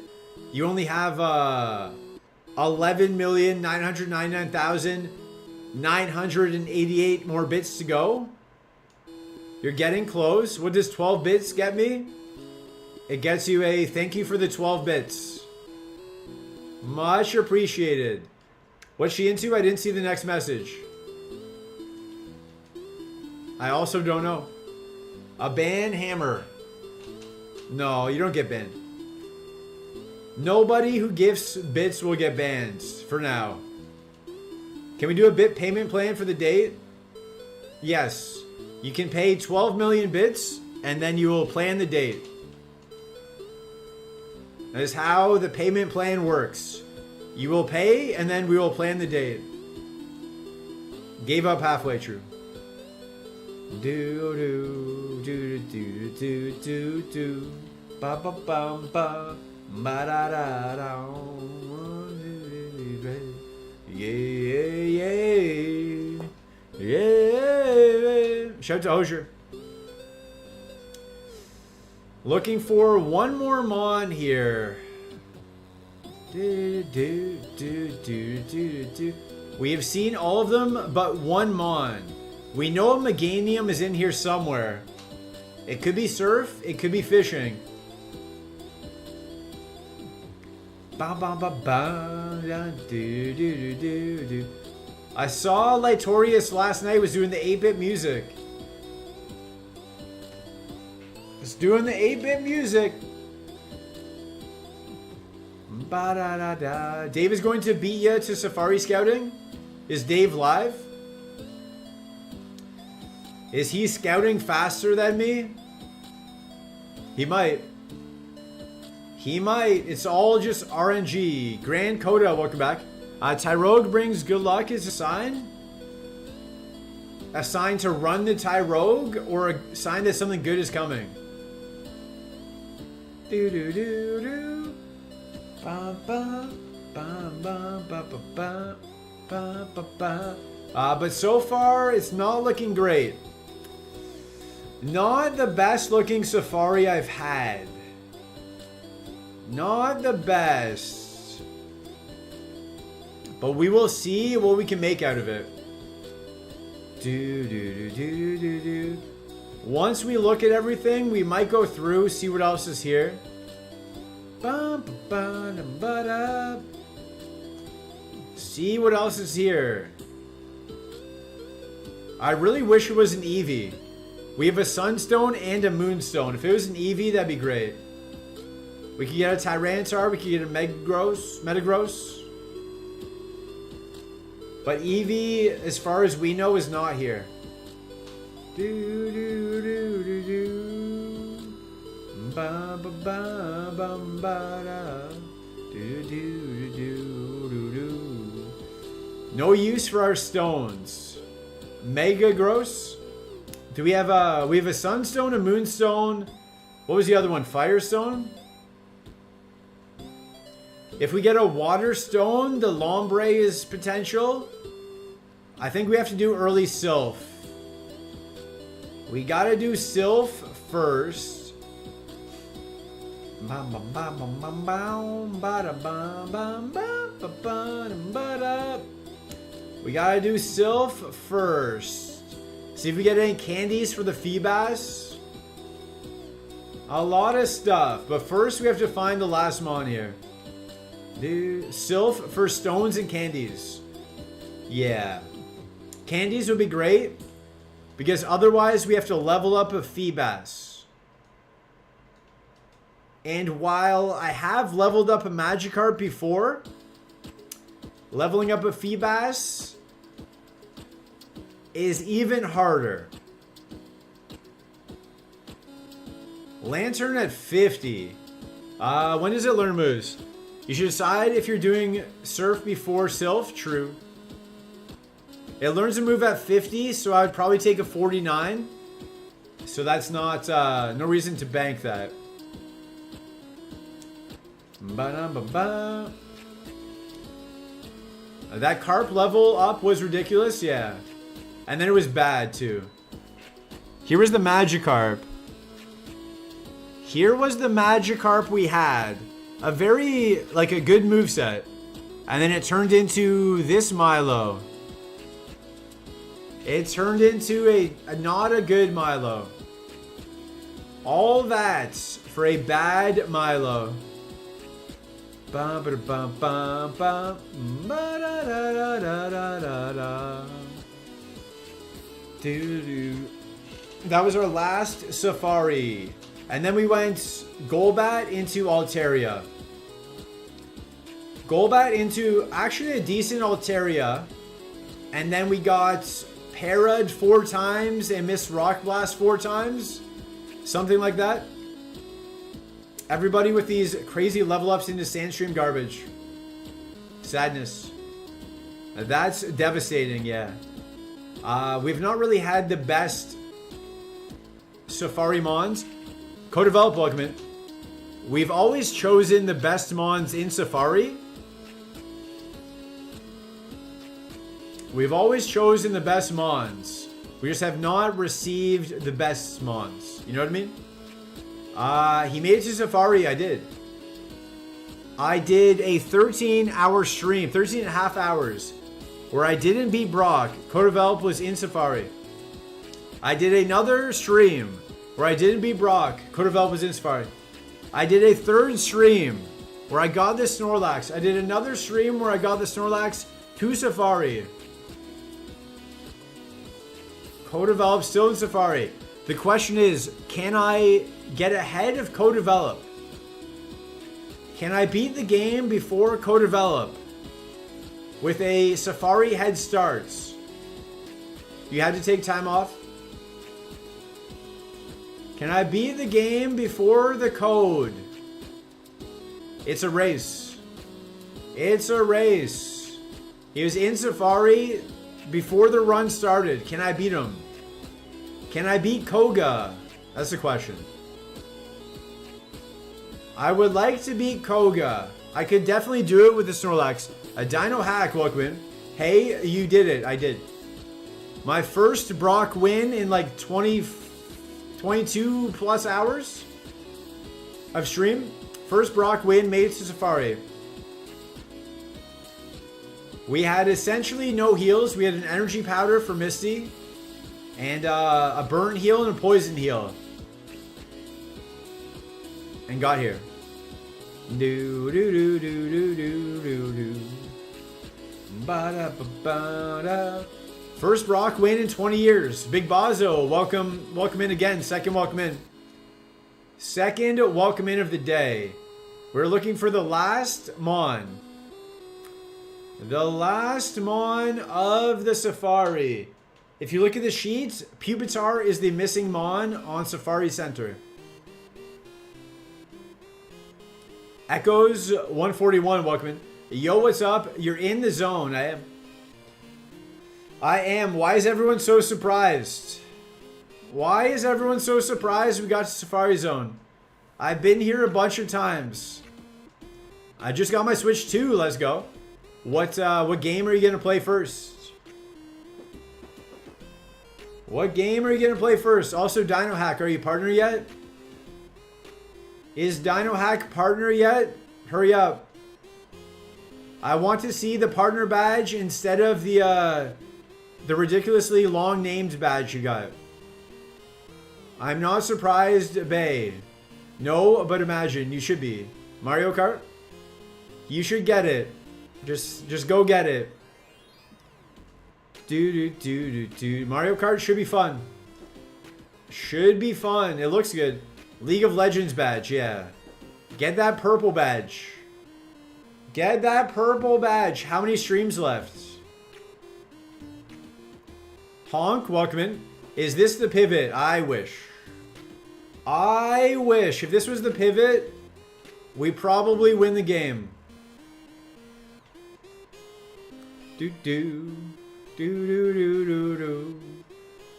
You only have 11,999,988 more bits to go. You're getting close. What does 12 bits get me? It gets you a thank you for the 12 bits. Much appreciated. What's she into? I didn't see the next message. I also don't know. A ban hammer. No, you don't get banned. Nobody who gifts bits will get banned for now. Can we do a bit payment plan for the date? Yes. You can pay 12 million bits and then you will plan the date. That is how the payment plan works. You will pay and then we will plan the date. Gave up halfway through. Do do do do do do do ba ba bum ba ba da da da. Yeah. Shout out to Hosier. Looking for one more Mon here. We have seen all of them but one Mon. We know a Meganium is in here somewhere. It could be surf, it could be fishing. I saw Litorius last night was doing the 8-bit music. It's doing the 8-bit music. Dave is going to beat you to Safari Scouting? Is Dave live? Is he scouting faster than me? He might. He might. It's all just RNG. Grand Coda, welcome back. Tyrogue brings good luck as a sign? A sign to run the Tyrogue? Or a sign that something good is coming? Do do do do. Ba ba ba ba ba ba ba ba ba. But so far, it's not looking great. Not the best looking safari I've had. Not the best. But we will see what we can make out of it. Do do do do do do. Once we look at everything, we might go through, see what else is here. See what else is here. I really wish it was an Eevee. We have a Sunstone and a Moonstone. If it was an Eevee, that'd be great. We could get a Tyranitar, we could get a Metagross. But Eevee, as far as we know, is not here. Do do do do do. Ba ba ba bum ba da. Do do do do do. No use for our stones. Mega Gross. Do we have a Sunstone, a Moonstone? What was the other one? Firestone? If we get a Water Stone, the Lombre is potential. I think we have to do early Sylph. We gotta do Sylph first. We gotta do Sylph first. See if we get any candies for the Feebas. A lot of stuff. But first we have to find the last mon here. Dude, Sylph for stones and candies. Yeah. Candies would be great. Because otherwise we have to level up a Feebas. And while I have leveled up a Magikarp before, leveling up a Feebas is even harder. Lantern at 50. When does it learn moves? You should decide if you're doing Surf before Sylph. True. It learns a move at 50, so I would probably take a 49. So that's not, no reason to bank that. Ba-dum-ba-ba. That Carp level up was ridiculous, yeah. And then it was bad, too. Here was the Magikarp. Here was the Magikarp we had. A very, like, a good moveset. And then it turned into this Milo. It turned into a not a good Milo. All that for a bad Milo. Bum ba bum bum bum ba da da da da da da. Doo-doo. That was our last Safari. And then we went Golbat into Altaria. Golbat into actually a decent Altaria. And then we got Parad 4 times and missed Rock Blast 4 times. Something like that. Everybody with these crazy level ups into Sandstream garbage. Sadness. That's devastating, yeah. We've not really had the best Safari Mons. Co-develop, welcome in. We've always chosen the best Mons in Safari. We've always chosen the best Mons. We just have not received the best Mons. You know what I mean? He made it to Safari, I did. I did a 13-hour stream, 13 and a half hours, where I didn't beat Brock. Co-develop was in Safari. I did another stream where I didn't beat Brock. Co-develop was in Safari. I did a third stream where I got the Snorlax. I did another stream where I got the Snorlax to Safari. Co-develop still in Safari. The question is, can I get ahead of co-develop? Can I beat the game before co-develop with a Safari head start? You had to take time off. Can I beat the game before the code? It's a race. It's a race. He was in Safari before the run started. Can I beat him? Can I beat Koga? That's the question. I would like to beat Koga. I could definitely do it with the Snorlax. A Dino Hack, welcome in. Hey, you did it. I did. My first Brock win in like 22 plus hours of stream. First Brock win, made it to Safari. We had essentially no heals. We had an energy powder for Misty. And a burn heal and a poison heal. And got here. Do do do do do do do do. Ba da ba ba da. First Brock win in 20 years. Big Bazo, welcome in again. Second welcome in. Second welcome in of the day. We're looking for the last Mon. The last Mon of the Safari. If you look at the sheets, Pupitar is the missing Mon on Safari Center. Echoes 141, welcome in. Yo, what's up? You're in the zone. I am. Why is everyone so surprised? Why is everyone so surprised we got to Safari Zone? I've been here a bunch of times. I just got my Switch 2. Let's go. What game are you going to play first? What game are you going to play first? Also, Dino Hack, are you partner yet? Is Dino Hack partner yet? Hurry up. I want to see the partner badge instead of the ridiculously long named badge you got. I'm not surprised, Bay. No, but imagine. You should be. Mario Kart? You should get it. Just go get it. Mario Kart should be fun. Should be fun. It looks good. League of Legends badge, yeah. Get that purple badge. Get that purple badge. How many streams left? Honk, welcome in. Is this the pivot? I wish. I wish. If this was the pivot, we probably win the game.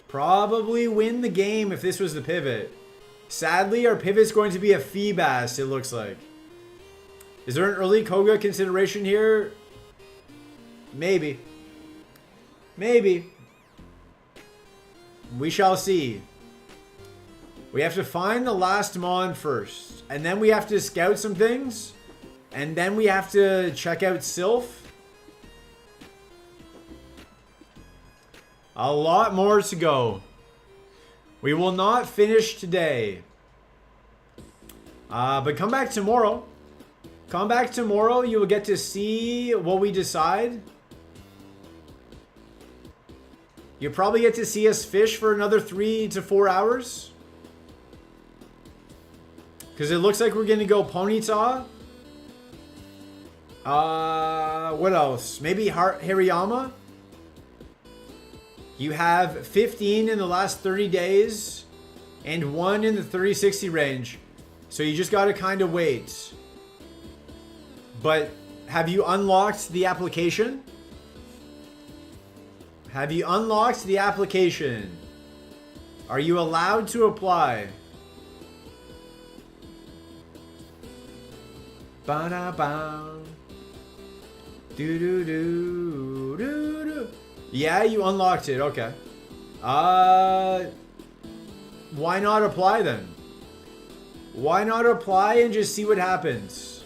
Probably win the game if this was the pivot. Sadly, our pivot's going to be a Feebas, it looks like. Is there an early Koga consideration here? Maybe. Maybe. We shall see. We have to find the last Mon first. And then we have to scout some things. And then we have to check out Sylph. A lot more to go. We will not finish today. But come back tomorrow. Come back tomorrow. You will get to see what we decide. You'll probably get to see us fish for another 3 to 4 hours. Because it looks like we're going to go Ponyta. What else? Maybe Hariyama. You have 15 in the last 30 days and 1 in the 30-60 range. So you just got to kind of wait. But have you unlocked the application? Have you unlocked the application? Are you allowed to apply? Ba-da-ba. Do-do-do-do-do. Yeah, you unlocked it. Okay. Why not apply then? Why not apply and just see what happens?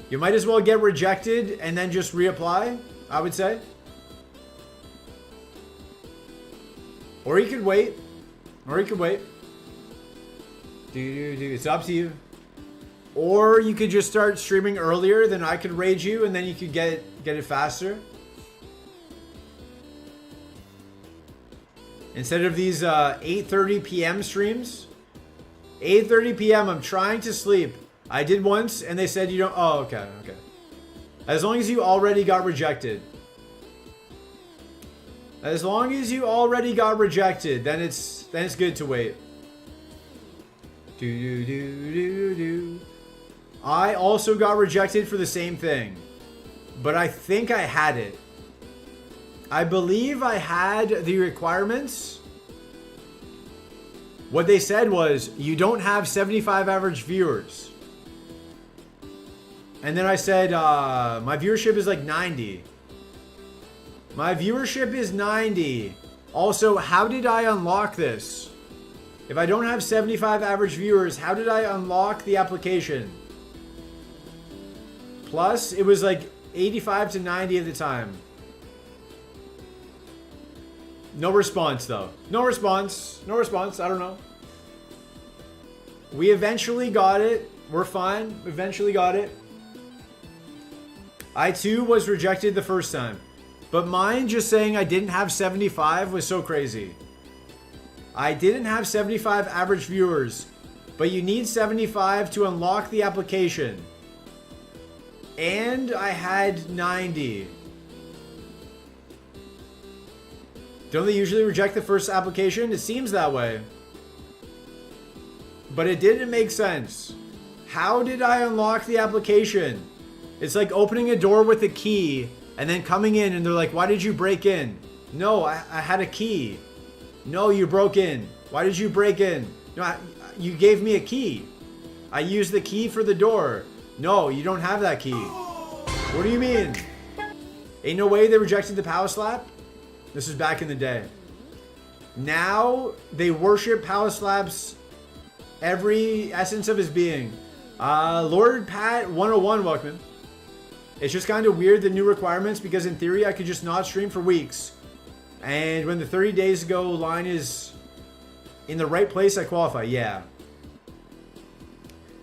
You might as well get rejected and then just reapply, I would say. Or you could wait. Or you could wait. It's up to you. Or you could just start streaming earlier, then I could raid you and then you could get it faster. Instead of these 8:30 p.m. streams. 8:30 p.m. I'm trying to sleep. I did once and they said you don't. Oh, okay. As long as you already got rejected. As long as you already got rejected, then it's good to wait. I also got rejected for the same thing. But I think I had it. I believe I had the requirements. What they said was, you don't have 75 average viewers. And then I said, my viewership is like 90. My viewership is 90. Also, how did I unlock this? If I don't have 75 average viewers, how did I unlock the application? Plus, it was like 85 to 90 at the time. No response, though. No response. No response. I don't know. We eventually got it. We're fine. Eventually got it. I, too, was rejected the first time. But mine just saying I didn't have 75 was so crazy. I didn't have 75 average viewers. But you need 75 to unlock the application. And I had 90. Don't they usually reject the first application? It seems that way. But it didn't make sense. How did I unlock the application? It's like opening a door with a key and then coming in and they're like, why did you break in? No, I had a key. No, you broke in. Why did you break in? No, you gave me a key. I used the key for the door. No, you don't have that key. What do you mean? Ain't no way they rejected the power slap? This is back in the day. Now they worship power slaps every essence of his being. Lord Pat 101, welcome. It's just kind of weird, the new requirements, because in theory I could just not stream for weeks. And when the 30 days ago line is in the right place, I qualify. Yeah.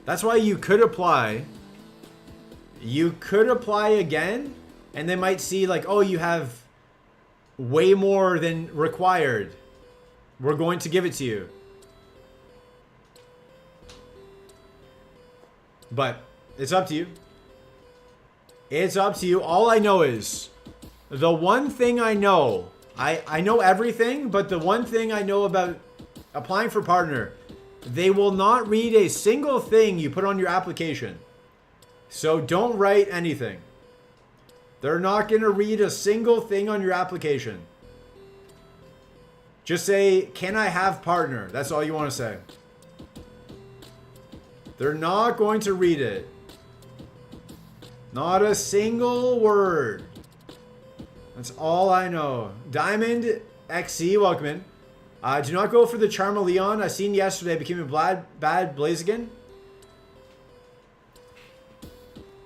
That's why you could apply. You could apply again, and they might see like, oh, you have way more than required. We're going to give it to you. But it's up to you. It's up to you. All I know is, the one thing I know, I know everything, but the one thing I know about applying for partner, they will not read a single thing you put on your application. So don't write anything. They're not going to read a single thing on your application. Just say, can I have partner? That's all you want to say. They're not going to read it. Not a single word. That's all I know. Diamond XC, welcome in. Do not go for the Charmeleon. I seen yesterday became a bad Blaziken.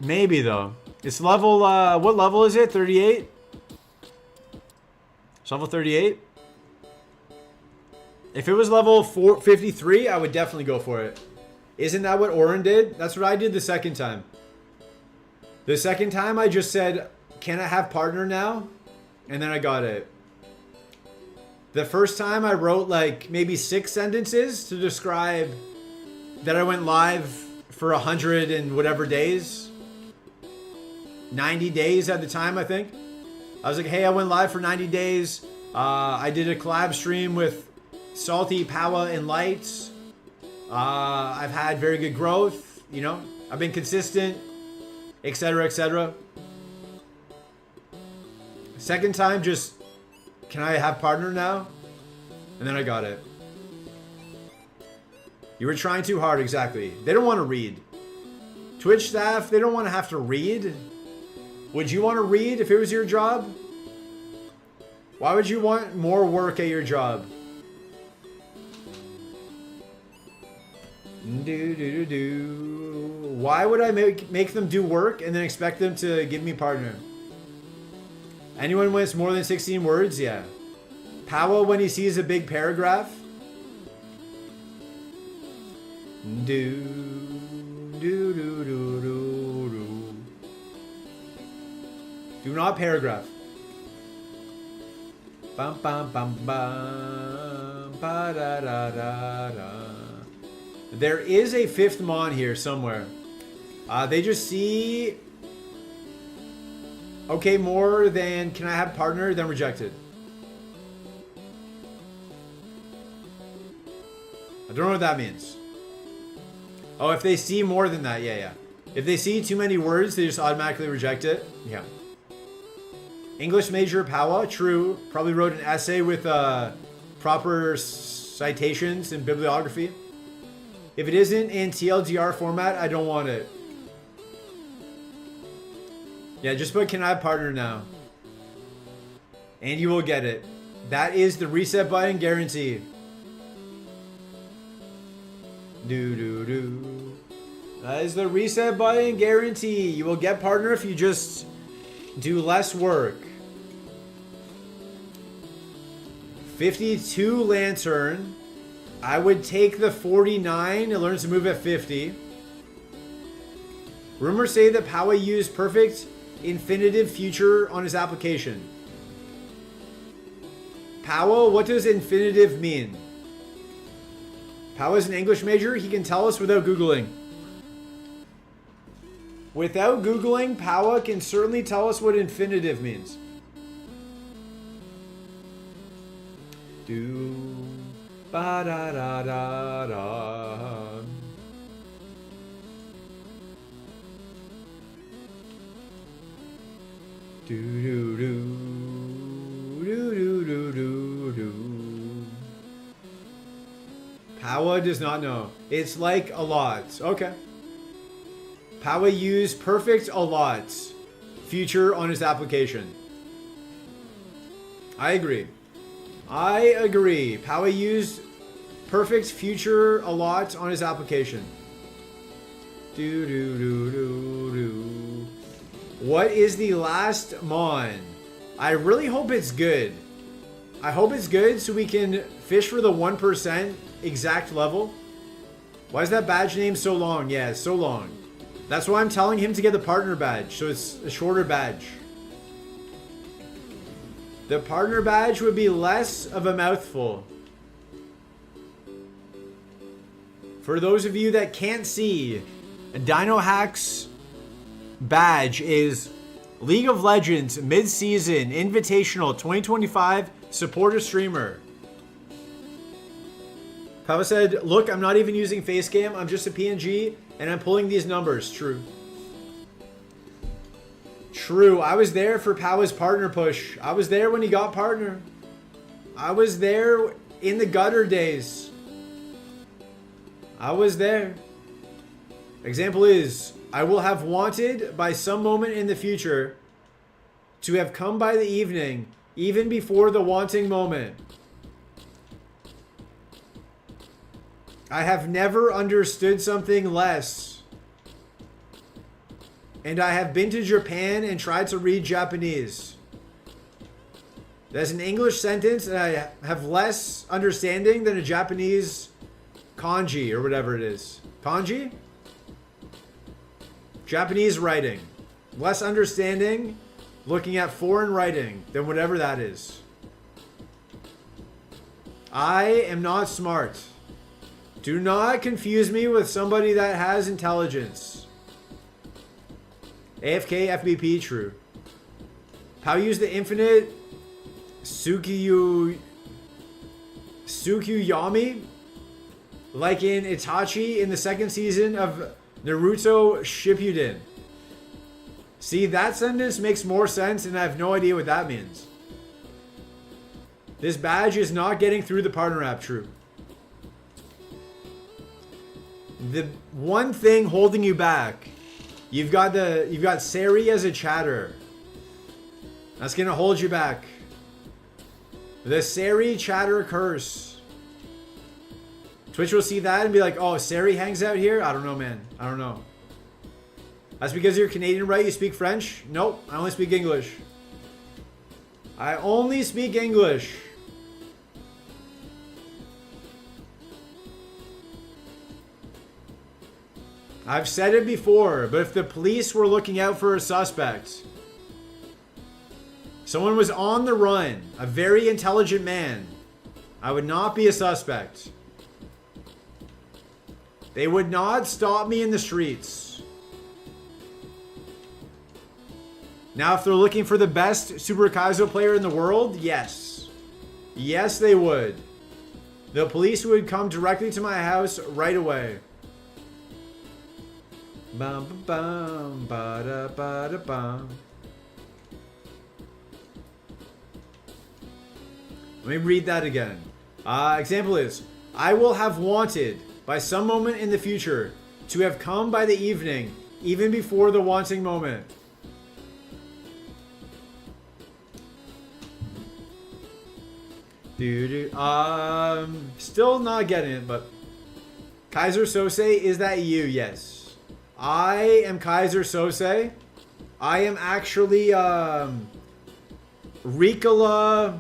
Maybe though. It's level, what level is it? 38? It's level 38? If it was level 53, I would definitely go for it. Isn't that what Oren did? That's what I did the second time. The second time I just said, can I have partner now? And then I got it. The first time I wrote like maybe 6 sentences to describe that I went live for 100 and whatever days. 90 days at the time, I think. I was like, hey, I went live for 90 days. I did a collab stream with Salty, Powa, and Lights. I've had very good growth, you know. I've been consistent, etc., etc. Second time, just, can I have partner now? And then I got it. You were trying too hard, exactly. They don't want to read. Twitch staff, they don't want to have to read. Would you want to read if it was your job? Why would you want more work at your job? Why would I make them do work and then expect them to give me partner? Anyone when it's more than 16 words? Yeah. Powa when he sees a big paragraph? Do not paragraph. Bum bum bum bum ba da da da da. There is a 5th Mon here somewhere. They just see, okay, more than can I have partner, then rejected. I don't know what that means. Oh, if they see more than that, yeah. If they see too many words, they just automatically reject it. Yeah. English major, Powa, true. Probably wrote an essay with proper citations and bibliography. If it isn't in TLDR format, I don't want it. Yeah, just put can I have partner now. And you will get it. That is the reset button guarantee. That is the reset button guarantee. You will get partner if you just do less work. 52 Lantern. I would take the 49. It learns to move at 50. Rumors say that Powa used perfect infinitive future on his application. Powa, what does infinitive mean? Powa is an English major. He can tell us without Googling. Without Googling, Powa can certainly tell us what infinitive means. Ba da da da da. Powa does not know. It's like a lot. Okay. Powa used perfect a lot future on his application. I agree. I agree. Powa used perfect future a lot on his application. What is the last Mon? I really hope it's good. I hope it's good so we can fish for the 1% exact level. Why is that badge name so long? Yeah, it's so long. That's why I'm telling him to get the partner badge, so it's a shorter badge. The partner badge would be less of a mouthful. For those of you that can't see, Dino Hack's badge is League of Legends Mid-Season Invitational 2025 Supporter Streamer. Papa said, look, I'm not even using Facecam. I'm just a PNG, and I'm pulling these numbers. True. True. I was there for Pawa's partner push. I was there when he got partner. I was there in the gutter days. I was there. Example is, I will have wanted by some moment in the future to have come by the evening, even before the wanting moment. I have never understood something less. And I have been to Japan and tried to read Japanese. That's an English sentence and I have less understanding than a Japanese kanji or whatever it is. Kanji? Japanese writing. Less understanding looking at foreign writing than whatever that is. I am not smart. Do not confuse me with somebody that has intelligence. AFK, FBP, true. How use the infinite Tsukiyami? Like in Itachi in the second season of Naruto Shippuden. See, that sentence makes more sense and I have no idea what that means. This badge is not getting through the partner app, true. The one thing holding you back, you've got Sari as a chatter. That's gonna hold you back. The Sari chatter curse. Twitch will see that and be like, oh, Sari hangs out here? I don't know, man. I don't know. That's because you're Canadian, right? You speak French? Nope, I only speak English. I only speak English. I've said it before, but if the police were looking out for a suspect, someone was on the run, a very intelligent man, I would not be a suspect. They would not stop me in the streets. Now, if they're looking for the best Super Kaizo player in the world, yes. Yes, they would. The police would come directly to my house right away. Bum, bum, ba, da, ba, da, bum. Let me read that again. Example is, I will have wanted by some moment in the future to have come by the evening, even before the wanting moment. Still not getting it, but Kaiser Sose, is that you? Yes. I am Kaiser Sose. I am actually Ricola.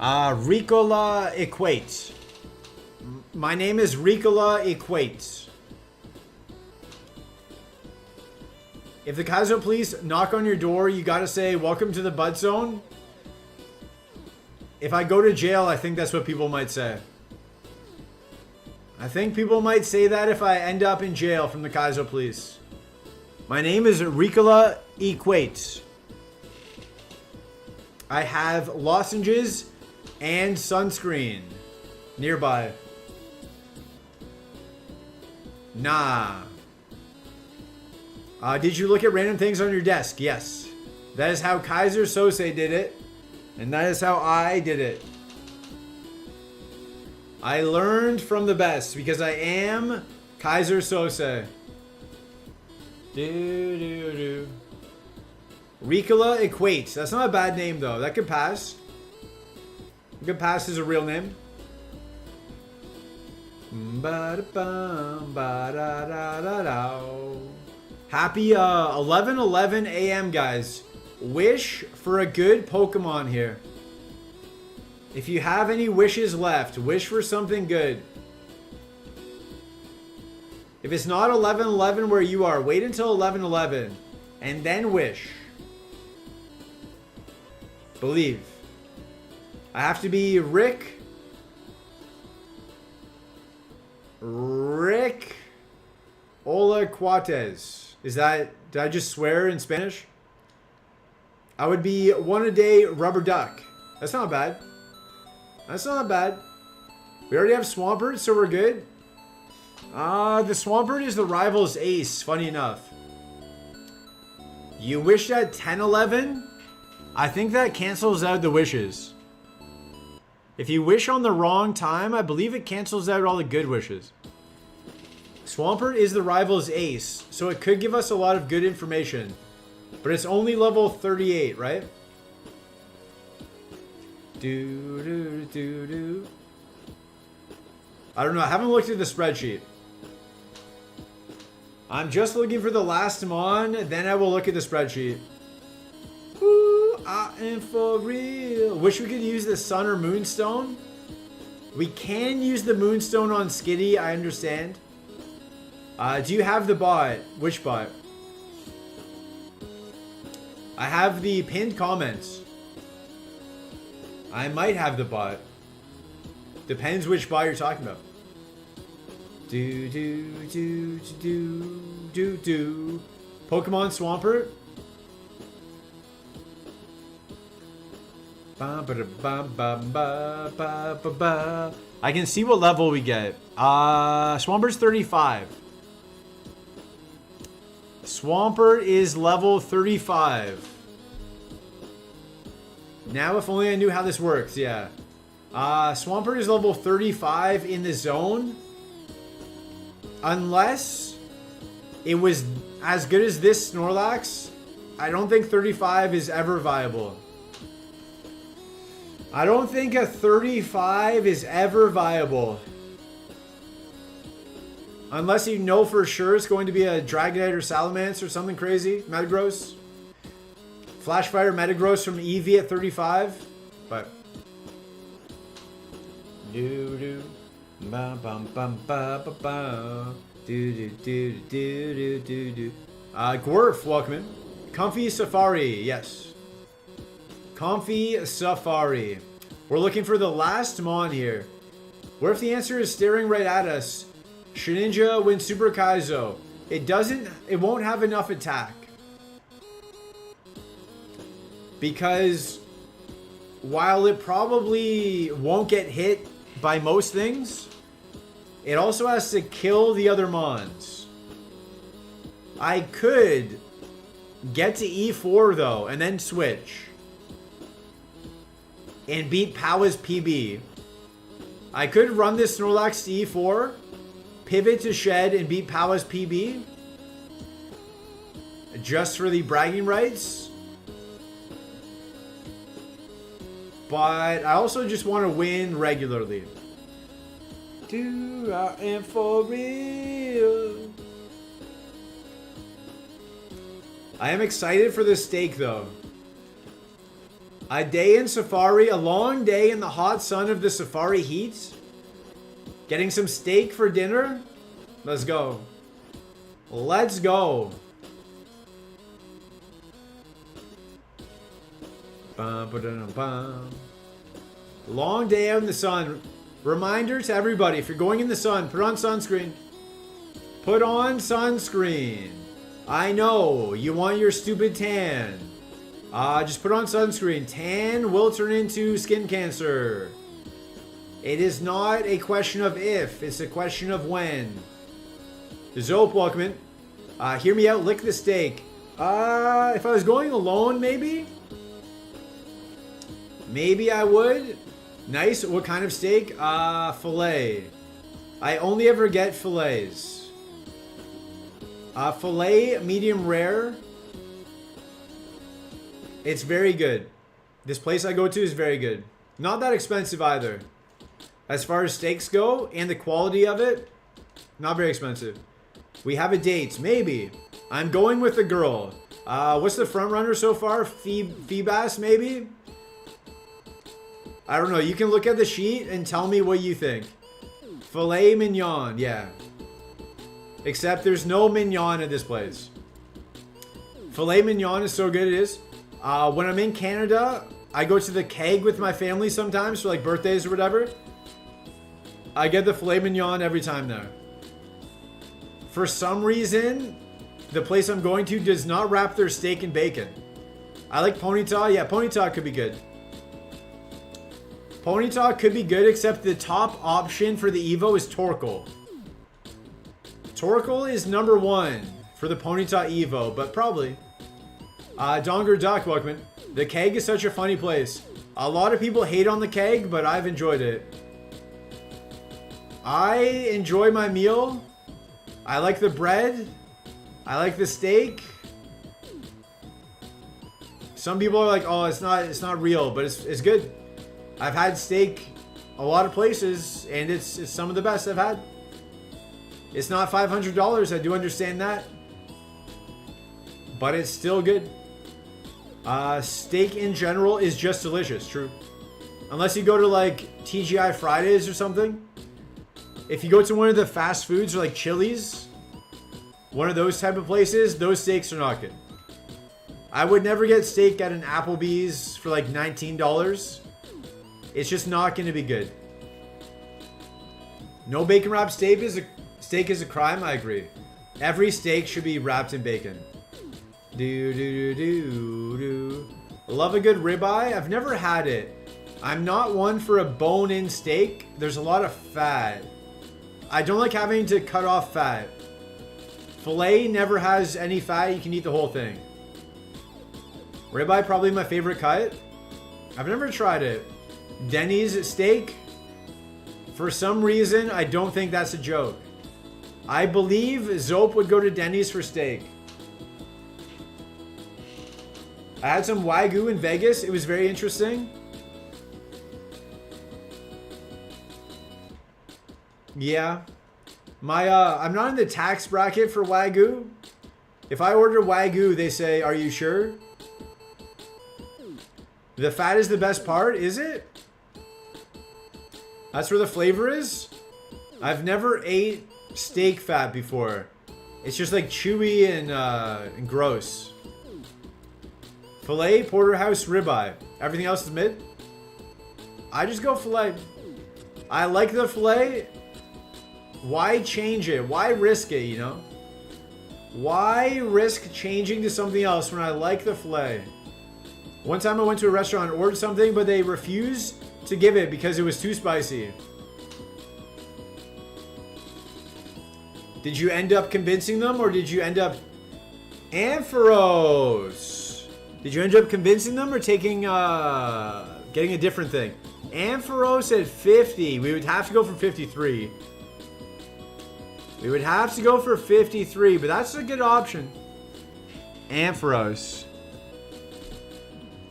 Ricola Equate. My name is Ricola Equate. If the Kaizo police knock on your door, you gotta say, welcome to the Bud Zone. If I go to jail, I think that's what people might say. I think people might say that if I end up in jail from the Kaizo police. My name is Ricola Equate. I have lozenges and sunscreen nearby. Nah. Did you look at random things on your desk? Yes. That is how Kaiser Sose did it. And that is how I did it. I learned from the best because I am Kaiser Sose. Ricola Equate. That's not a bad name though. That could pass. It could pass as a real name. Happy 11:11 a.m. guys. Wish for a good Pokemon here. If you have any wishes left, wish for something good. If it's not 11:11 where you are, wait until 11:11 and then wish. Believe. I have to be Rick Ola Cuates. Is that, did I just swear in Spanish? I would be one a day rubber duck. That's not bad. That's not bad. We already have Swampert, so we're good. The Swampert is the rival's ace, funny enough. You wished at 10:11? I think that cancels out the wishes. If you wish on the wrong time, I believe it cancels out all the good wishes. Swampert is the rival's ace, so it could give us a lot of good information. But it's only level 38, right? I don't know. I haven't looked at the spreadsheet. I'm just looking for the last Mon, then I will look at the spreadsheet. Ooh, I am for real. Wish we could use the Sun or Moonstone. We can use the Moonstone on Skitty, I understand. Do you have the bot? Which bot? I have the pinned comments. I might have the bot. Depends which bot you're talking about. Pokemon Swampert. I can see what level we get. Swampert's 35. Swampert is level 35. Now, if only I knew how this works, yeah. Swampert is level 35 in the zone. Unless it was as good as this Snorlax, I don't think 35 is ever viable. I don't think a 35 is ever viable. Unless you know for sure it's going to be a Dragonite or Salamence or something crazy. Metagross. Flash Fire Metagross from Eevee at 35. But Gorf, welcome in. Comfy Safari, yes. Comfy Safari. We're looking for the last Mon here. What if the answer is staring right at us? Shedinja wins Super Kaizo. It won't have enough attack. Because while it probably won't get hit by most things, it also has to kill the other Mons. I could get to E4 though, and then switch. And beat Powa's PB. I could run this Snorlax to E4, pivot to Shed, and beat Powa's PB. Just for the bragging rights. But I also just want to win regularly. Do I am for real. I am excited for this steak though. A day in Safari, a long day in the hot sun of the Safari heat. Getting some steak for dinner. Let's go. Let's go. Long day out in the sun. Reminder to everybody, if you're going in the sun, put on sunscreen. Put on sunscreen. I know, you want your stupid tan. Just put on sunscreen. Tan will turn into skin cancer. It is not a question of if, it's a question of when. Zope, welcome in. Hear me out, lick the steak. If I was going alone, maybe? Maybe I would. Nice. What kind of steak? Filet. I only ever get fillets. Filet, medium rare. It's very good. This place I go to is very good. Not that expensive either. As far as steaks go and the quality of it, not very expensive. We have a date. Maybe. I'm going with a girl. What's the front runner so far? Phoebas, maybe? I don't know. You can look at the sheet and tell me what you think. Filet mignon, yeah. Except there's no mignon at this place. Filet mignon is so good it is. When I'm in Canada, I go to the keg with my family sometimes for like birthdays or whatever. I get the filet mignon every time there. For some reason, the place I'm going to does not wrap their steak in bacon. I like ponyta. Yeah, ponyta could be good. Ponyta could be good, except the top option for the Evo is Torkel. Torkel is number 1 for the ponyta Evo, but probably. Donger Duck, welcome in. The keg is such a funny place. A lot of people hate on the keg, but I've enjoyed it. I enjoy my meal. I like the bread. I like the steak. Some people are like, oh, it's not real, but it's good. I've had steak a lot of places, and it's some of the best I've had. It's not $500, I do understand that. But it's still good. Steak in general is just delicious, true. Unless you go to like TGI Fridays or something. If you go to one of the fast foods or like Chili's, one of those type of places, those steaks are not good. I would never get steak at an Applebee's for like $19. It's just not going to be good. No bacon wrapped steak is a crime, I agree. Every steak should be wrapped in bacon. Love a good ribeye. I've never had it. I'm not one for a bone-in steak. There's a lot of fat. I don't like having to cut off fat. Filet never has any fat. You can eat the whole thing. Ribeye probably my favorite cut. I've never tried it. Denny's steak. For some reason, I don't think that's a joke. I believe Zope would go to Denny's for steak. I had some Wagyu in Vegas. It was very interesting. Yeah. I'm not in the tax bracket for Wagyu. If I order Wagyu, they say, are you sure? The fat is the best part, is it? That's where the flavor is? I've never ate steak fat before. It's just like chewy and gross. Filet, porterhouse, ribeye. Everything else is mid. I just go filet. I like the filet. Why change it? Why risk it, you know? Why risk changing to something else when I like the filet? One time I went to a restaurant and ordered something, but they refused to give it because it was too spicy. Did you end up convincing them, or did you end up... Ampharos! Did you end up convincing them or taking, getting a different thing? Ampharos at 50. We would have to go for 53. We would have to go for 53, but that's a good option. Ampharos.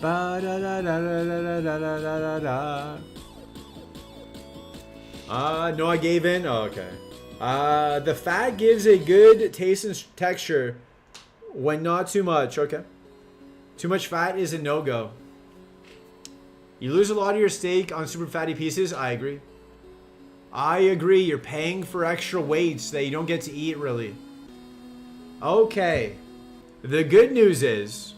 No, I gave in. Oh, okay. The fat gives a good taste and texture when not too much. Okay. Too much fat is a no-go. You lose a lot of your steak on super fatty pieces. I agree. I agree. You're paying for extra weights that you don't get to eat, really. Okay. The good news is...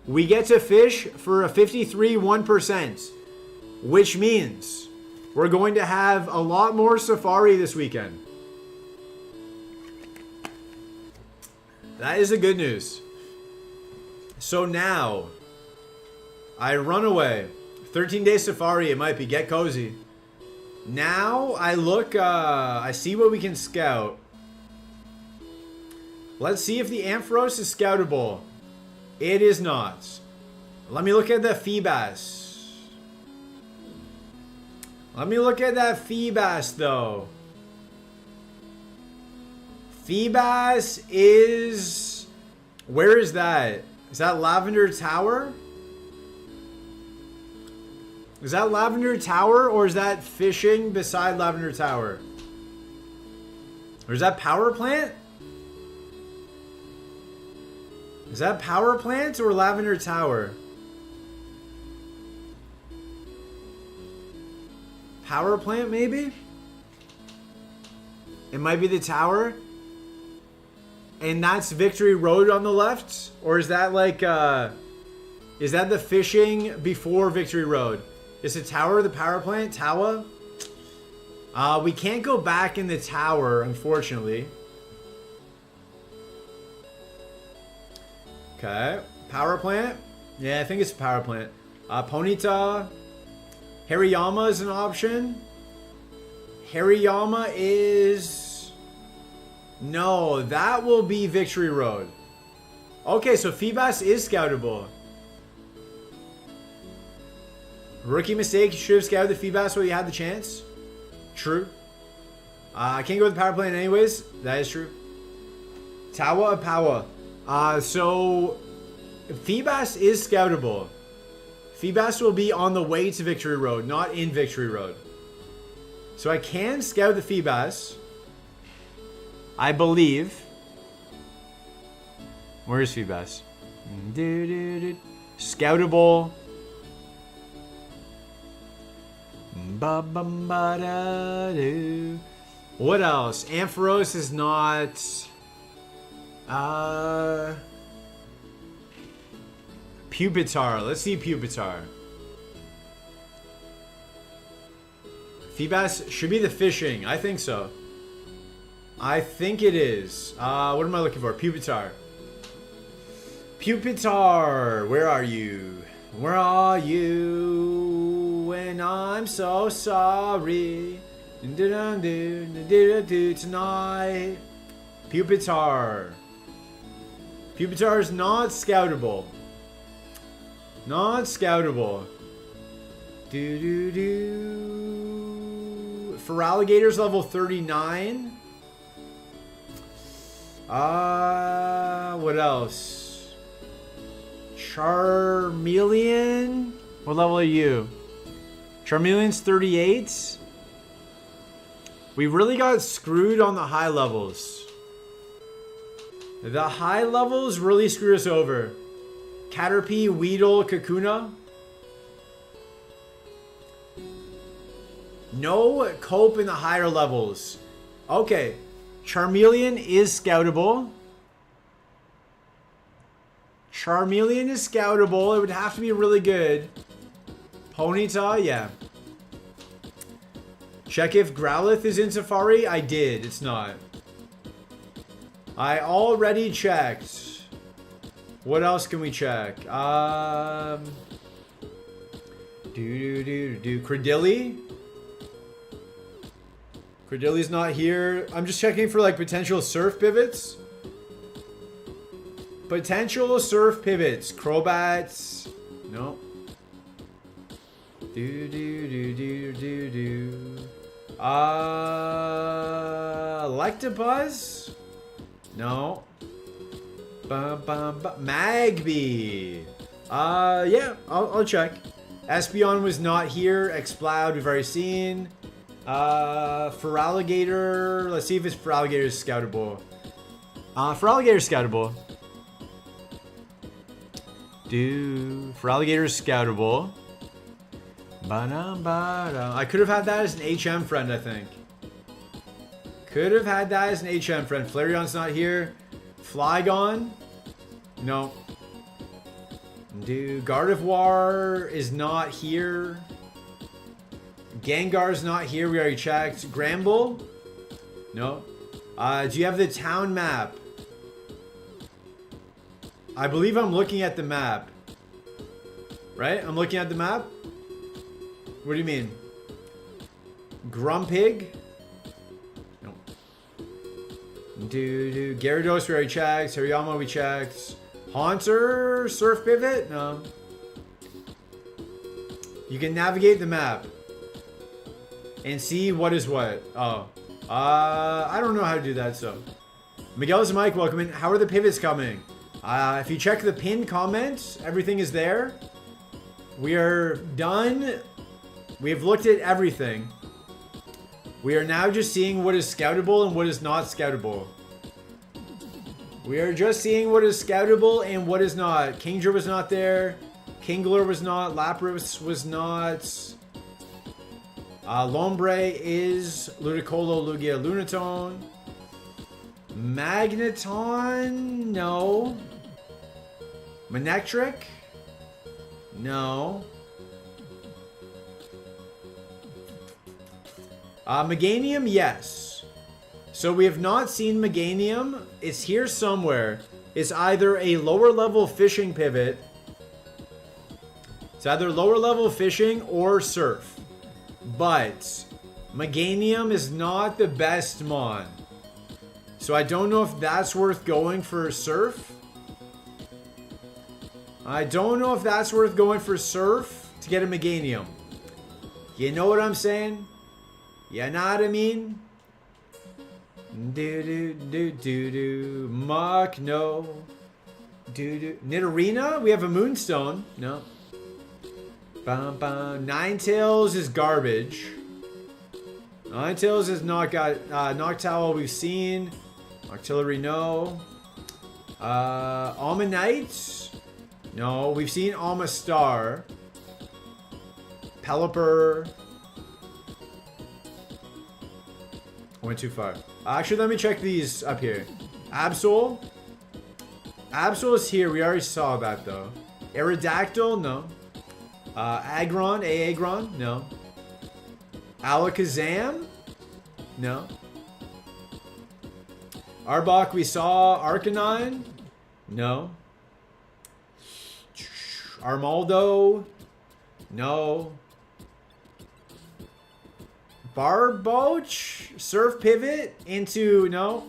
we get to fish for a 53 1%, which means we're going to have a lot more safari this weekend. That is the good news. So now, I run away. 13-day safari, it might be. Get cozy. Now, I look, I see what we can scout. Let's see if the Ampharos is scoutable. It is not. Let me look at the Feebas. Let me look at that Feebas, though. Feebas is... Where is that? Is that Lavender Tower? Is that Lavender Tower, or is that fishing beside Lavender Tower? Or is that power plant? Is that power plant or lavender tower? Power plant, maybe? It might be the tower. And that's Victory Road on the left? Or is that like, is that the fishing before Victory Road? Is the tower the power plant? Tower? We can't go back in the tower, unfortunately. Okay. Power plant? Yeah, I think it's a power plant. Ponyta. Hariyama is an option. Hariyama is... No, that will be Victory Road. Okay, so Feebas is scoutable. Rookie mistake. You should have scouted the Feebas while you had the chance. True. I can't go with the power plant anyways. That is true. Tawa of Power. So Feebas is scoutable. Feebas will be on the way to Victory Road, not in Victory Road. So I can scout the Feebas. I believe. Where is Feebas? Scoutable. What else? Ampharos is not. Pupitar. Let's see Pupitar. Feebas should be the fishing. I think so. I think it is. What am I looking for? Pupitar. Pupitar. Where are you? Where are you when I'm so sorry? Tonight. Pupitar. Pupitar is not scoutable. Not scoutable. For alligators level 39. What else? Charmeleon? What level are you? Charmeleon's 38. We really got screwed on the high levels. The high levels really screw us over. Caterpie, Weedle, Kakuna. No cope in the higher levels. Okay. Charmeleon is scoutable. Charmeleon is scoutable. It would have to be really good. Ponyta, yeah. Check if Growlithe is in Safari. I did. It's not. I already checked. What else can we check? Credilli? Credilli's not here. I'm just checking for like potential surf pivots. Potential surf pivots. Crobats. No. Electabuzz? No. Magby. Yeah, I'll check. Espeon was not here. Exploud, we've already seen. Feraligatr. Let's see if it's Feraligatr is scoutable. Feraligatr is scoutable. Feraligatr is scoutable. I could have had that as an HM friend, I think. Could have had that as an HM friend. Flareon's not here. Flygon? No. Gardevoir is not here. Gengar's not here. We already checked. Gramble? No. Do you have the town map? I believe I'm looking at the map. Right? I'm looking at the map? What do you mean? Grumpig? No. Gyarados we already checked. Hariyama we checked. Haunter? Surf Pivot? No. You can navigate the map. And see what is what. Oh. I don't know how to do that, so. Miguel's Mike, welcome in. How are the pivots coming? If you check the pinned comments, everything is there. We are done. We have looked at everything. We are now just seeing what is scoutable and what is not scoutable. We are just seeing what is scoutable and what is not. Kingdra was not there. Kingler was not. Lapras was not. Lombre is. Ludicolo, Lugia, Lunatone. Magneton? No. Manectric? No. Meganium? Yes. So we have not seen Meganium. It's here somewhere. It's either a lower level fishing pivot. It's either lower level fishing or surf. But Meganium is not the best mon. So I don't know if that's worth going for surf. I don't know if that's worth going for surf to get a Meganium. You know what I'm saying? You know what I mean? Do. Muck, no. Do. Nidorina? We have a Moonstone. No. Ninetales is garbage. Ninetales has not got Noctowl we've seen. Artillery, no. Almanite? No. We've seen Almastar. Pelipper. I went too far. Actually, let me check these up here. Absol? Absol is here. We already saw that, though. Aerodactyl? No. Aggron? Aggron? No. Alakazam? No. Arbok, we saw. Arcanine? No. Armaldo? No. Barboach? Surf Pivot? Into, no.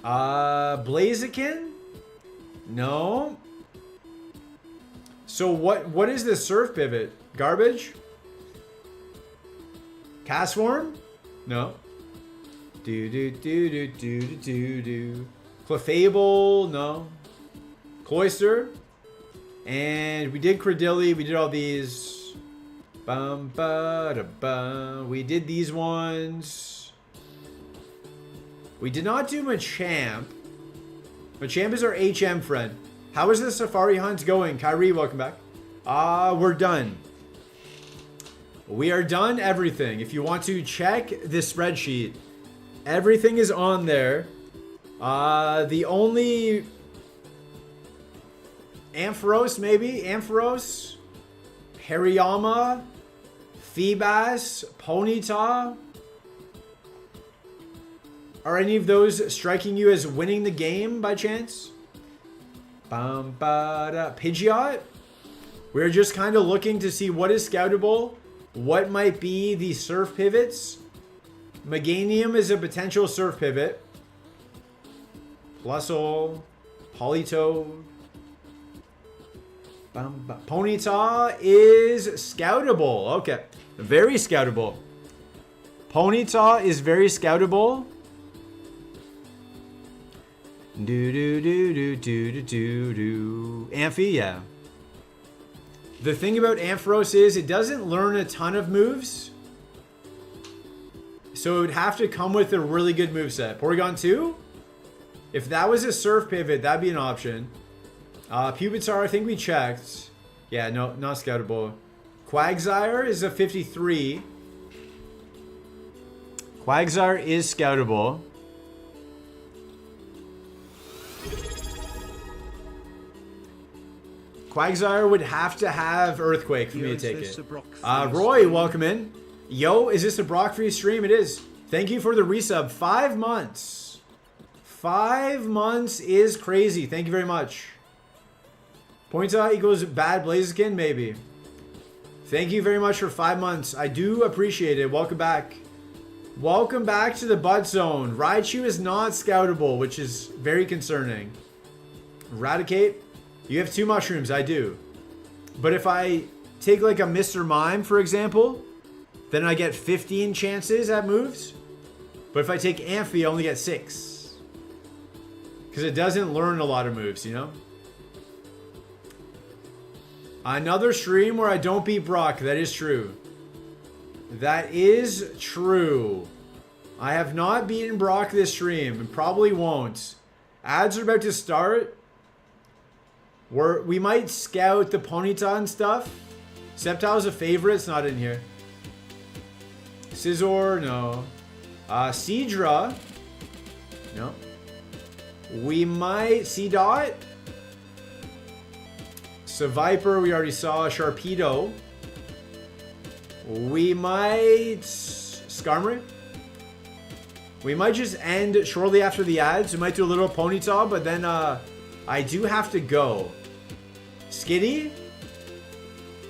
Blaziken? No. So what is this Surf Pivot? Garbage? Castform? No. Do. Clefable? No. Cloyster? And we did Credilli. We did all these. Bum, ba, da, bum. We did these ones. We did not do Machamp. Machamp is our HM friend. How is the Safari Hunt going? Kyrie, welcome back. We're done. We are done everything. If you want to check the spreadsheet, everything is on there. The only... Ampharos, maybe? Ampharos? Hariyama? Feebas? Ponyta? Are any of those striking you as winning the game by chance? Pidgeot? We're just kind of looking to see what is scoutable, what might be the surf pivots. Meganium is a potential surf pivot. Plusle, Politoed. Ponyta is scoutable. Okay, very scoutable. Ponyta is very scoutable. Do. Amphi, yeah. The thing about Ampharos is it doesn't learn a ton of moves. So it would have to come with a really good moveset. Porygon 2? If that was a surf pivot, that'd be an option. Pupitar, I think we checked. Yeah, no, not scoutable. Quagsire is a 53. Quagsire is scoutable. Quagsire would have to have Earthquake for me to take it. Roy, welcome in. Yo, is this a Brock-free stream? It is. Thank you for the resub. 5 months. 5 months is crazy. Thank you very much. Pointa equals bad Blaziken? Maybe. Thank you very much for 5 months. I do appreciate it. Welcome back. Welcome back to the Bud Zone. Raichu is not scoutable, which is very concerning. Eradicate. You have 2 mushrooms, I do. But if I take like a Mr. Mime, for example, then I get 15 chances at moves. But if I take Amphi, I only get 6. Because it doesn't learn a lot of moves, you know? Another stream where I don't beat Brock, that is true. That is true. I have not beaten Brock this stream, and probably won't. Ads are about to start. We might scout the Ponyta and stuff. Sceptile's a favorite. It's not in here. Scizor, no. Seadra. No. We might... Seedot. Seviper, we already saw. Sharpedo. We might... Skarmory. We might just end shortly after the ads. We might do a little Ponyta, but then I do have to go. Skitty?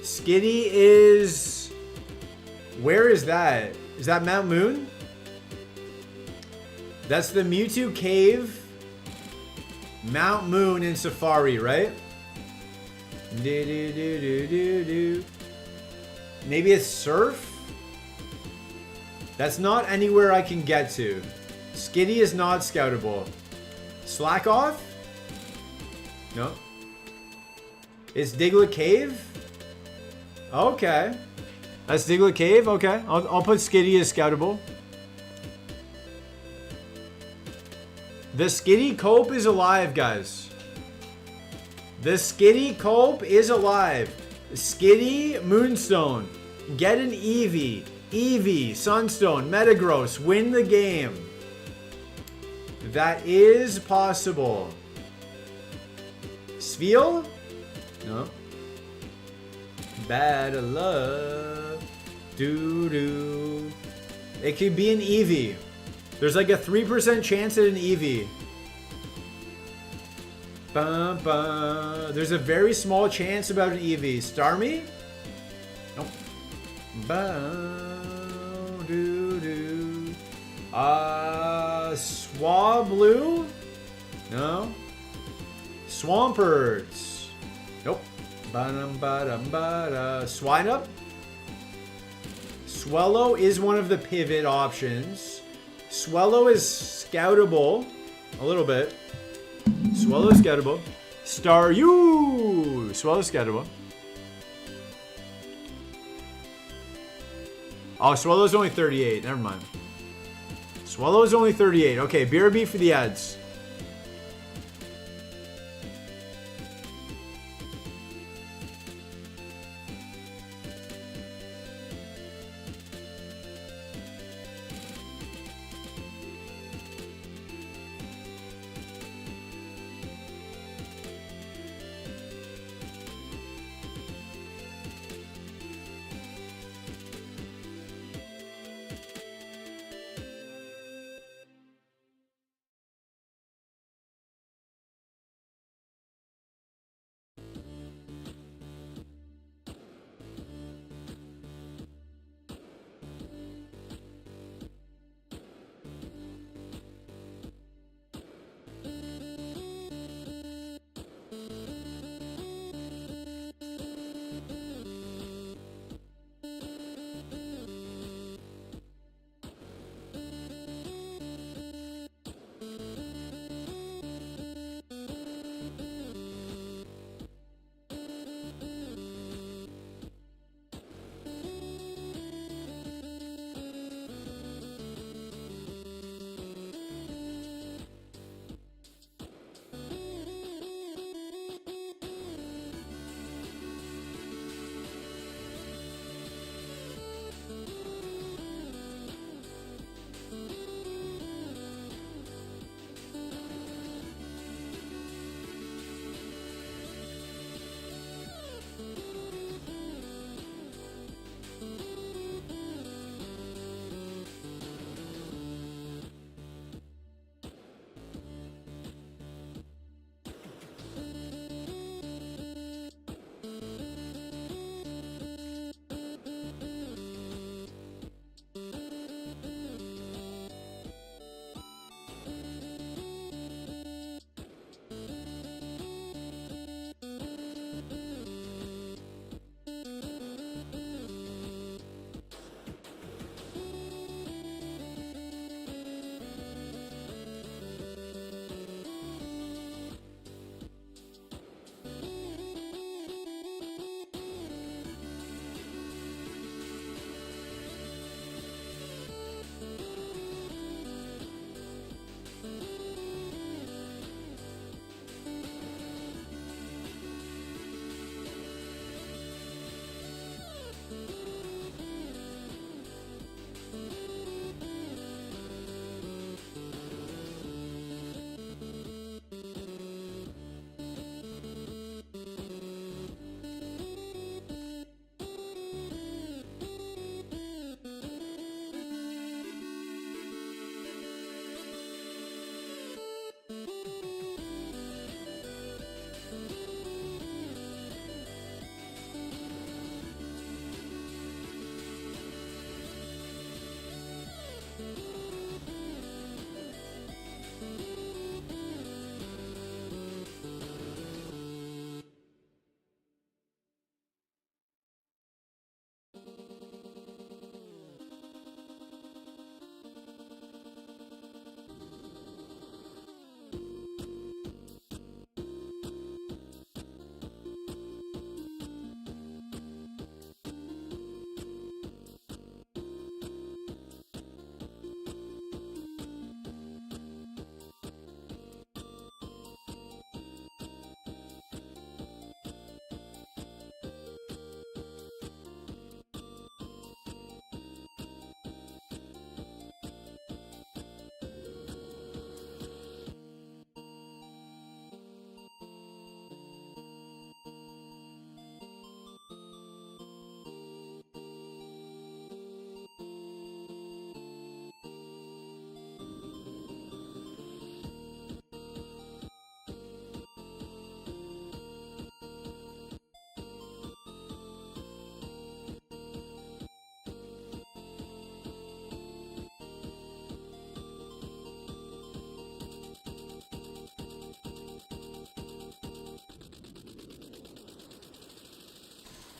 Skitty is... Where is that? Is that Mount Moon? That's the Mewtwo Cave. Mount Moon in Safari, right? Maybe it's Surf? That's not anywhere I can get to. Skitty is not scoutable. Slack Off? No. It's Diglett Cave? Okay. That's Diglett Cave? Okay. I'll put Skitty as scoutable. The Skitty Cope is alive, guys. The Skitty Cope is alive. Skitty Moonstone. Get an Eevee. Eevee, Sunstone, Metagross, win the game. That is possible. Spheal? No. Bad love. Doo-doo. It could be an Eevee. There's like a 3% chance at an Eevee. Bum, bum. There's a very small chance about an Eevee. Starmie? Nope. Doo-doo. Swablu? No. Swampert? Nope. Swinub? Swellow is one of the pivot options. Swellow is scoutable. A little bit. Swellow is scoutable. Staryu! Swellow is scoutable. Oh, Swellow's only 38. Never mind. Swellow's only 38. Okay, BRB for the ads.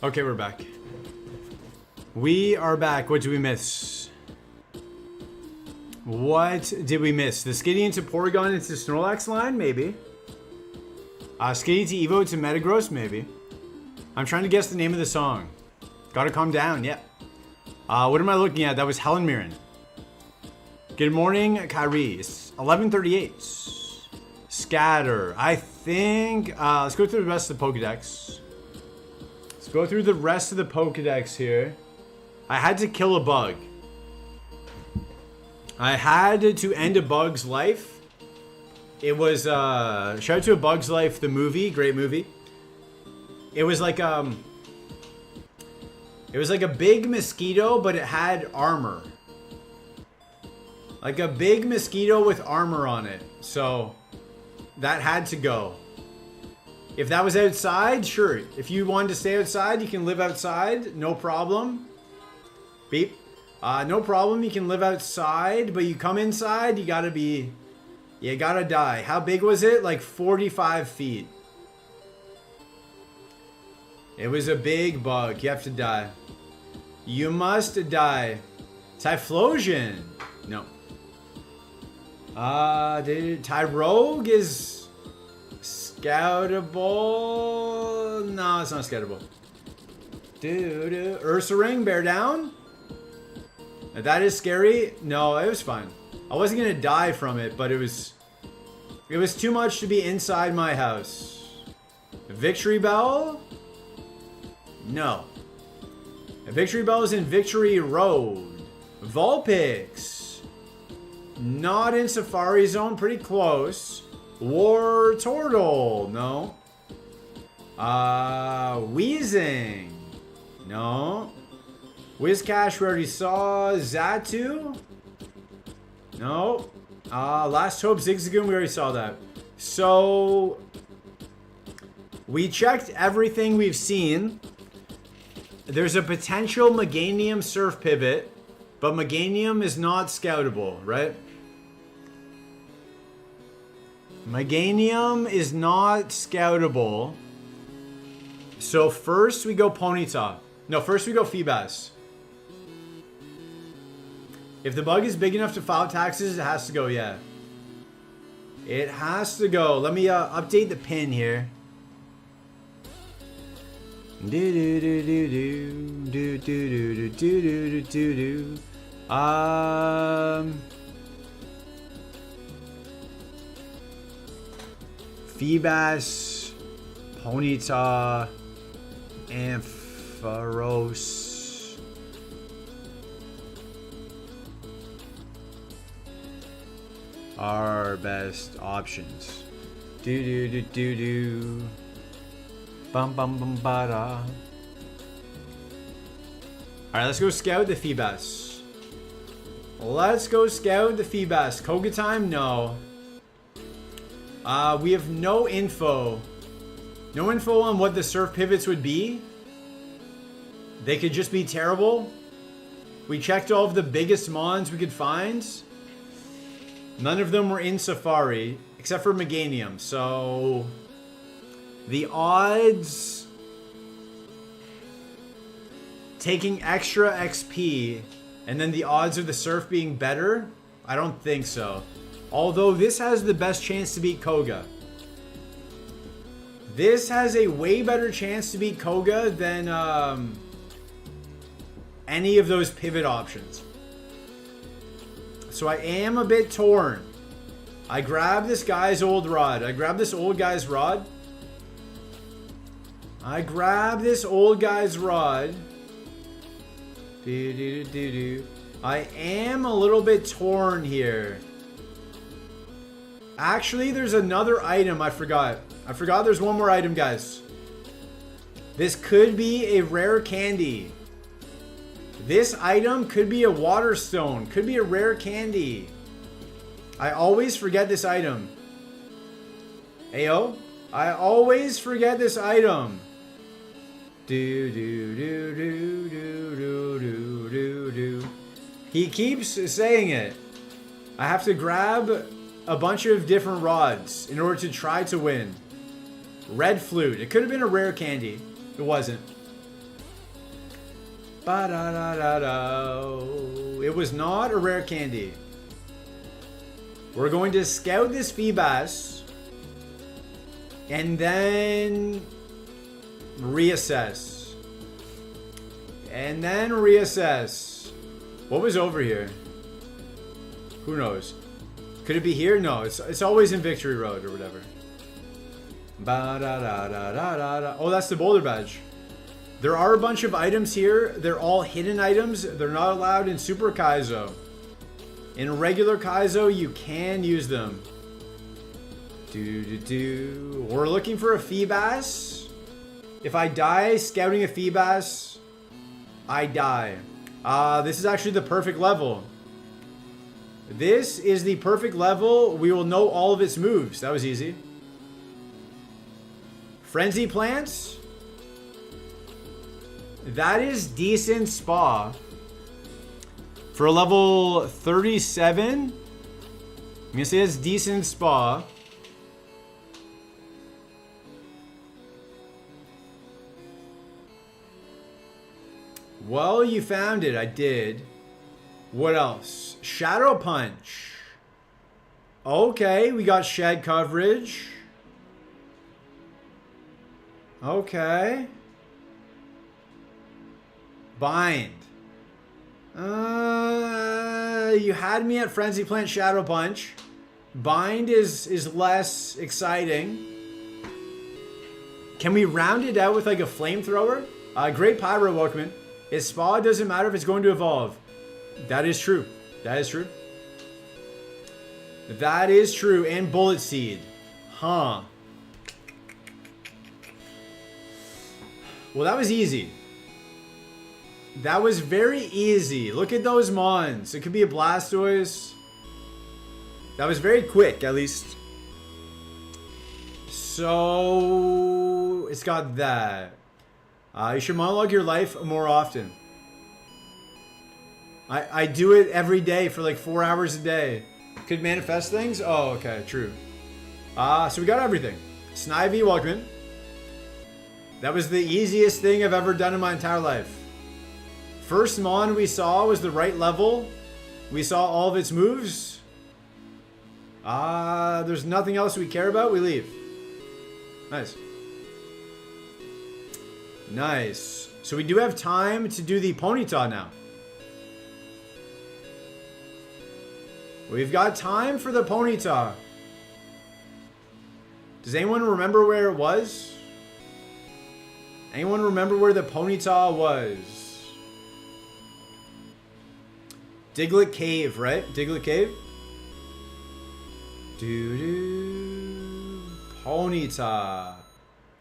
Okay, we're back. We are back. What did we miss? What did we miss? The Skitty into Porygon into Snorlax line? Maybe. Skitty to Evo to Metagross? Maybe. I'm trying to guess the name of the song. Gotta calm down, yep. What am I looking at? That was Helen Mirren. Good morning, Kyrie. It's 11:38. Scatter. I think... let's go through the rest of the Pokedex. Let's go through the rest of the Pokedex here. I had to kill a bug. I had to end a bug's life. It was, shout out to A Bug's Life, the movie. Great movie. It was like a big mosquito, but it had armor. Like a big mosquito with armor on it. So, that had to go. If that was outside, sure. If you wanted to stay outside, you can live outside. No problem. Beep. No problem, you can live outside, but you come inside, you gotta die. How big was it? Like 45 feet. It was a big bug. You have to die. You must die. Typhlosion. No. Tyrogue is scoutable. No, it's not scoutable. Ursaring, bear down. That is scary. No, it was fine. I wasn't gonna die from it, but it was too much to be inside my house. Victory Bell? No. Victory Bell is in Victory Road. Vulpix. Not in Safari Zone, pretty close. War Turtle. No. Wheezing. No. Whiscash we already saw. Zatu? No. Last Hope Zigzagoon, we already saw that. So, we checked everything we've seen. There's a potential Meganium Surf Pivot, but Meganium is not scoutable, right? Meganium is not scoutable. So first we go Ponyta. No, first we go Feebas. If the bug is big enough to file taxes, it has to go, yeah. It has to go. Let me update the pin here. Feebas, Ponyta, Ampharos. Our best options. Bum bum bum bada. Alright, let's go scout the Feebas. Let's go scout the Feebas. Koga time? No. We have no info. No info on what the surf pivots would be. They could just be terrible. We checked all of the biggest mons we could find. None of them were in Safari, except for Meganium. So, the odds taking extra XP and then the odds of the surf being better, I don't think so. Although this has the best chance to beat Koga. This has a way better chance to beat Koga than any of those pivot options. So I am a bit torn. I grabbed this guy's old rod. I grabbed this old guy's rod. I am a little bit torn here. Actually, there's another item I forgot. I forgot there's one more item, guys. This could be a rare candy. This item could be a water stone. Could be a rare candy. I always forget this item. Ayo. I always forget this item. Do do do do do do do do do. He keeps saying it. I have to grab a bunch of different rods in order to try to win. Red flute. It could have been a rare candy. It wasn't. Ba-da-da-da-da. It was not a rare candy. We're going to scout this Feebas and then reassess. And then reassess. What was over here? Who knows? Could it be here? No, it's always in Victory Road or whatever. Ba-da-da-da-da-da-da. Oh, that's the boulder badge. There are a bunch of items here. They're all hidden items. They're not allowed in Super Kaizo. In regular Kaizo, you can use them. We're looking for a Feebas. If I die scouting a Feebas, I die. This is actually the perfect level. This is the perfect level. We will know all of its moves. That was easy. Frenzy Plants. That is decent spa. For a level 37, I'm gonna say it's decent spa. Well, you found it. I did. What else? Shadow Punch. Okay, we got shed coverage. Okay. Bind. You had me at Frenzy Plant Shadow Punch. Bind is less exciting. Can we round it out with like a flamethrower? Great Pyro, welcome in. His spa doesn't matter if it's going to evolve. That is true. That is true. That is true. And Bullet Seed. Huh. Well, that was easy. That was very easy. Look at those mons. It could be a Blastoise. That was very quick, at least. So, it's got that. You should monologue your life more often. I do it every day for like 4 hours a day. Could manifest things? Oh, okay, true. So we got everything. Snivy, welcome in. That was the easiest thing I've ever done in my entire life. First mon we saw was the right level. We saw all of its moves. There's nothing else we care about. We leave. Nice. Nice. So we do have time to do the Ponyta now. We've got time for the Ponyta. Does anyone remember where it was? Anyone remember where the Ponyta was? Diglett Cave, right? Diglett Cave? Ponyta.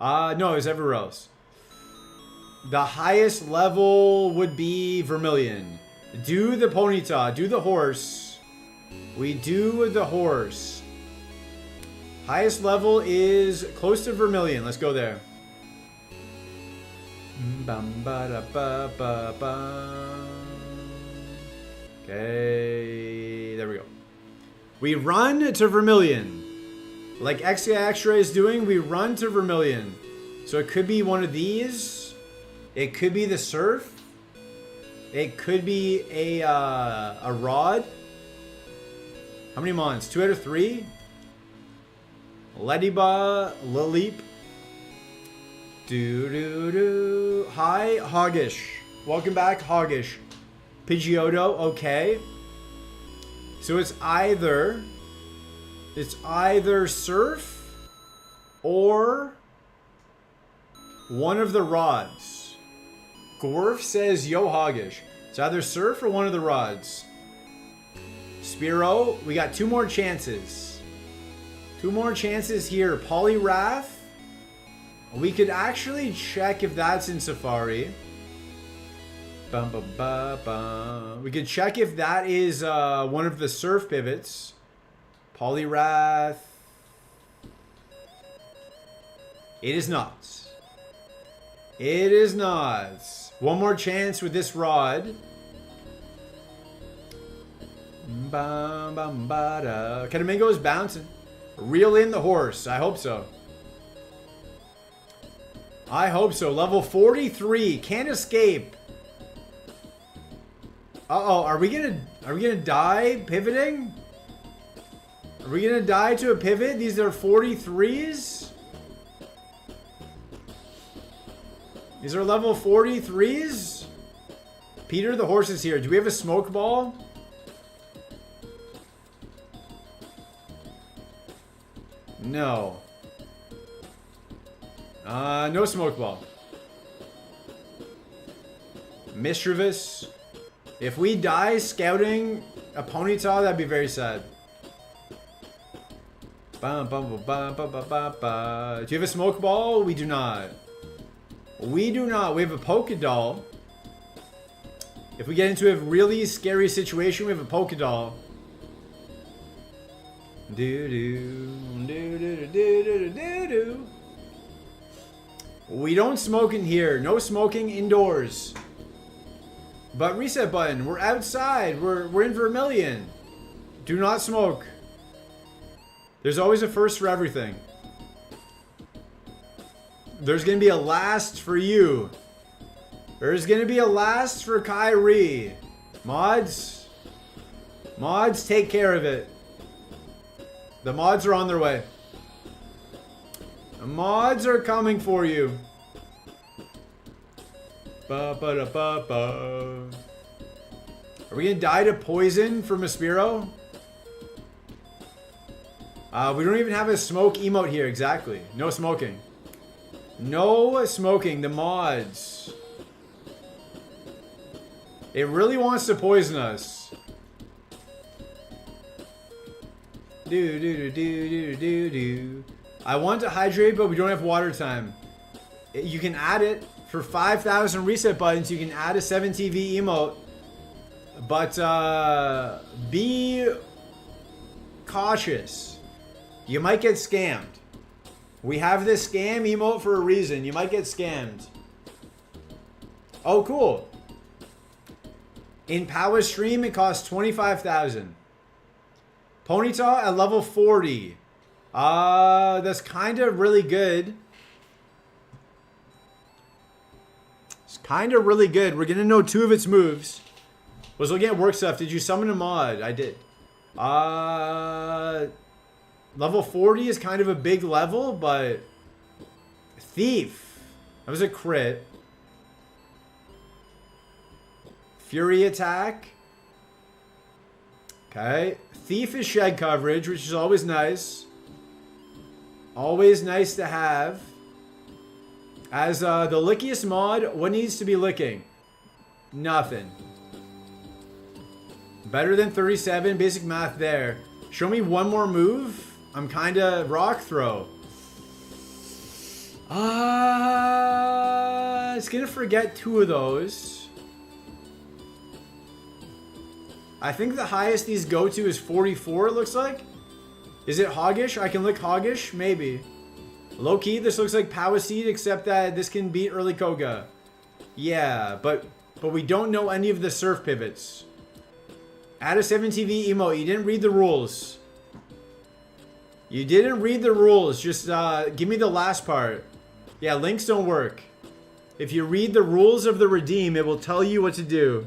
No, it's everywhere else. The highest level would be Vermilion. Do the Ponyta. Do the horse. We do the horse. Highest level is close to Vermilion. Let's go there. Okay, there we go. We run to Vermilion. Like Extra is doing, we run to Vermilion. So it could be one of these. It could be the Surf. It could be a Rod. How many mons? 2 out of 3? Lediba, Laleep. Hi, Hoggish. Welcome back, Hoggish. Pidgeotto, okay. So it's either Surf or one of the rods. Gorf says, yo, Hoggish. It's either Surf or one of the rods. Spearow, we got 2 more chances. 2 more chances here. Poliwrath. We could actually check if that's in Safari. We could check if that is one of the Surf pivots. Poliwrath. It is not. It is not. One more chance with this rod. Katamingo is bouncing. Reel in the horse. I hope so. I hope so. Level 43. Can't escape. Uh-oh, are we gonna die pivoting? Are we gonna die to a pivot? These are 43s? These are level 43s? Peter the horse is here. Do we have a smoke ball? No. No smoke ball. Mischievous. If we die scouting a Ponyta, that'd be very sad. Do you have a smoke ball? We do not. We do not. We have a Poké Doll. If we get into a really scary situation, we have a Poké Doll. We don't smoke in here. No smoking indoors. But reset button. We're outside. We're in Vermilion. Do not smoke. There's always a first for everything. There's gonna be a last for you. There's gonna be a last for Kyrie. Mods. Mods, take care of it. The mods are on their way. The mods are coming for you. Ba ba da ba ba. Are we gonna die to poison from a Spearow? We don't even have a smoke emote here, exactly. No smoking. No smoking, the mods. It really wants to poison us. Do. I want to hydrate, but we don't have water time. You can add it. For 5,000 reset buttons, you can add a 7TV emote. But, be cautious. You might get scammed. We have this scam emote for a reason. You might get scammed. Oh, cool. In Power Stream, it costs 25,000. Ponyta at level 40. That's kind of really good. It's kind of really good. We're going to know 2 of its moves. Was looking at work stuff. Did you summon a mod? I did. Level 40 is kind of a big level, but... Thief. That was a crit. Fury attack. Okay. Thief is shed coverage, which is always nice. Always nice to have. As the lickiest mod, what needs to be licking? Nothing. Better than 37. Basic math there. Show me one more move. I'm kind of rock throw. It's going to forget 2 of those. I think the highest these go to is 44, it looks like. Is it Hoggish? I can lick Hoggish? Maybe. Low key, this looks like Power Seed, except that this can beat early Koga. Yeah, but we don't know any of the surf pivots. Add a 7TV emote. You didn't read the rules. You didn't read the rules. Just give me the last part. Yeah, links don't work. If you read the rules of the redeem, it will tell you what to do.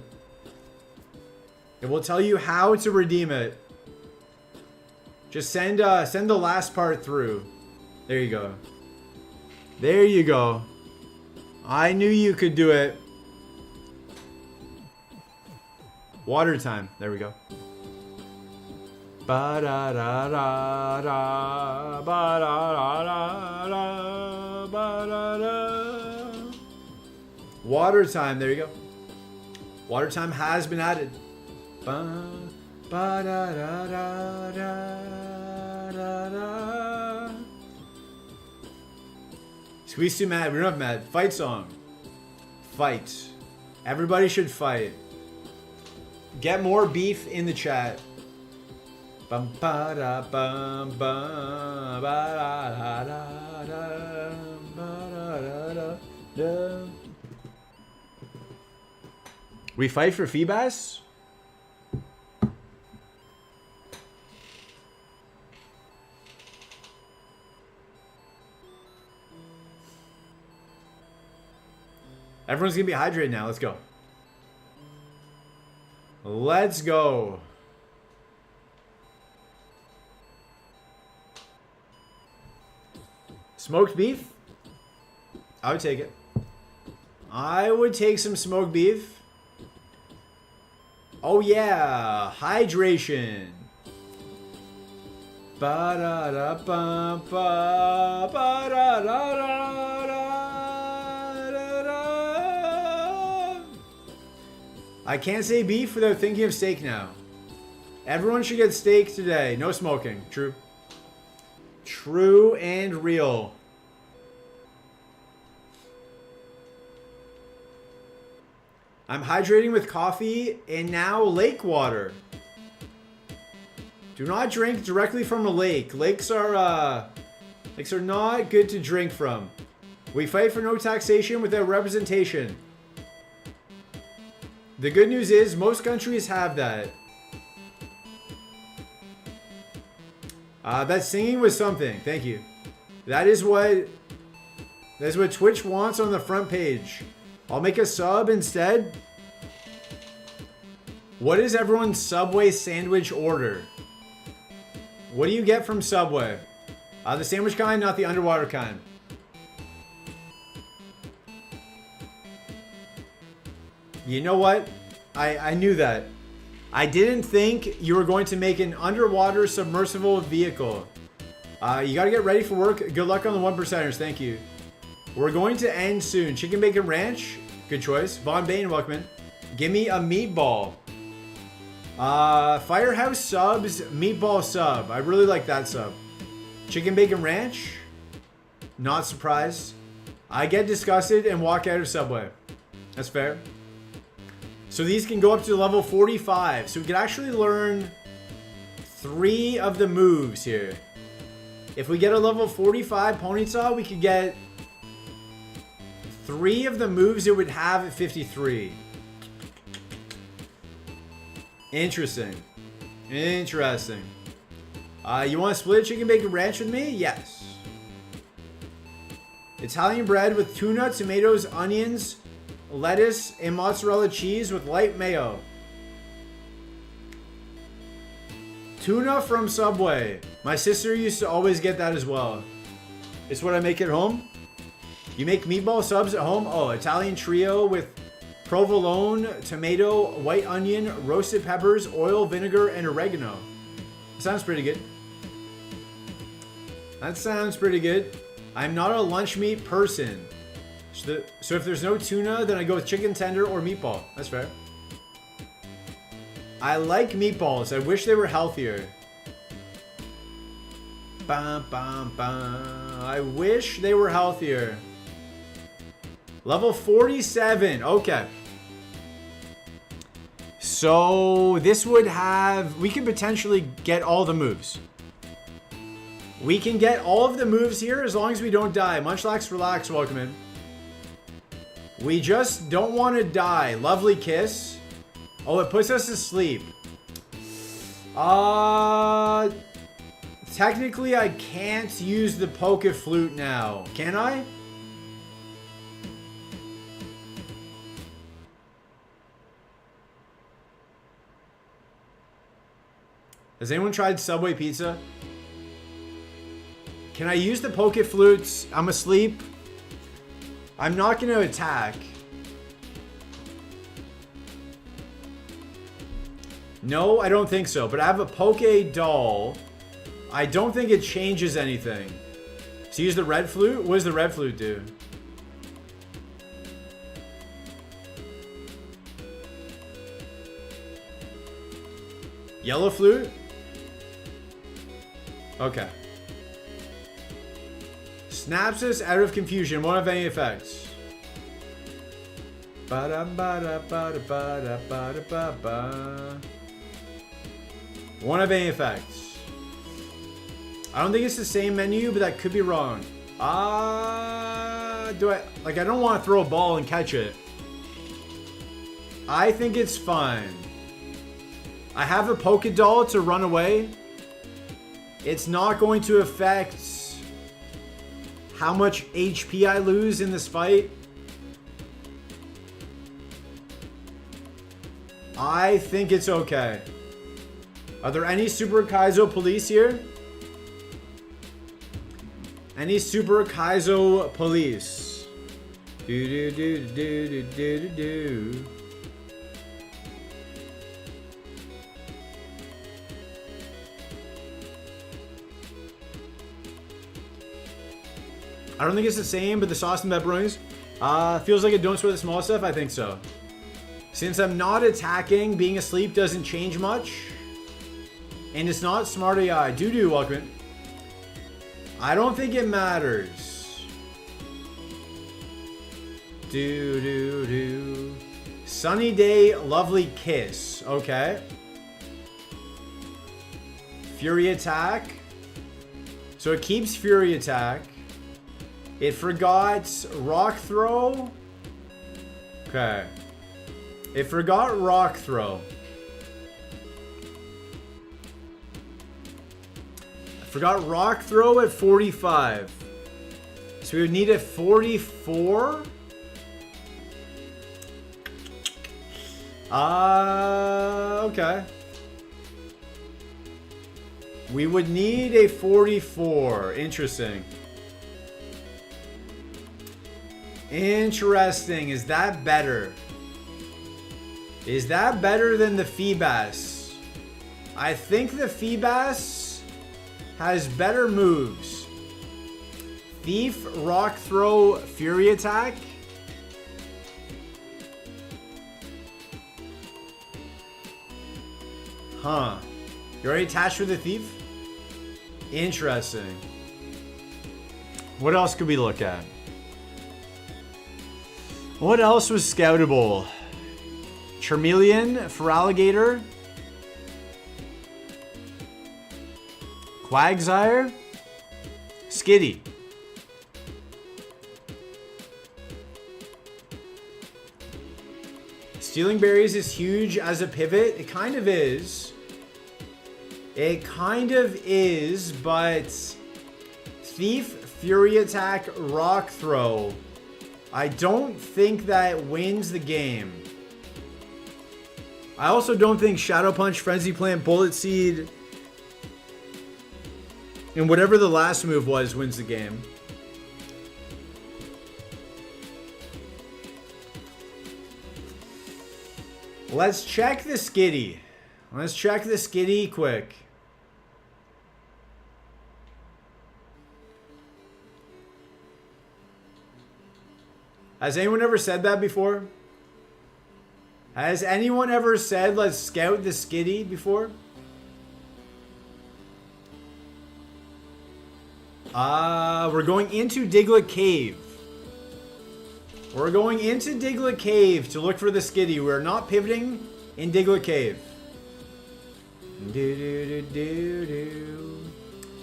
It will tell you how to redeem it. Just send the last part through. There you go. There you go. I knew you could do it. Water time. There we go. Ba da da da da ba da da da da ba da da. Water time. There you go. Water time has been added. Ba ba da da da da da da. Squeeze too mad. We don't have mad. Fight song. Fight. Everybody should fight. Get more beef in the chat. Bum ba da bum bum ba da da da ba da da da. We fight for Feebas? Everyone's gonna be hydrated now. Let's go. Let's go. Smoked beef? I would take it. I would take some smoked beef. Oh yeah, hydration. Ba-da-da-bum-ba, ba-da-da-da-da-da-da. I can't say beef without thinking of steak now. Everyone should get steak today. No smoking. True. True and real. I'm hydrating with coffee and now lake water. Do not drink directly from a lake. Lakes are not good to drink from. We fight for no taxation without representation. The good news is most countries have that. That singing was something. Thank you. That's what Twitch wants on the front page. I'll make a sub instead. What is everyone's Subway sandwich order? What do you get from Subway? The sandwich kind, not the underwater kind. You know what? I knew that. I didn't think you were going to make an underwater submersible vehicle. You gotta get ready for work. Good luck on the 1%ers. Thank you. We're going to end soon. Chicken Bacon Ranch. Good choice. Von Bane, welcome in. Give me a meatball. Firehouse subs, meatball sub. I really like that sub. Chicken Bacon Ranch. Not surprised. I get disgusted and walk out of Subway. That's fair. So these can go up to level 45. So we can actually learn 3 of the moves here. If we get a level 45 Ponyta, we could get 3 of the moves it would have at 53. Interesting. Interesting. You want to split chicken bacon ranch with me? Yes. Italian bread with tuna, tomatoes, onions, lettuce, and mozzarella cheese with light mayo. Tuna from Subway. My sister used to always get that as well. It's what I make at home. You make meatball subs at home? Oh, Italian trio with provolone, tomato, white onion, roasted peppers, oil, vinegar, and oregano. Sounds pretty good. That sounds pretty good. I'm not a lunch meat person. So if there's no tuna, then I go with chicken tender or meatball. That's fair. I like meatballs. I wish they were healthier. Bum, bum, bum. I wish they were healthier. Level 47. Okay. So this would have... We could potentially get all the moves. We can get all of the moves here as long as we don't die. Munchlax, relax, welcome in. We just don't want to die. Lovely kiss. Oh, it puts us to sleep. Technically, I can't use the Poke Flute now. Can I? Has anyone tried Subway pizza? Can I use the Poke Flutes? I'm asleep. I'm not going to attack. No, I don't think so. But I have a Poke Doll. I don't think it changes anything. So use the Red Flute? What does the Red Flute do? Yellow Flute? Okay. Snaps us out of confusion. Won't have any effects. Won't have any effects. I don't think it's the same menu, but that could be wrong. I don't want to throw a ball and catch it. I think it's fine. I have a Poké Doll to run away. It's not going to affect how much HP I lose in this fight. I think it's okay. Are there any Super Kaizo police here? Any Super Kaizo police? Do do do do do do do do. I don't think it's the same, but the sauce and pepperonis feels like it don't sweat the small stuff. I think so. Since I'm not attacking, being asleep doesn't change much. And it's not smart AI. Doo-doo, welcome in. I don't think it matters. Do-do-do. Sunny day, lovely kiss. Okay. Fury attack. So it keeps fury attack. It forgot rock throw. Okay. It forgot rock throw. I forgot rock throw at 45. So we would need a 44. Okay. We would need a 44. Interesting. Interesting. Is that better? Is that better than the Feebas? I think the Feebas has better moves. Thief, rock throw, fury attack. Huh. You're already attached with the thief? Interesting. What else could we look at? What else was scoutable? Charmeleon, Feraligatr, Quagsire, Skitty. Stealing Berries is huge as a pivot. It kind of is. It kind of is, but Thief, Fury Attack, Rock Throw. I don't think that wins the game. I also don't think Shadow Punch, Frenzy Plant, Bullet Seed, and whatever the last move was wins the game. Let's check the Skitty. Let's check the Skitty quick. Has anyone ever said that before? Has anyone ever said, let's scout the Skitty before? We're going into Diglett Cave. We're going into Diglett Cave to look for the Skitty. We're not pivoting in Diglett Cave.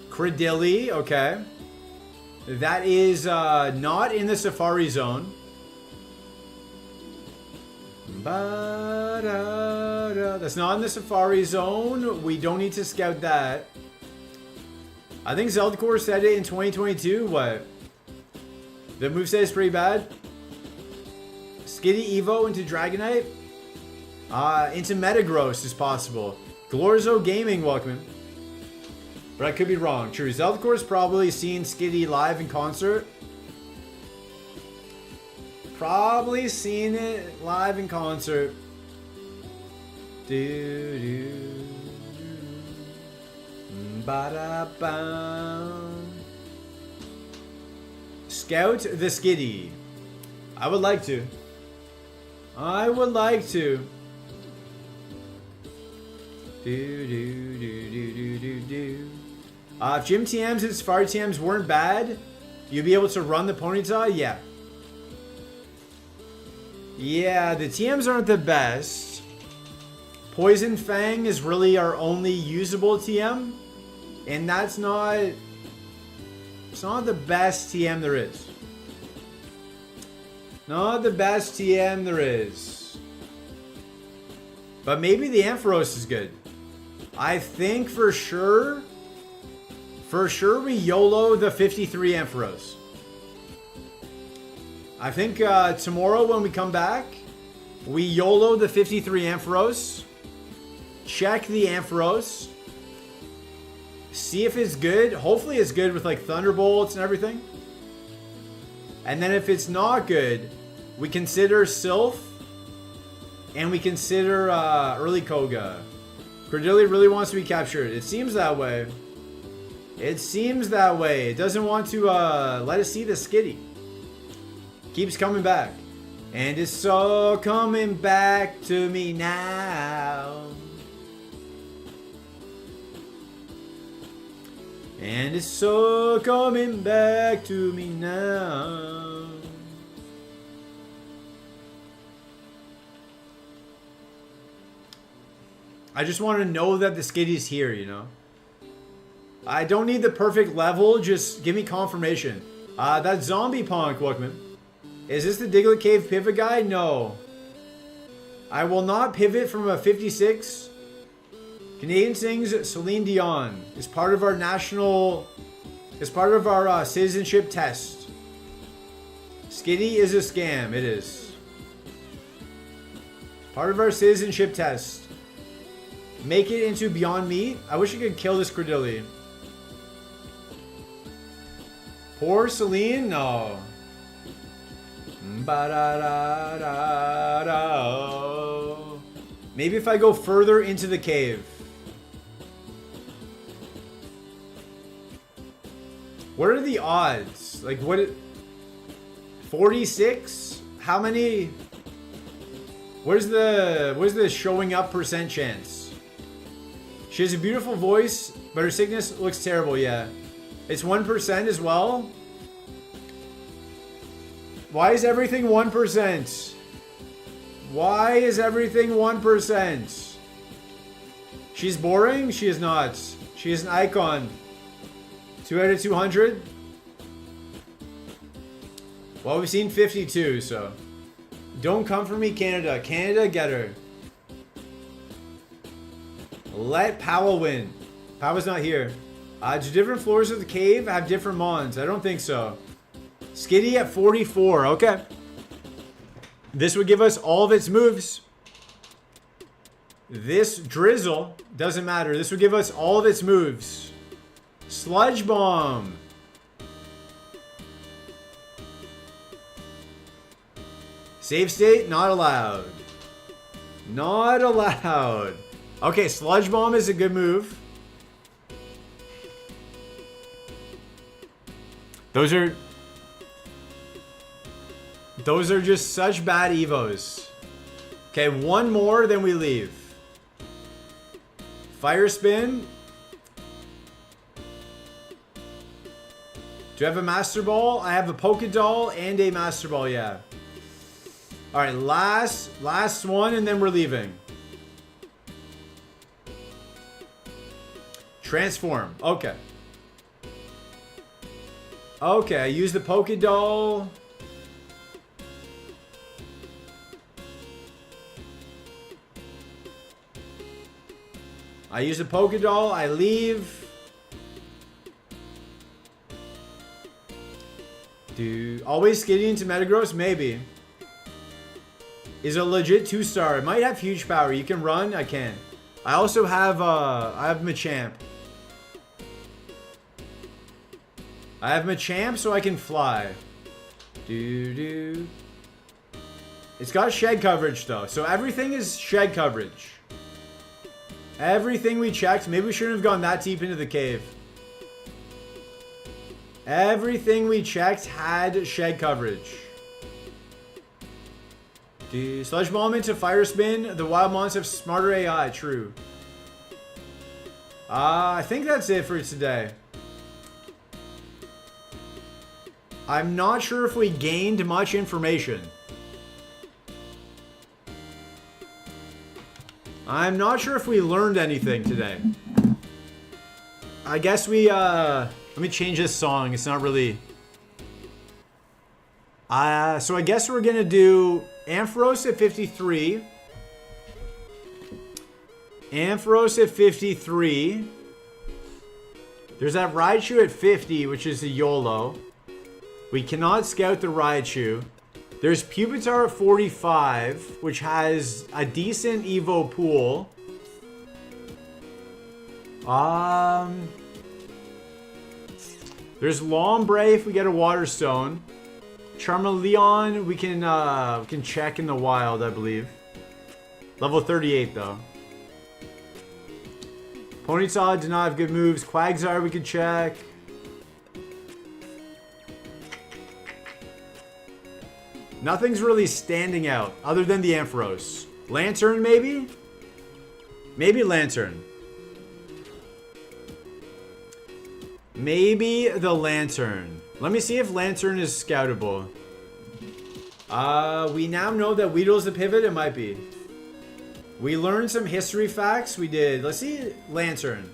Credilli, okay. That is not in the Safari Zone. That's not in the Safari Zone. We don't need to scout that. I think Zeldcore said it in 2022. What? The moveset is pretty bad. Skitty Evo into Dragonite. Into Metagross is possible. Glorzo Gaming, welcome in. But I could be wrong. True. Zeldcore's probably seen Skitty live in concert. Probably seen it live in concert. Scout the Skitty. I would like to. I would like to. If Gym TMs and Safari TMs weren't bad, you'd be able to run the Ponyta? Yeah. Yeah, the TMs aren't the best. Poison Fang is really our only usable TM. And that's not... It's not the best TM there is. Not the best TM there is. But maybe the Ampharos is good. I think for sure we YOLO the 53 Ampharos. I think tomorrow when we come back, We YOLO the 53 Ampharos. Check the Ampharos. See if it's good. Hopefully it's good with like Thunderbolts and everything. And then if it's not good, we consider Sylph. And we consider early Koga. Cordilli really wants to be captured. It seems that way. It seems that way. It doesn't want to let us see the Skitty. Keeps coming back. And it's so coming back to me now. And it's so coming back to me now. I just want to know that the Skitty's here, you know? I don't need the perfect level, just give me confirmation. That zombie punk, Wookman. Is this the Diglett Cave pivot guy? No. I will not pivot from a 56. Canadian sings Celine Dion. It's part of our national... It's part of our citizenship test. Skitty is a scam. It is. Part of our citizenship test. Make it into Beyond Meat. I wish I could kill this Cordilli. Poor Celine? No. Maybe if I go further into the cave. What are the odds? Like what? 46? How many? Where's the showing up percent chance? She has a beautiful voice, but her sickness looks terrible. Yeah, it's 1% as well. Why is everything 1%? Why is everything 1%? She's boring? She is not. She is an icon. 2 out of 200? Well, we've seen 52, so. Don't come for me, Canada. Canada, get her. Let Powell win. Powell's not here. Do different floors of the cave have different mons? I don't think so. Skitty at 44. Okay. This would give us all of its moves. This drizzle doesn't matter. This would give us all of its moves. Sludge Bomb. Save state, not allowed. Not allowed. Okay, Sludge Bomb is a good move. Those are just such bad evos. Okay, one more, then we leave. Fire Spin. Do I have a Master Ball? I have a Polka Doll and a Master Ball, yeah. Alright, last one, and then we're leaving. Transform. Okay. Okay, I use the Polka Doll. I use the Polka Doll. I leave. Always Skitty into Metagross? Maybe. Is a legit 2-star. It might have huge power. You can run? I can. I also have, I have Machamp. I have Machamp so I can fly. It's got shed coverage though. So everything is shed coverage. Everything we checked. Maybe we shouldn't have gone that deep into the cave. Everything we checked had shed coverage. Sludge Bomb into Fire Spin. The wild mons have smarter AI. True. I think that's it for today. I'm not sure if we gained much information. I'm not sure if we learned anything today. I guess we, let me change this song. It's not really... so I guess we're gonna do Ampharos at 53. Ampharos at 53. There's that Raichu at 50, which is a YOLO. We cannot scout the Raichu. There's Pupitar at 45, which has a decent Evo pool. There's Lombre if we get a Water Stone. Charmeleon we can check in the wild, I believe. Level 38 though. Ponyta did not have good moves. Quagsire we could check. Nothing's really standing out other than the Ampharos. Lantern maybe? Maybe Lantern. Maybe the Lantern. Let me see if Lantern is scoutable. We now know that Weedle's the pivot. It might be. We learned some history facts. We did. Let's see Lantern.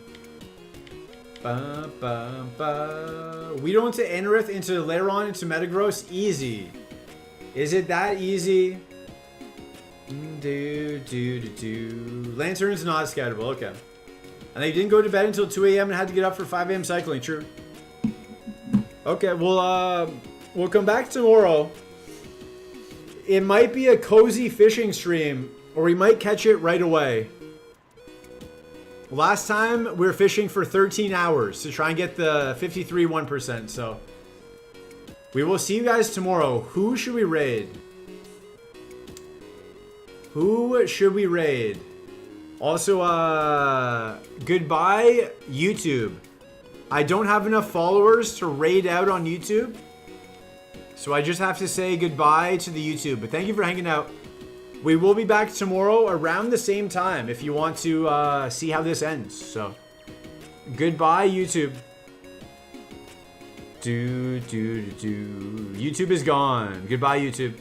Weedle into Anorith, into Lairon, into Metagross. Easy. Is it that easy? Lantern's not scoutable. Okay. And they didn't go to bed until 2 a.m. and had to get up for 5 a.m. cycling. True. Okay, we'll come back tomorrow. It might be a cozy fishing stream, or we might catch it right away. Last time we were fishing for 13 hours to try and get the 53 1%. So we will see you guys tomorrow. Who should we raid? Who should we raid? Also, goodbye, YouTube. I don't have enough followers to raid out on YouTube. So I just have to say goodbye to the YouTube. But thank you for hanging out. We will be back tomorrow around the same time if you want to see how this ends. So, goodbye, YouTube. YouTube is gone. Goodbye, YouTube.